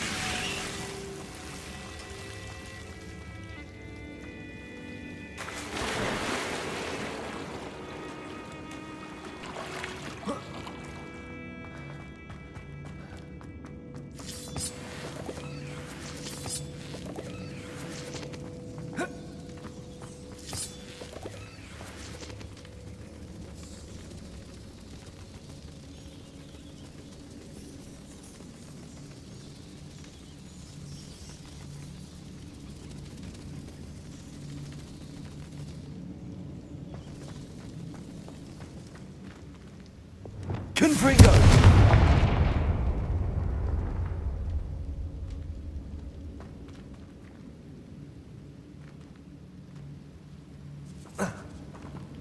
Confringo!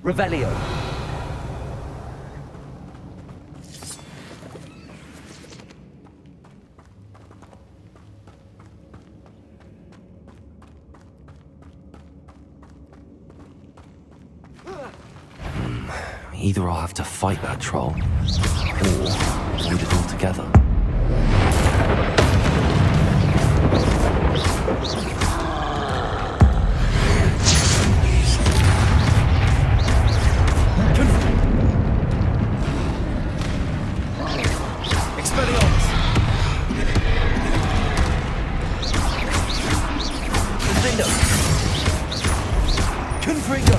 Revelio. Either I'll have to fight that troll, or avoid it altogether. Expelliarmus! Dissending! Confringo!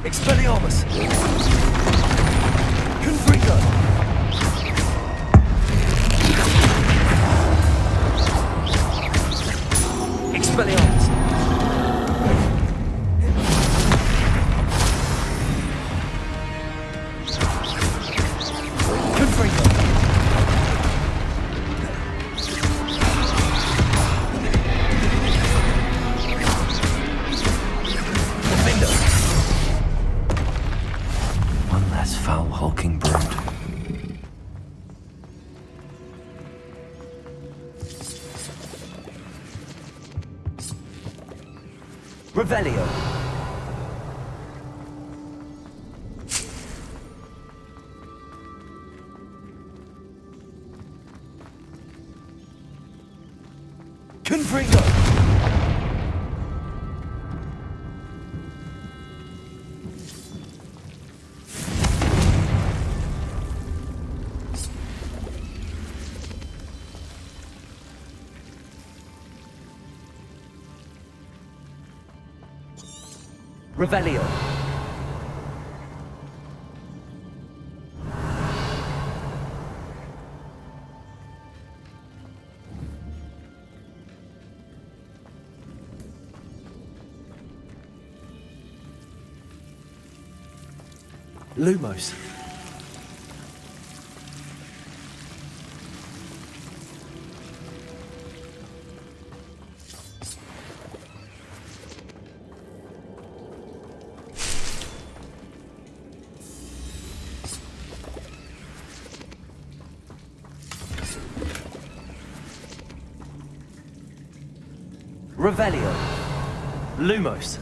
Expelliarmus! Confringo! Expelliarmus! Confringo! One less foul, hulking brood. Revelio! Confringo! Revelio. Lumos. Revelio. Lumos.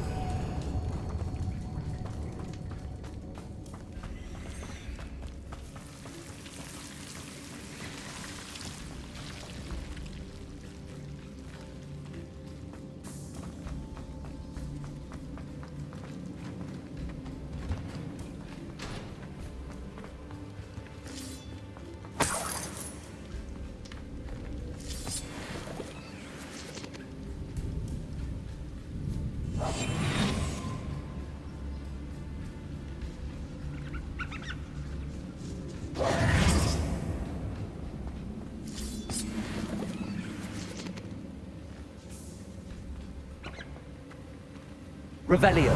Revelio.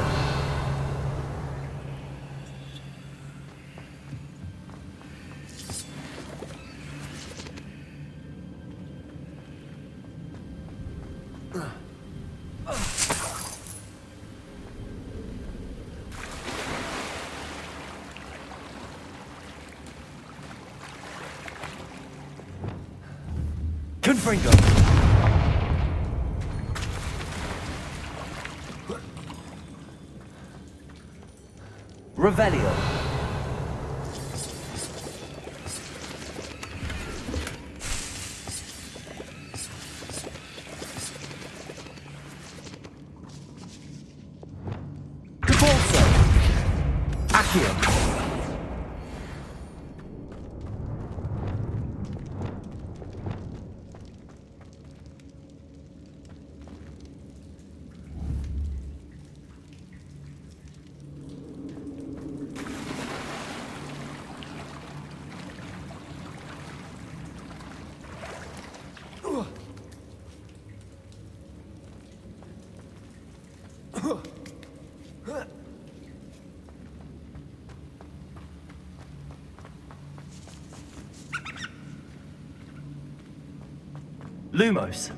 Confringo. Revelio. Cabalso. Accio. Lumos.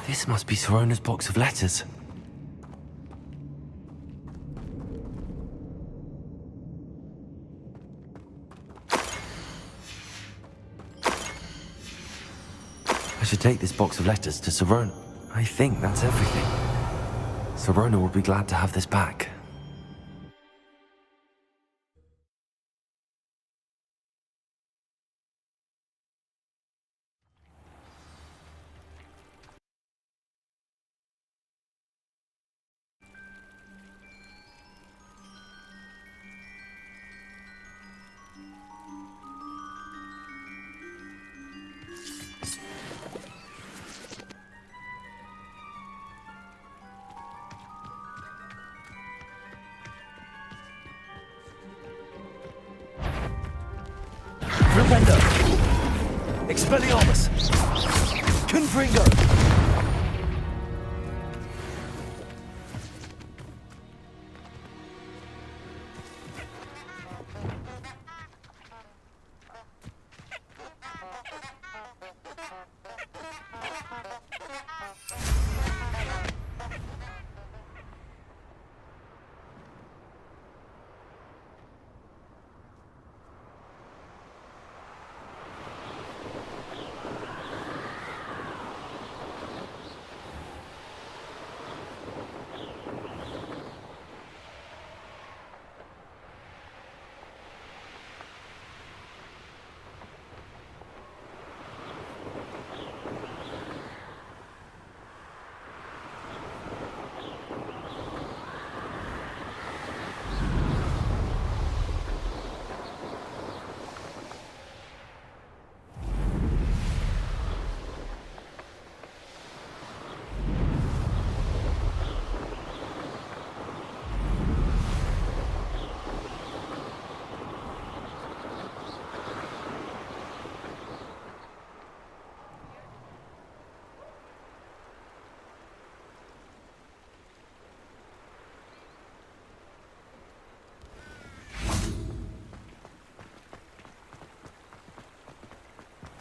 This must be Sirona's box of letters. I should take this box of letters to Sirona. I think that's everything. Sirona will be glad to have this back. Flipendo! Expelliarmus! Confringo!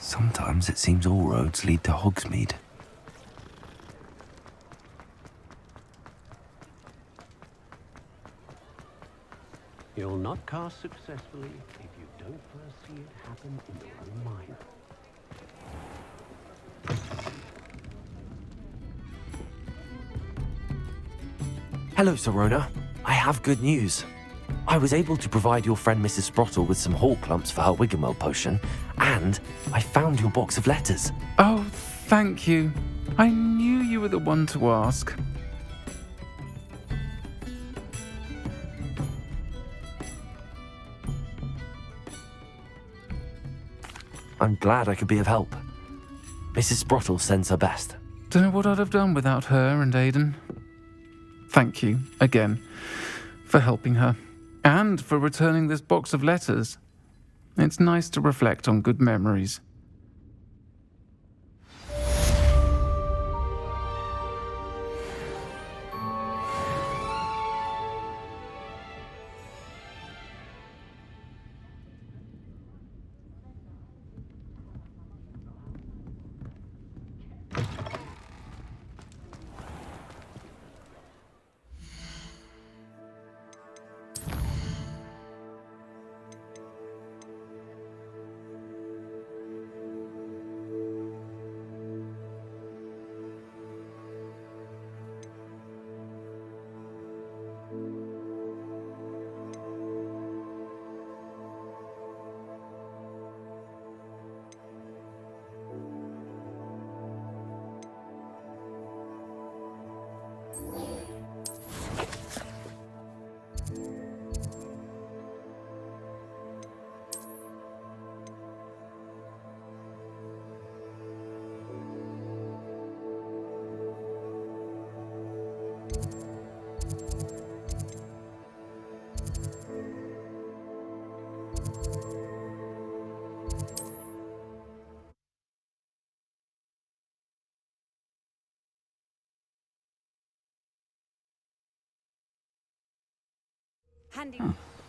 Sometimes it seems all roads lead to Hogsmeade. You'll not cast successfully if you don't first see it happen in your own mind. Hello, Sirona. I have good news. I was able to provide your friend Mrs. Sprottle with some hawk lumps for her Wiggenweld potion, and I found your box of letters. Oh, thank you. I knew you were the one to ask. I'm glad I could be of help. Mrs. Sprottle sends her best. Don't know what I'd have done without her and Aidan. Thank you, again, for helping her, and for returning this box of letters. It's nice to reflect on good memories.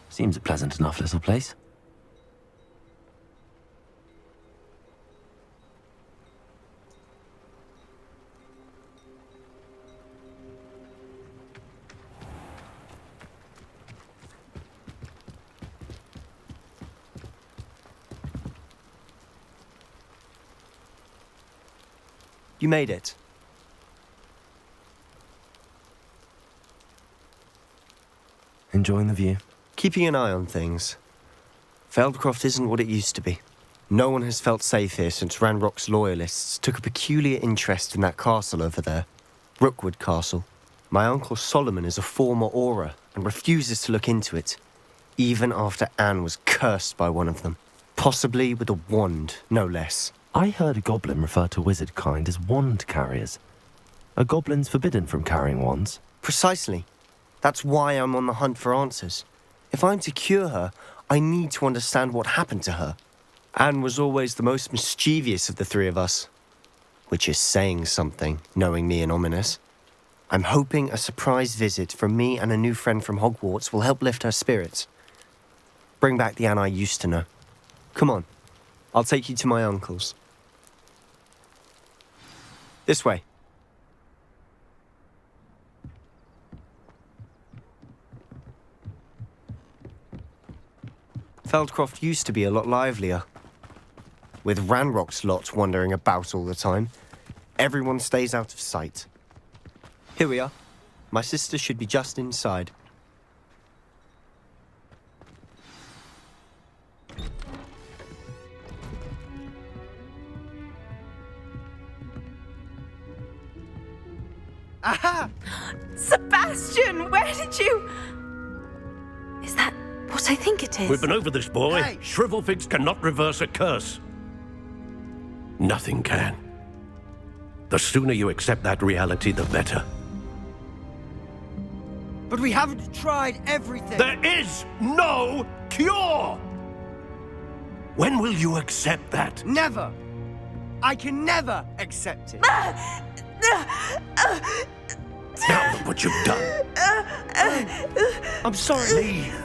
Seems a pleasant enough little place. You made it. Enjoying the view? Keeping an eye on things. Feldcroft isn't what it used to be. No one has felt safe here since Ranrock's loyalists took a peculiar interest in that castle over there. Rookwood Castle. My uncle Solomon is a former Auror and refuses to look into it, even after Anne was cursed by one of them. Possibly with a wand, no less. I heard a goblin refer to wizard kind as wand carriers. Are goblins forbidden from carrying wands? Precisely. That's why I'm on the hunt for answers. If I'm to cure her, I need to understand what happened to her. Anne was always the most mischievous of the three of us. Which is saying something, knowing me and Ominous. I'm hoping a surprise visit from me and a new friend from Hogwarts will help lift her spirits. Bring back the Anne I used to know. Come on, I'll take you to my uncle's. This way. Feldcroft used to be a lot livelier. With Ranrock's lot wandering about all the time, everyone stays out of sight. Here we are. My sister should be just inside. Aha! Sebastian, where did you... Is that what I think it is? We've been over this, boy. Hey. Shrivelfigs cannot reverse a curse. Nothing can. The sooner you accept that reality, the better. But we haven't tried everything. There is no cure! When will you accept that? Never. I can never accept it. Now look what you've done. I'm sorry. Leave.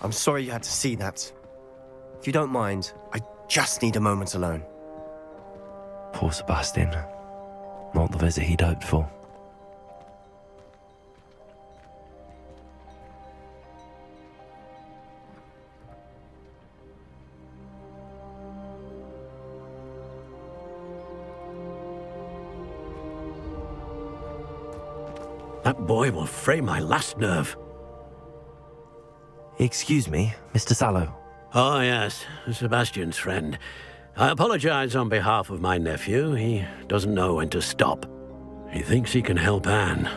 I'm sorry you had to see that. If you don't mind, I just need a moment alone. Poor Sebastian. Not the visit he'd hoped for. That boy will fray my last nerve. Excuse me, Mr. Sallow. Oh, yes, Sebastian's friend. I apologize on behalf of my nephew. He doesn't know when to stop. He thinks he can help Anne,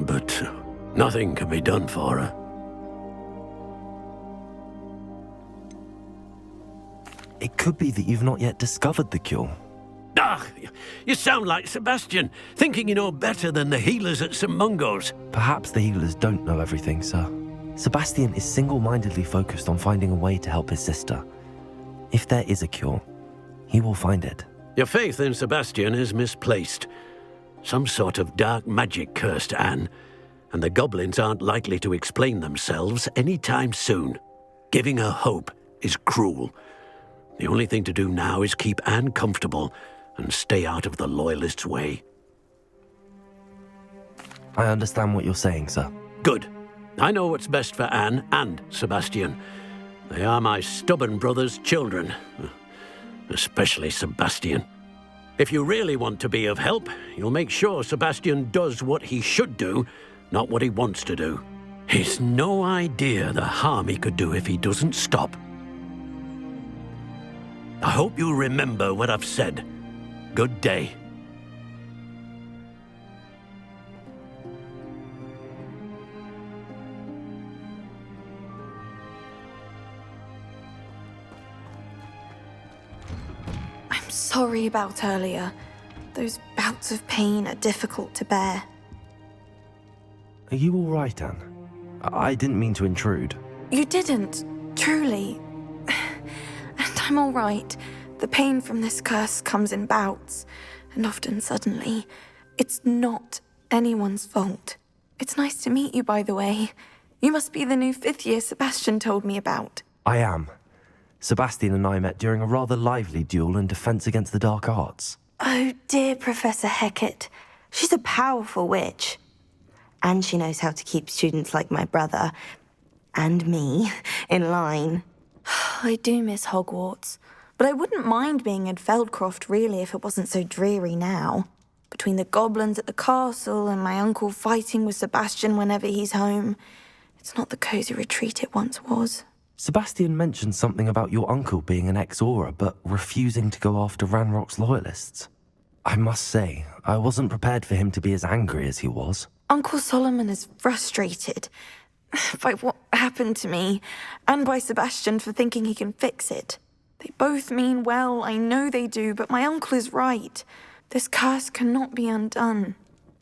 but nothing can be done for her. It could be that you've not yet discovered the cure. Ah, you sound like Sebastian, thinking you know better than the healers at St. Mungo's. Perhaps the healers don't know everything, sir. Sebastian is single-mindedly focused on finding a way to help his sister. If there is a cure, he will find it. Your faith in Sebastian is misplaced. Some sort of dark magic cursed Anne, and the goblins aren't likely to explain themselves anytime soon. Giving her hope is cruel. The only thing to do now is keep Anne comfortable and stay out of the Loyalists' way. I understand what you're saying, sir. Good. I know what's best for Anne and Sebastian. They are my stubborn brother's children. Especially Sebastian. If you really want to be of help, you'll make sure Sebastian does what he should do, not what he wants to do. He's no idea the harm he could do if he doesn't stop. I hope you'll remember what I've said. Good day. I'm sorry about earlier. Those bouts of pain are difficult to bear. Are you all right, Anne? I didn't mean to intrude. You didn't, truly. And I'm all right. The pain from this curse comes in bouts, and often suddenly. It's not anyone's fault. It's nice to meet you, by the way. You must be the new 5th year Sebastian told me about. I am. Sebastian and I met during a rather lively duel in defense against the dark arts. Oh, dear Professor Hecat. She's a powerful witch. And she knows how to keep students like my brother, and me, in line. I do miss Hogwarts, but I wouldn't mind being in Feldcroft, really, if it wasn't so dreary now. Between the goblins at the castle and my uncle fighting with Sebastian whenever he's home, it's not the cosy retreat it once was. Sebastian mentioned something about your uncle being an ex-Auror, but refusing to go after Ranrock's loyalists. I must say, I wasn't prepared for him to be as angry as he was. Uncle Solomon is frustrated by what happened to me, and by Sebastian for thinking he can fix it. They both mean well, I know they do, but my uncle is right. This curse cannot be undone.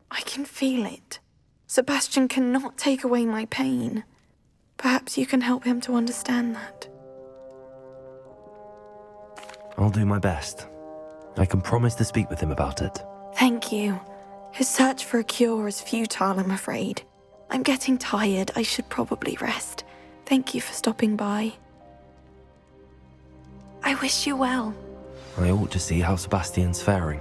I can feel it. Sebastian cannot take away my pain. Perhaps you can help him to understand that. I'll do my best. I can promise to speak with him about it. Thank you. His search for a cure is futile, I'm afraid. I'm getting tired. I should probably rest. Thank you for stopping by. I wish you well. I ought to see how Sebastian's faring.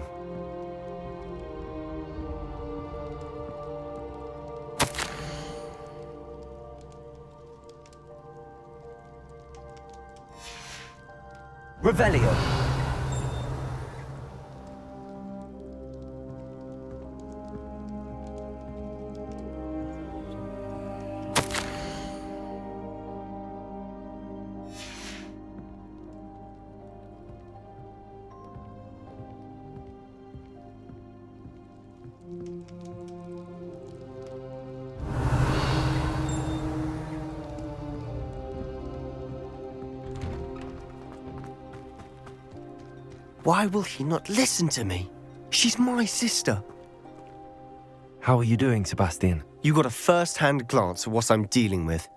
Revelio. Why will he not listen to me? She's my sister. How are you doing, Sebastian? You got a first-hand glance at what I'm dealing with.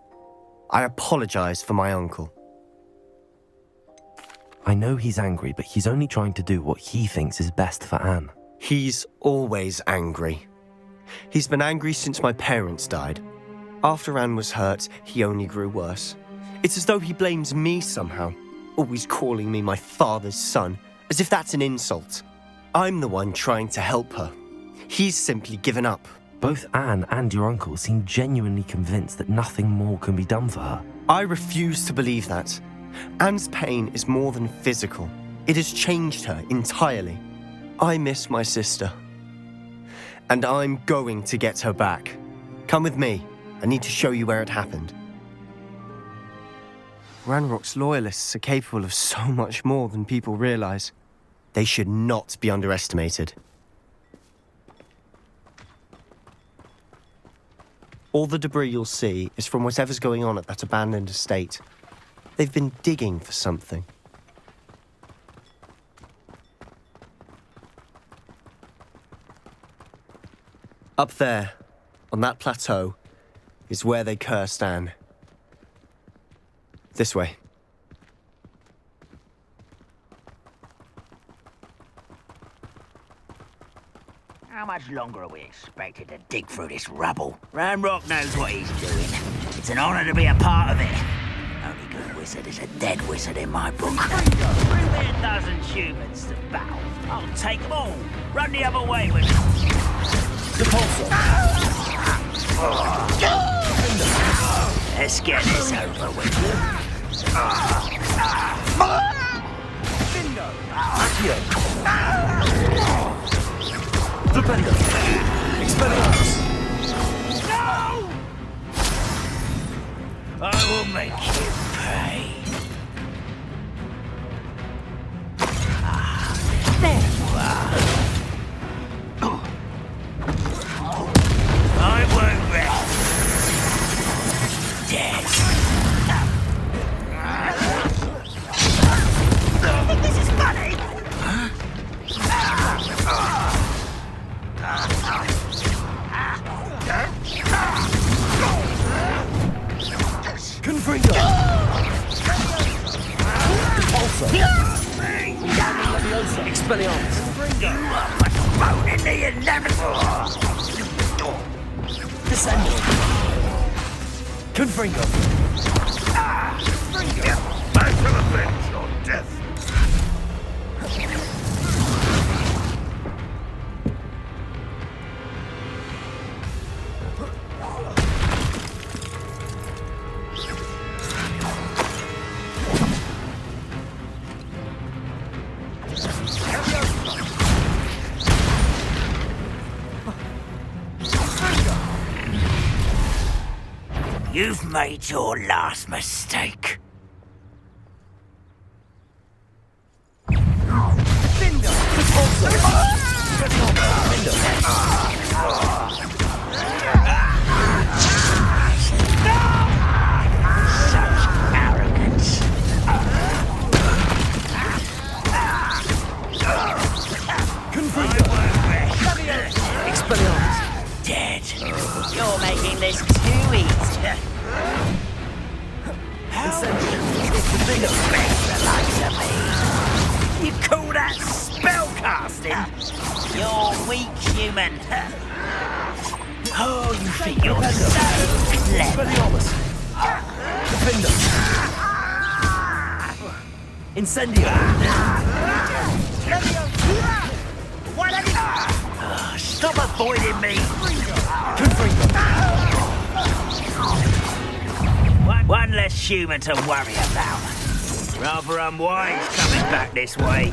I apologize for my uncle. I know he's angry, but he's only trying to do what he thinks is best for Anne. He's always angry. He's been angry since my parents died. After Anne was hurt, he only grew worse. It's as though he blames me somehow, always calling me my father's son, as if that's an insult. I'm the one trying to help her. He's simply given up. Both Anne and your uncle seem genuinely convinced that nothing more can be done for her. I refuse to believe that. Anne's pain is more than physical. It has changed her entirely. I miss my sister. And I'm going to get her back. Come with me. I need to show you where it happened. Ranrock's loyalists are capable of so much more than people realize. They should not be underestimated. All the debris you'll see is from whatever's going on at that abandoned estate. They've been digging for something. Up there, on that plateau, is where they cursed Anne. This way. How much longer are we expected to dig through this rubble? Ranrock knows what he's doing. It's an honor to be a part of it. Only good wizard is a dead wizard in my book. Bring me a dozen humans to battle. I'll take them all. Run the other way with me. Let's get this over with. Defender! Expelliarmus! No! I will make you pay. There you are. I won't rest. Yes. I think this is funny. Confringo! Expelliarmus! Bone in the inevitable! Dissending! Confringo! I shall avenge your death! You've made your last mistake. Dead. You're making this too easy. You call that spellcasting? You're weak, human. Oh, you think you're so clever. Incendio. Stop avoiding me. One less human to worry about. Rather unwise coming back this way.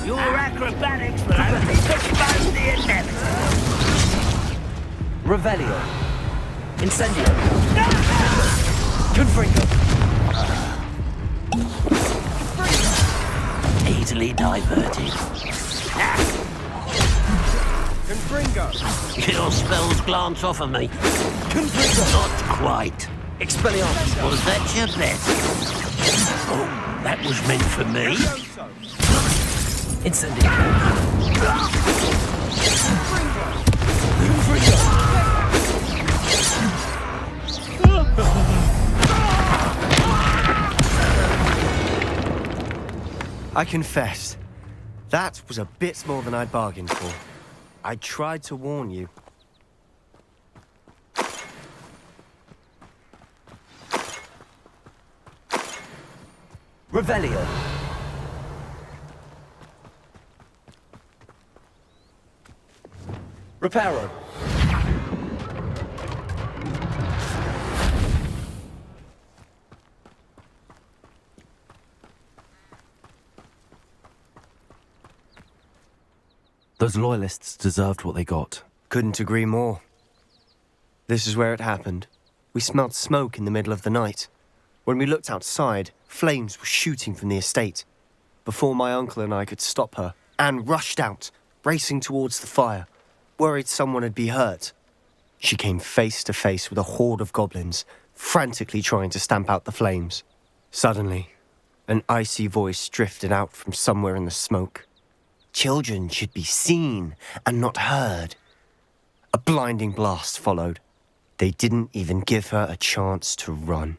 Your acrobatics will only postpone the inevitable. Revelio. Incendio. Confringo. Easily diverted. Confringo. Your spells glance off of me. Confringo. Not quite. Expelliarmus. Was that your best? Oh, that was meant for me. Incendio. I confess, that was a bit more than I'd bargained for. I tried to warn you. Revelio. Reparo. Those loyalists deserved what they got. Couldn't agree more. This is where it happened. We smelled smoke in the middle of the night. When we looked outside, flames were shooting from the estate. Before my uncle and I could stop her, Anne rushed out, racing towards the fire, worried someone had been hurt. She came face to face with a horde of goblins, frantically trying to stamp out the flames. Suddenly, an icy voice drifted out from somewhere in the smoke. Children should be seen and not heard. A blinding blast followed. They didn't even give her a chance to run.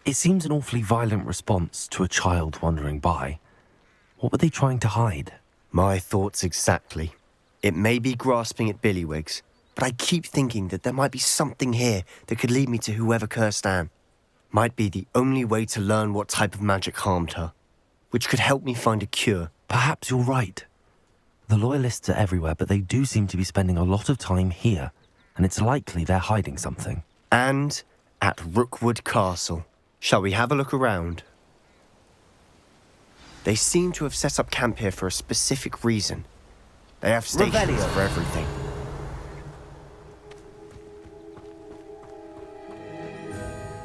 It seems an awfully violent response to a child wandering by. What were they trying to hide? My thoughts exactly. It may be grasping at Billywigs, but I keep thinking that there might be something here that could lead me to whoever cursed Anne. Might be the only way to learn what type of magic harmed her, which could help me find a cure. Perhaps you're right. The loyalists are everywhere, but they do seem to be spending a lot of time here, and it's likely they're hiding something. And at Rookwood Castle. Shall we have a look around? They seem to have set up camp here for a specific reason. They have stations for everything.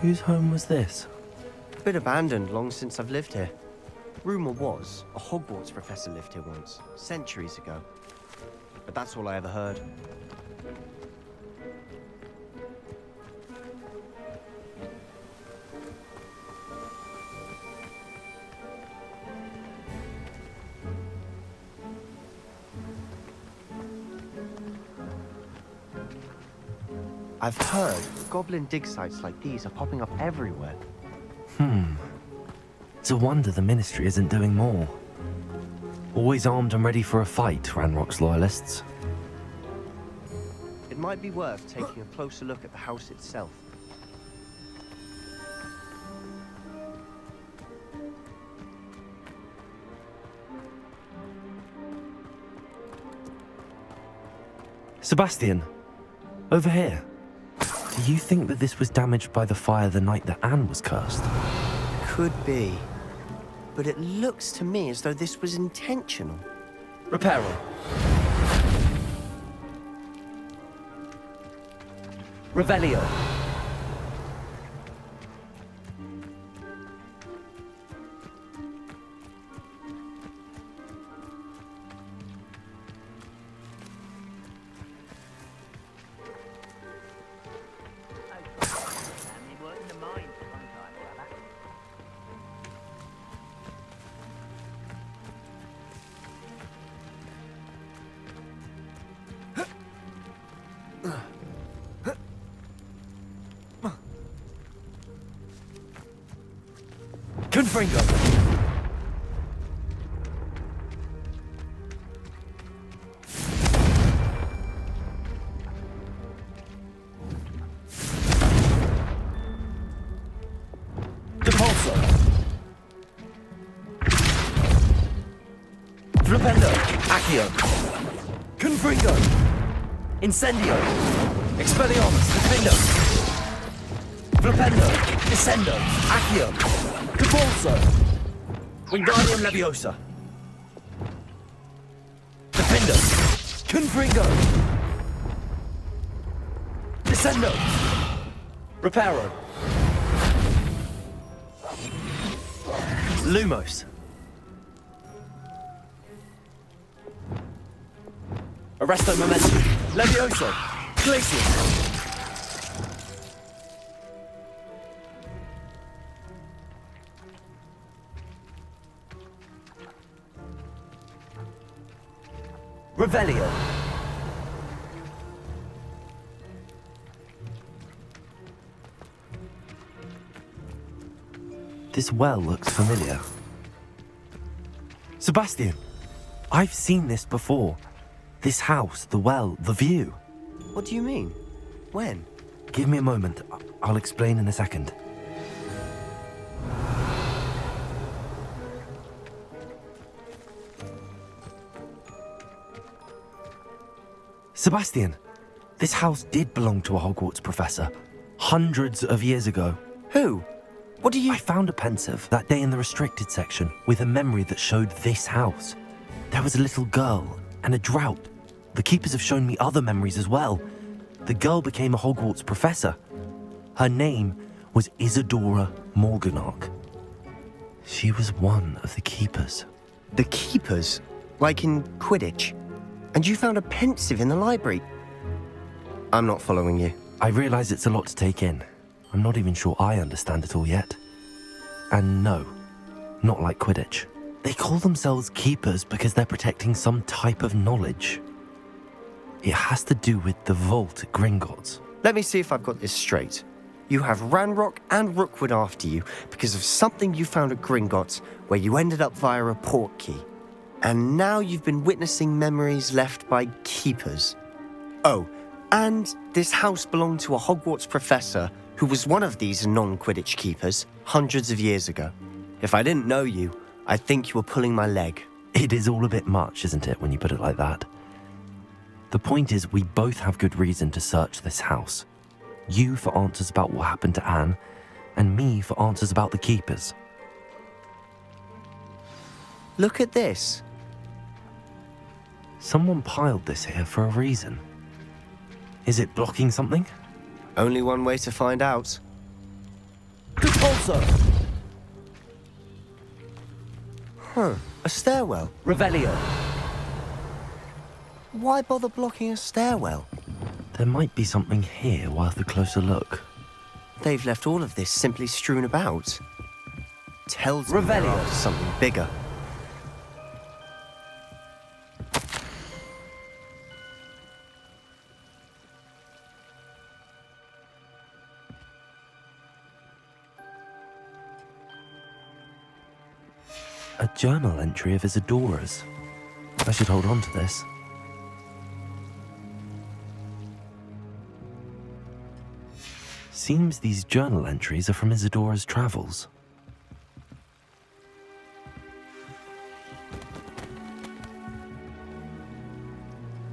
Whose home was this? A bit abandoned long since I've lived here. Rumour was a Hogwarts professor lived here once, centuries ago. But that's all I ever heard. I've heard goblin dig sites like these are popping up everywhere. It's a wonder the Ministry isn't doing more. Always armed and ready for a fight, Ranrock's loyalists. might be worth taking a closer look at the house itself. Sebastian, over here. Do you think that this was damaged by the fire the night that Anne was cursed? Could be. But it looks to me as though this was intentional. Reparo. Revelio. Confringo. Depulso. Flipendo. Accio. Confringo. Incendio. Expelliarmus. Defendo. Flipendo. Dissendo. Accio. Depulso. Wingardium Leviosa. Defendo. Confringo. Dissendo. Reparo. Lumos. Arresto Momentum. Levioso. Glacius. Revelio. This well looks familiar. Sebastian, I've seen this before. This house, the well, the view. What do you mean? When? Give me a moment. I'll explain in a second. Sebastian, this house did belong to a Hogwarts professor. Hundreds of years ago. Who? What do you... I found a pensive that day in the restricted section with a memory that showed this house. There was a little girl and a drought. The keepers have shown me other memories as well. The girl became a Hogwarts professor. Her name was Isadora Morganach. She was one of the keepers. The keepers? Like in Quidditch? And you found a pensive in the library? I'm not following you. I realize it's a lot to take in. I'm not even sure I understand it all yet. And no, not like Quidditch. They call themselves keepers because they're protecting some type of knowledge. It has to do with the vault at Gringotts. Let me see if I've got this straight. You have Ranrock and Rookwood after you because of something you found at Gringotts where you ended up via a portkey. And now you've been witnessing memories left by keepers. Oh, and this house belonged to a Hogwarts professor who was one of these non-Quidditch keepers hundreds of years ago. If I didn't know you, I'd think you were pulling my leg. It is all a bit much, isn't it, when you put it like that? The point is, we both have good reason to search this house. You for answers about what happened to Anne, and me for answers about the keepers. Look at this. Someone piled this here for a reason. Is it blocking something? Only one way to find out. Depulso. Huh, a stairwell. Revelio. Why bother blocking a stairwell? There might be something here worth a closer look. They've left all of this simply strewn about. Tells me they're Revelio. after something bigger. A journal entry of Isadora's. I should hold on to this. Seems these journal entries are from Isadora's travels.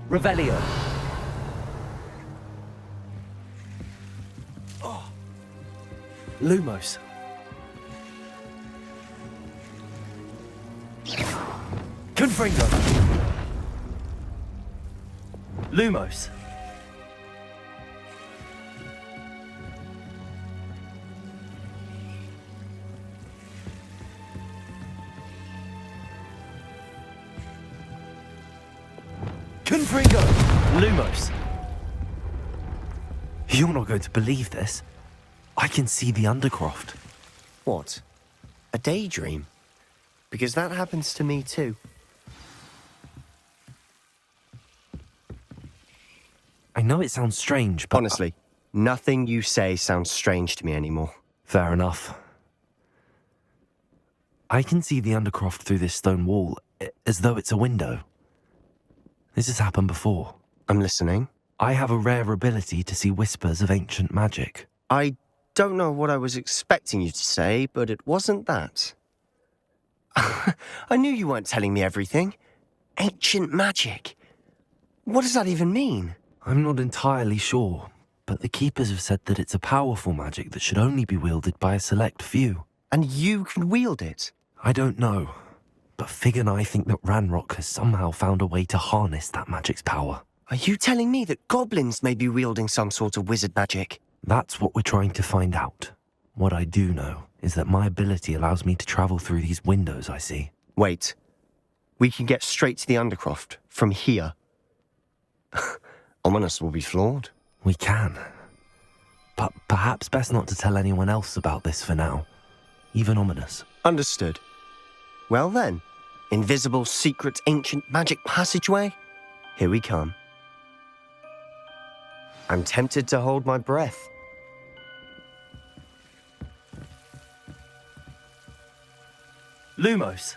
Revelio. Lumos. Confringo. Lumos. Confringo. Lumos. You're not going to believe this. I can see the Undercroft. What? A daydream? Because that happens to me too. I know it sounds strange, but... Honestly, nothing you say sounds strange to me anymore. Fair enough. I can see the Undercroft through this stone wall, as though it's a window. This has happened before. I'm listening. I have a rare ability to see whispers of ancient magic. I don't know what I was expecting you to say, but it wasn't that. I knew you weren't telling me everything. Ancient magic. What does that even mean? I'm not entirely sure, but the Keepers have said that it's a powerful magic that should only be wielded by a select few. And you can wield it? I don't know, but Fig and I think that Ranrock has somehow found a way to harness that magic's power. Are you telling me that goblins may be wielding some sort of wizard magic? That's what we're trying to find out. What I do know is that my ability allows me to travel through these windows I see. Wait. We can get straight to the Undercroft from here. Ominous will be floored. We can. But perhaps best not to tell anyone else about this for now. Even Ominous. Understood. Well then, invisible, secret, ancient magic passageway? Here we come. I'm tempted to hold my breath. Lumos.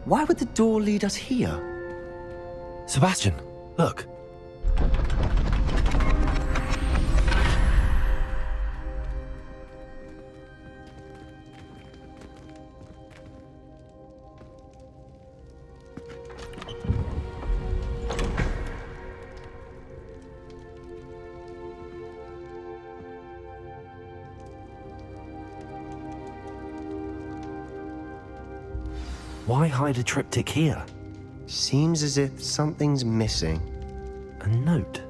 Why would the door lead us here? Sebastian, look. Why hide a triptych here? Seems as if something's missing. A note.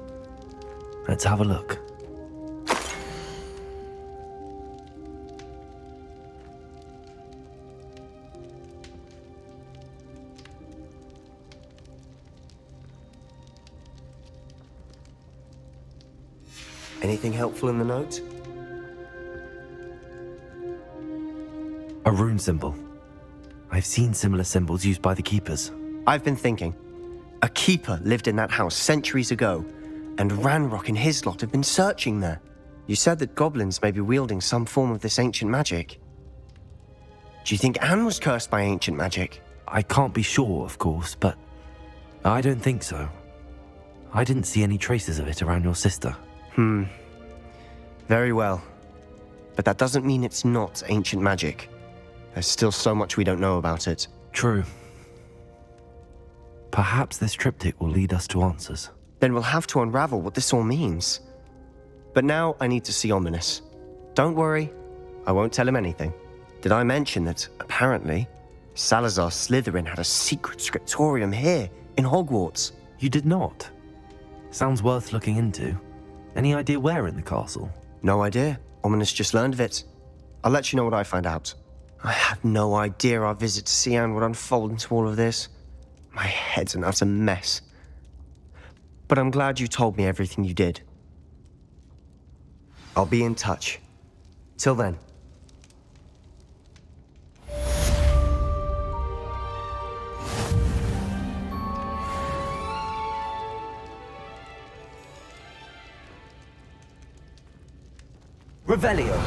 Let's have a look. Anything helpful in the note? A rune symbol. I've seen similar symbols used by the Keepers. I've been thinking. A keeper lived in that house centuries ago, and Ranrock and his lot have been searching there. You said that goblins may be wielding some form of this ancient magic. Do you think Anne was cursed by ancient magic? I can't be sure, of course, but I don't think so. I didn't see any traces of it around your sister. Very well. But that doesn't mean it's not ancient magic. There's still so much we don't know about it. True. Perhaps this triptych will lead us to answers. Then we'll have to unravel what this all means. But now I need to see Ominous. Don't worry, I won't tell him anything. Did I mention that, apparently, Salazar Slytherin had a secret scriptorium here, in Hogwarts? You did not? Sounds worth looking into. Any idea where in the castle? No idea. Ominous just learned of it. I'll let you know what I find out. I had no idea our visit to Sian would unfold into all of this. My head's an utter mess. But I'm glad you told me everything you did. I'll be in touch. Till then. Revelio.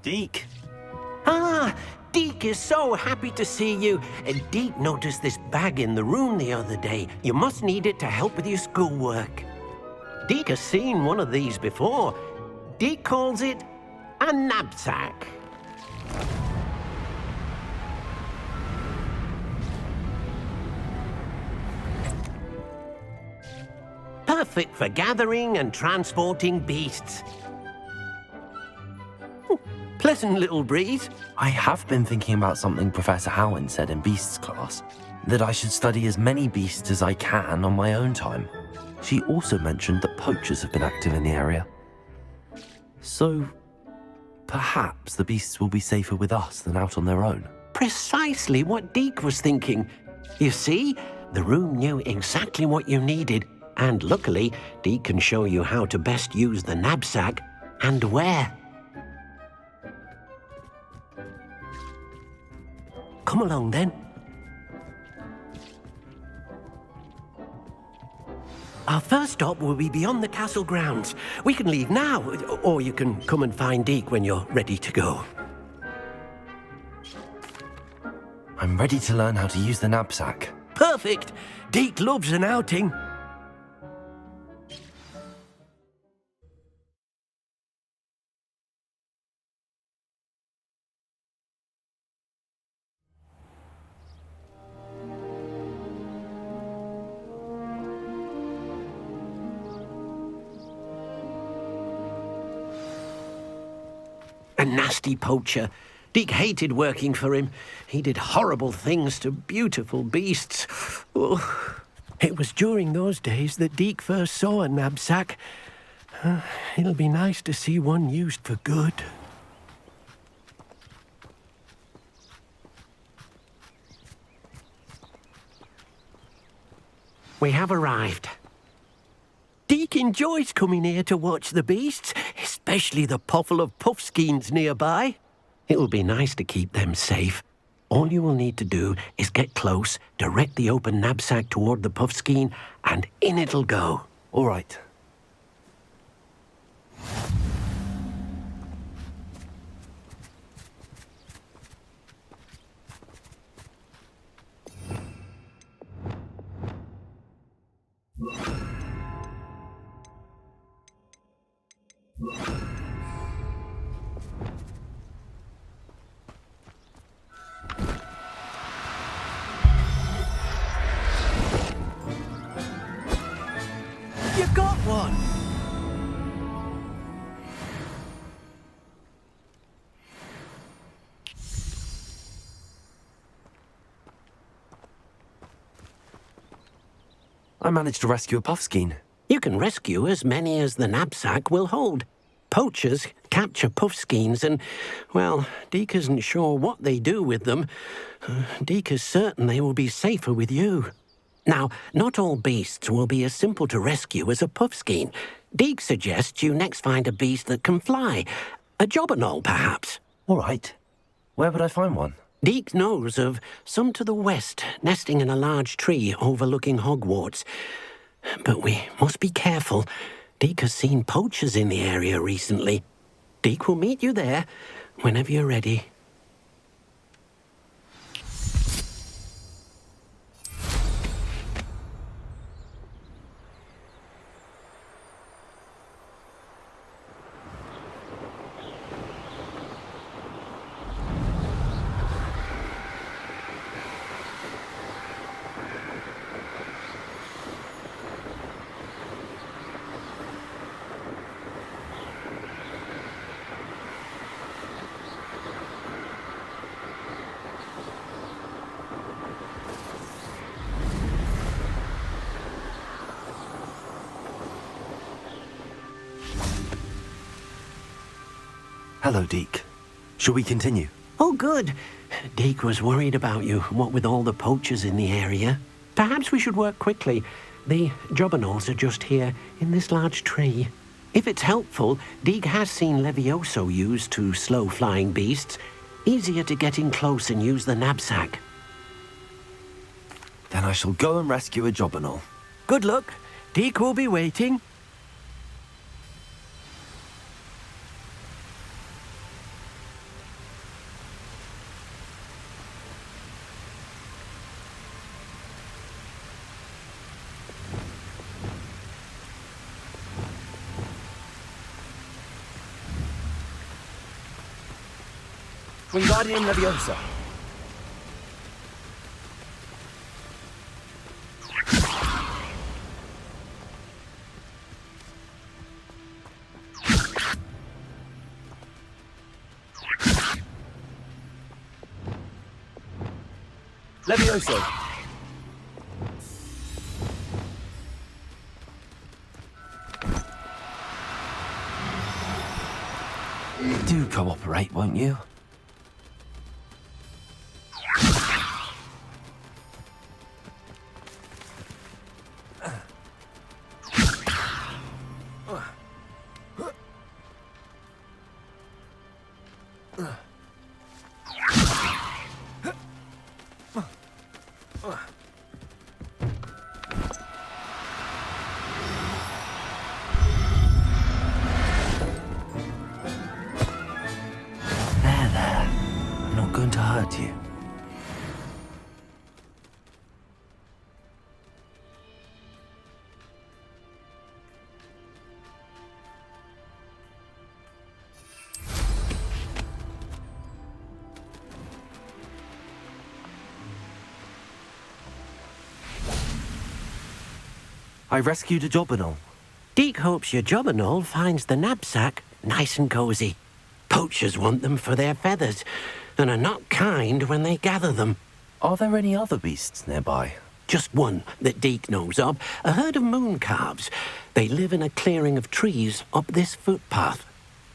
Deke. Ah, Deke is so happy to see you. Deke noticed this bag in the room the other day. You must need it to help with your schoolwork. Deke has seen one of these before. Deke calls it a knapsack. Perfect for gathering and transporting beasts. Pleasant little breeze. I have been thinking about something Professor Howin said in Beasts class, that I should study as many beasts as I can on my own time. She also mentioned that poachers have been active in the area. So, perhaps the beasts will be safer with us than out on their own. Precisely what Deke was thinking. You see, the room knew exactly what you needed, and luckily, Deke can show you how to best use the knapsack and where. Come along, then. Our first stop will be beyond the castle grounds. We can leave now, or you can come and find Deke when you're ready to go. I'm ready to learn how to use the knapsack. Perfect! Deke loves an outing. A nasty poacher. Deke hated working for him. He did horrible things to beautiful beasts. Oh, it was during those days that Deke first saw a knapsack. It'll be nice to see one used for good. We have arrived. Deke enjoys coming here to watch the beasts, especially the puffle of puffskeins nearby. It'll be nice to keep them safe. All you will need to do is get close, direct the open knapsack toward the puffskein, and in it'll go. All right. You got one! I managed to rescue a puffskein. You can rescue as many as the knapsack will hold. Poachers capture puffskeins and, well, Deke isn't sure what they do with them. Deke is certain they will be safer with you. Now, not all beasts will be as simple to rescue as a puffskein. Deke suggests you next find a beast that can fly. A jobberknoll, perhaps. All right. Where would I find one? Deke knows of some to the west, nesting in a large tree overlooking Hogwarts. But we must be careful. Deke has seen poachers in the area recently. Deke will meet you there whenever you're ready. Hello, Deke. Shall we continue? Oh, good. Deke was worried about you, what with all the poachers in the area. Perhaps we should work quickly. The jobberknolls are just here, in this large tree. If it's helpful, Deke has seen Levioso used to slow flying beasts. Easier to get in close and use the knapsack. Then I shall go and rescue a jobberknoll. Good luck. Deke will be waiting. Wingardium Leviosa. Levioso. Do cooperate, won't you? You. I rescued a jobberknoll. Deke hopes your jobberknoll finds the knapsack nice and cozy. Poachers want them for their feathers and are not kind when they gather them. Are there any other beasts nearby? Just one that Deke knows of, a herd of moon calves. They live in a clearing of trees up this footpath.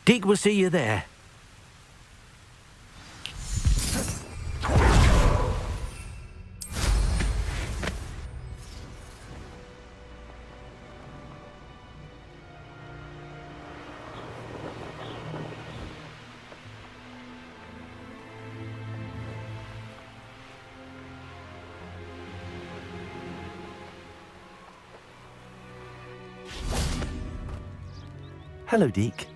Deke will see you there. Hello, Deke.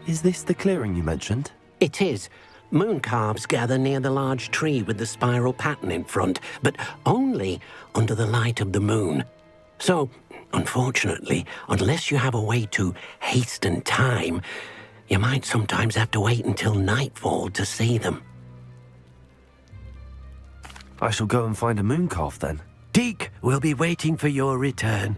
Is this the clearing you mentioned? It is. Moon calves gather near the large tree with the spiral pattern in front, but only under the light of the moon. So, unfortunately, unless you have a way to hasten time, you might sometimes have to wait until nightfall to see them. I shall go and find a moon calf then. Deke will be waiting for your return.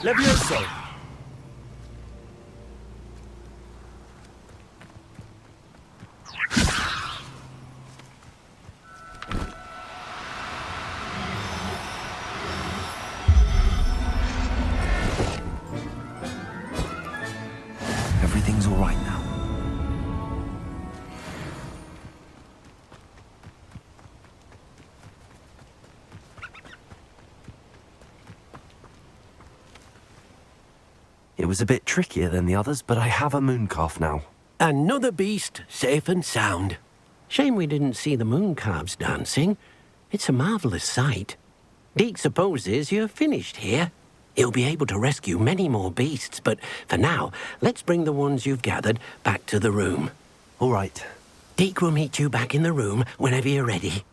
Levioso! Everything's all right now. It was a bit trickier than the others, but I have a mooncalf now. Another beast, safe and sound. Shame we didn't see the mooncalves dancing. It's a marvellous sight. Deke supposes you're finished here. He'll be able to rescue many more beasts, but for now, let's bring the ones you've gathered back to the room. All right. Deke will meet you back in the room whenever you're ready.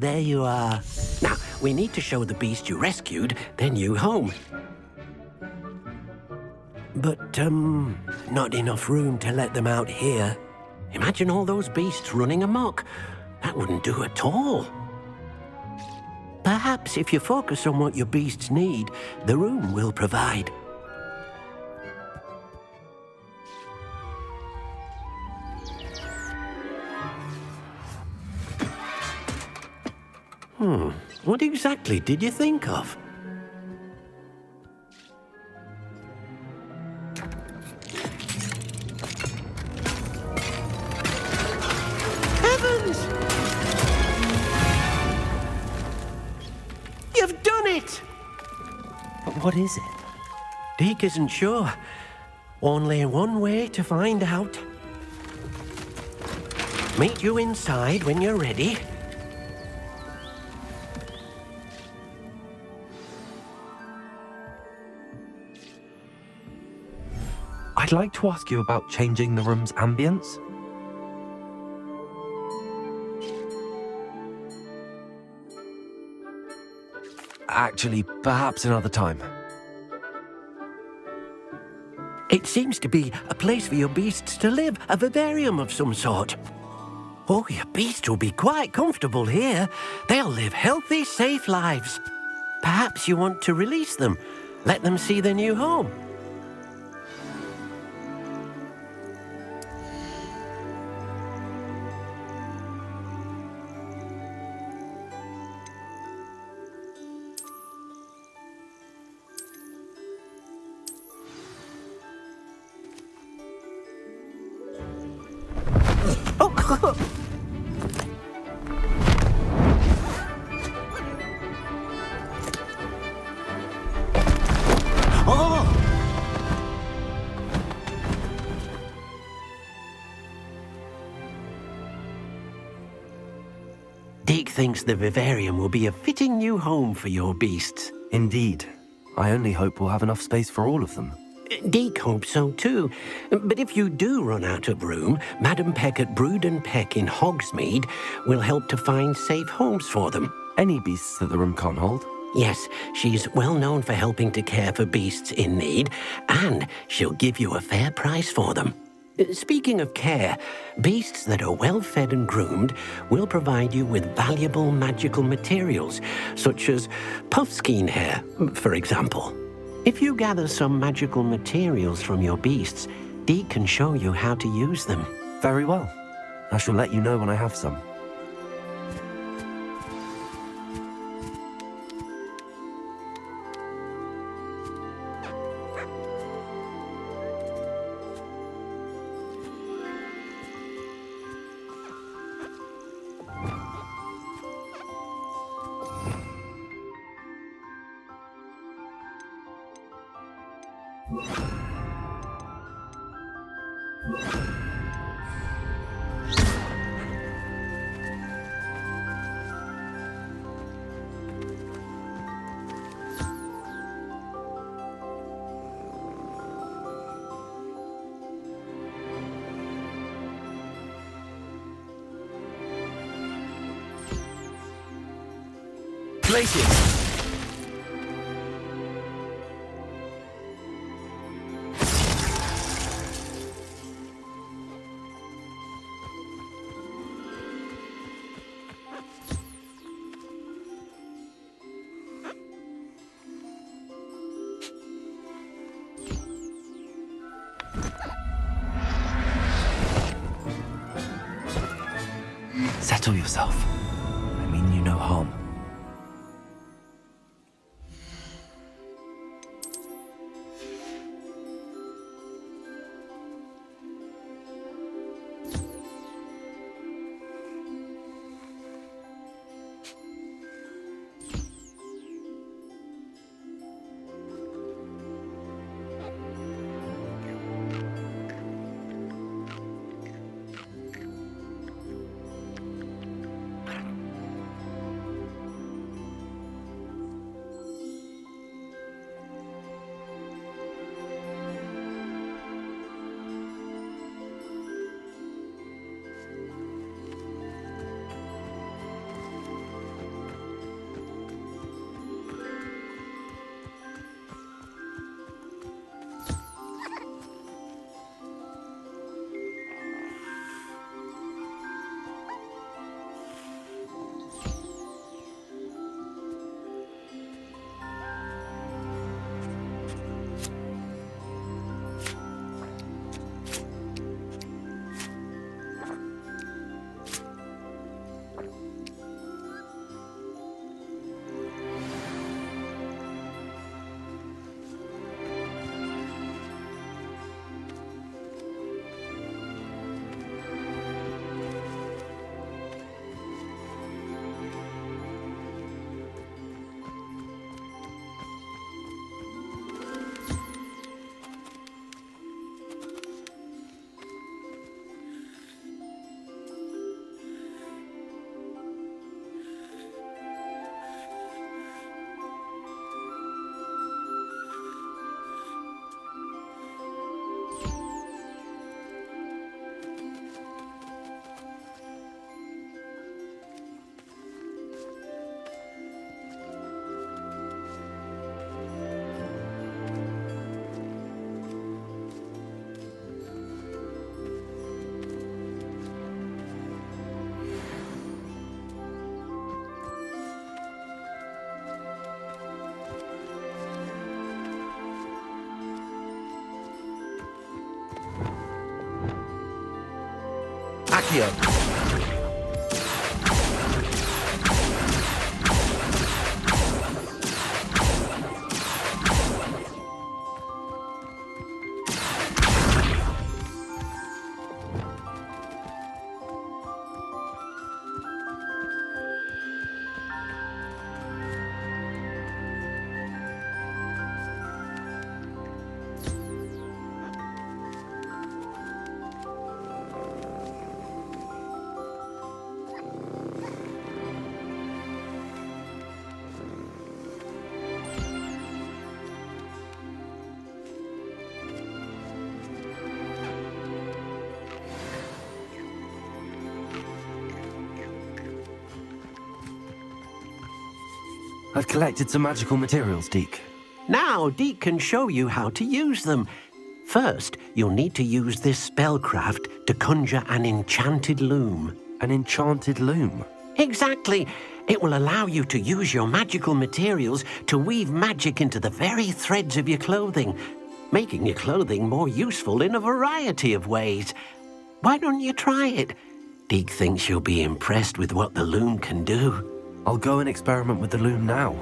There you are. Now, we need to show the beast you rescued their new home. But, not enough room to let them out here. Imagine all those beasts running amok. That wouldn't do at all. Perhaps if you focus on what your beasts need, the room will provide. What exactly did you think of? Heavens! You've done it! But what is it? Deke isn't sure. Only one way to find out. Meet you inside when you're ready. I'd like to ask you about changing the room's ambience. Actually, perhaps another time. It seems to be a place for your beasts to live, a vivarium of some sort. Oh, your beasts will be quite comfortable here. They'll live healthy, safe lives. Perhaps you want to release them, let them see their new home. Deke thinks the vivarium will be a fitting new home for your beasts. Indeed. I only hope we'll have enough space for all of them. Deke hopes so too. But if you do run out of room, Madam Peck at Brood and Peck in Hogsmeade will help to find safe homes for them. Any beasts that the room can't hold? Yes, she's well known for helping to care for beasts in need, and she'll give you a fair price for them. Speaking of care, beasts that are well fed and groomed will provide you with valuable magical materials, such as puffskein hair, for example. If you gather some magical materials from your beasts, Deke can show you how to use them. Very well. I shall let you know when I have some. places. Settle yourself. I mean you no harm. Accio. I've collected some magical materials, Deke. Now, Deke can show you how to use them. First, you'll need to use this spellcraft to conjure an enchanted loom. An enchanted loom? Exactly. It will allow you to use your magical materials to weave magic into the very threads of your clothing, making your clothing more useful in a variety of ways. Why don't you try it? Deke thinks you'll be impressed with what the loom can do. I'll go and experiment with the loom now.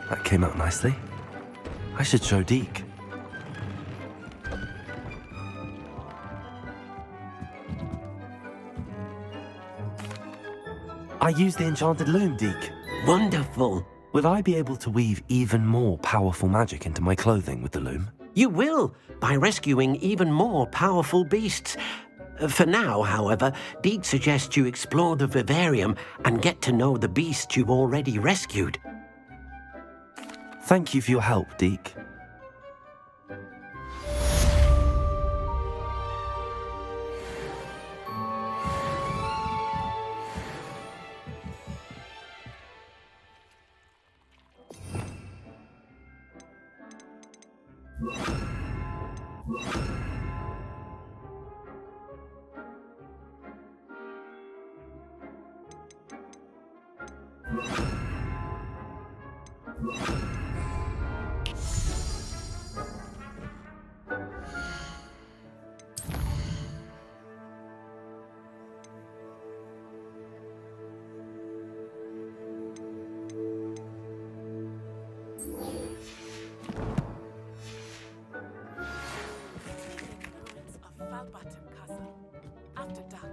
That came out nicely. I should show Deke. I used the enchanted loom, Deke. Wonderful. Will I be able to weave even more powerful magic into my clothing with the loom? You will, by rescuing even more powerful beasts. For now, however, Deke suggests you explore the vivarium and get to know the beasts you've already rescued. Thank you for your help, Deke. After dark.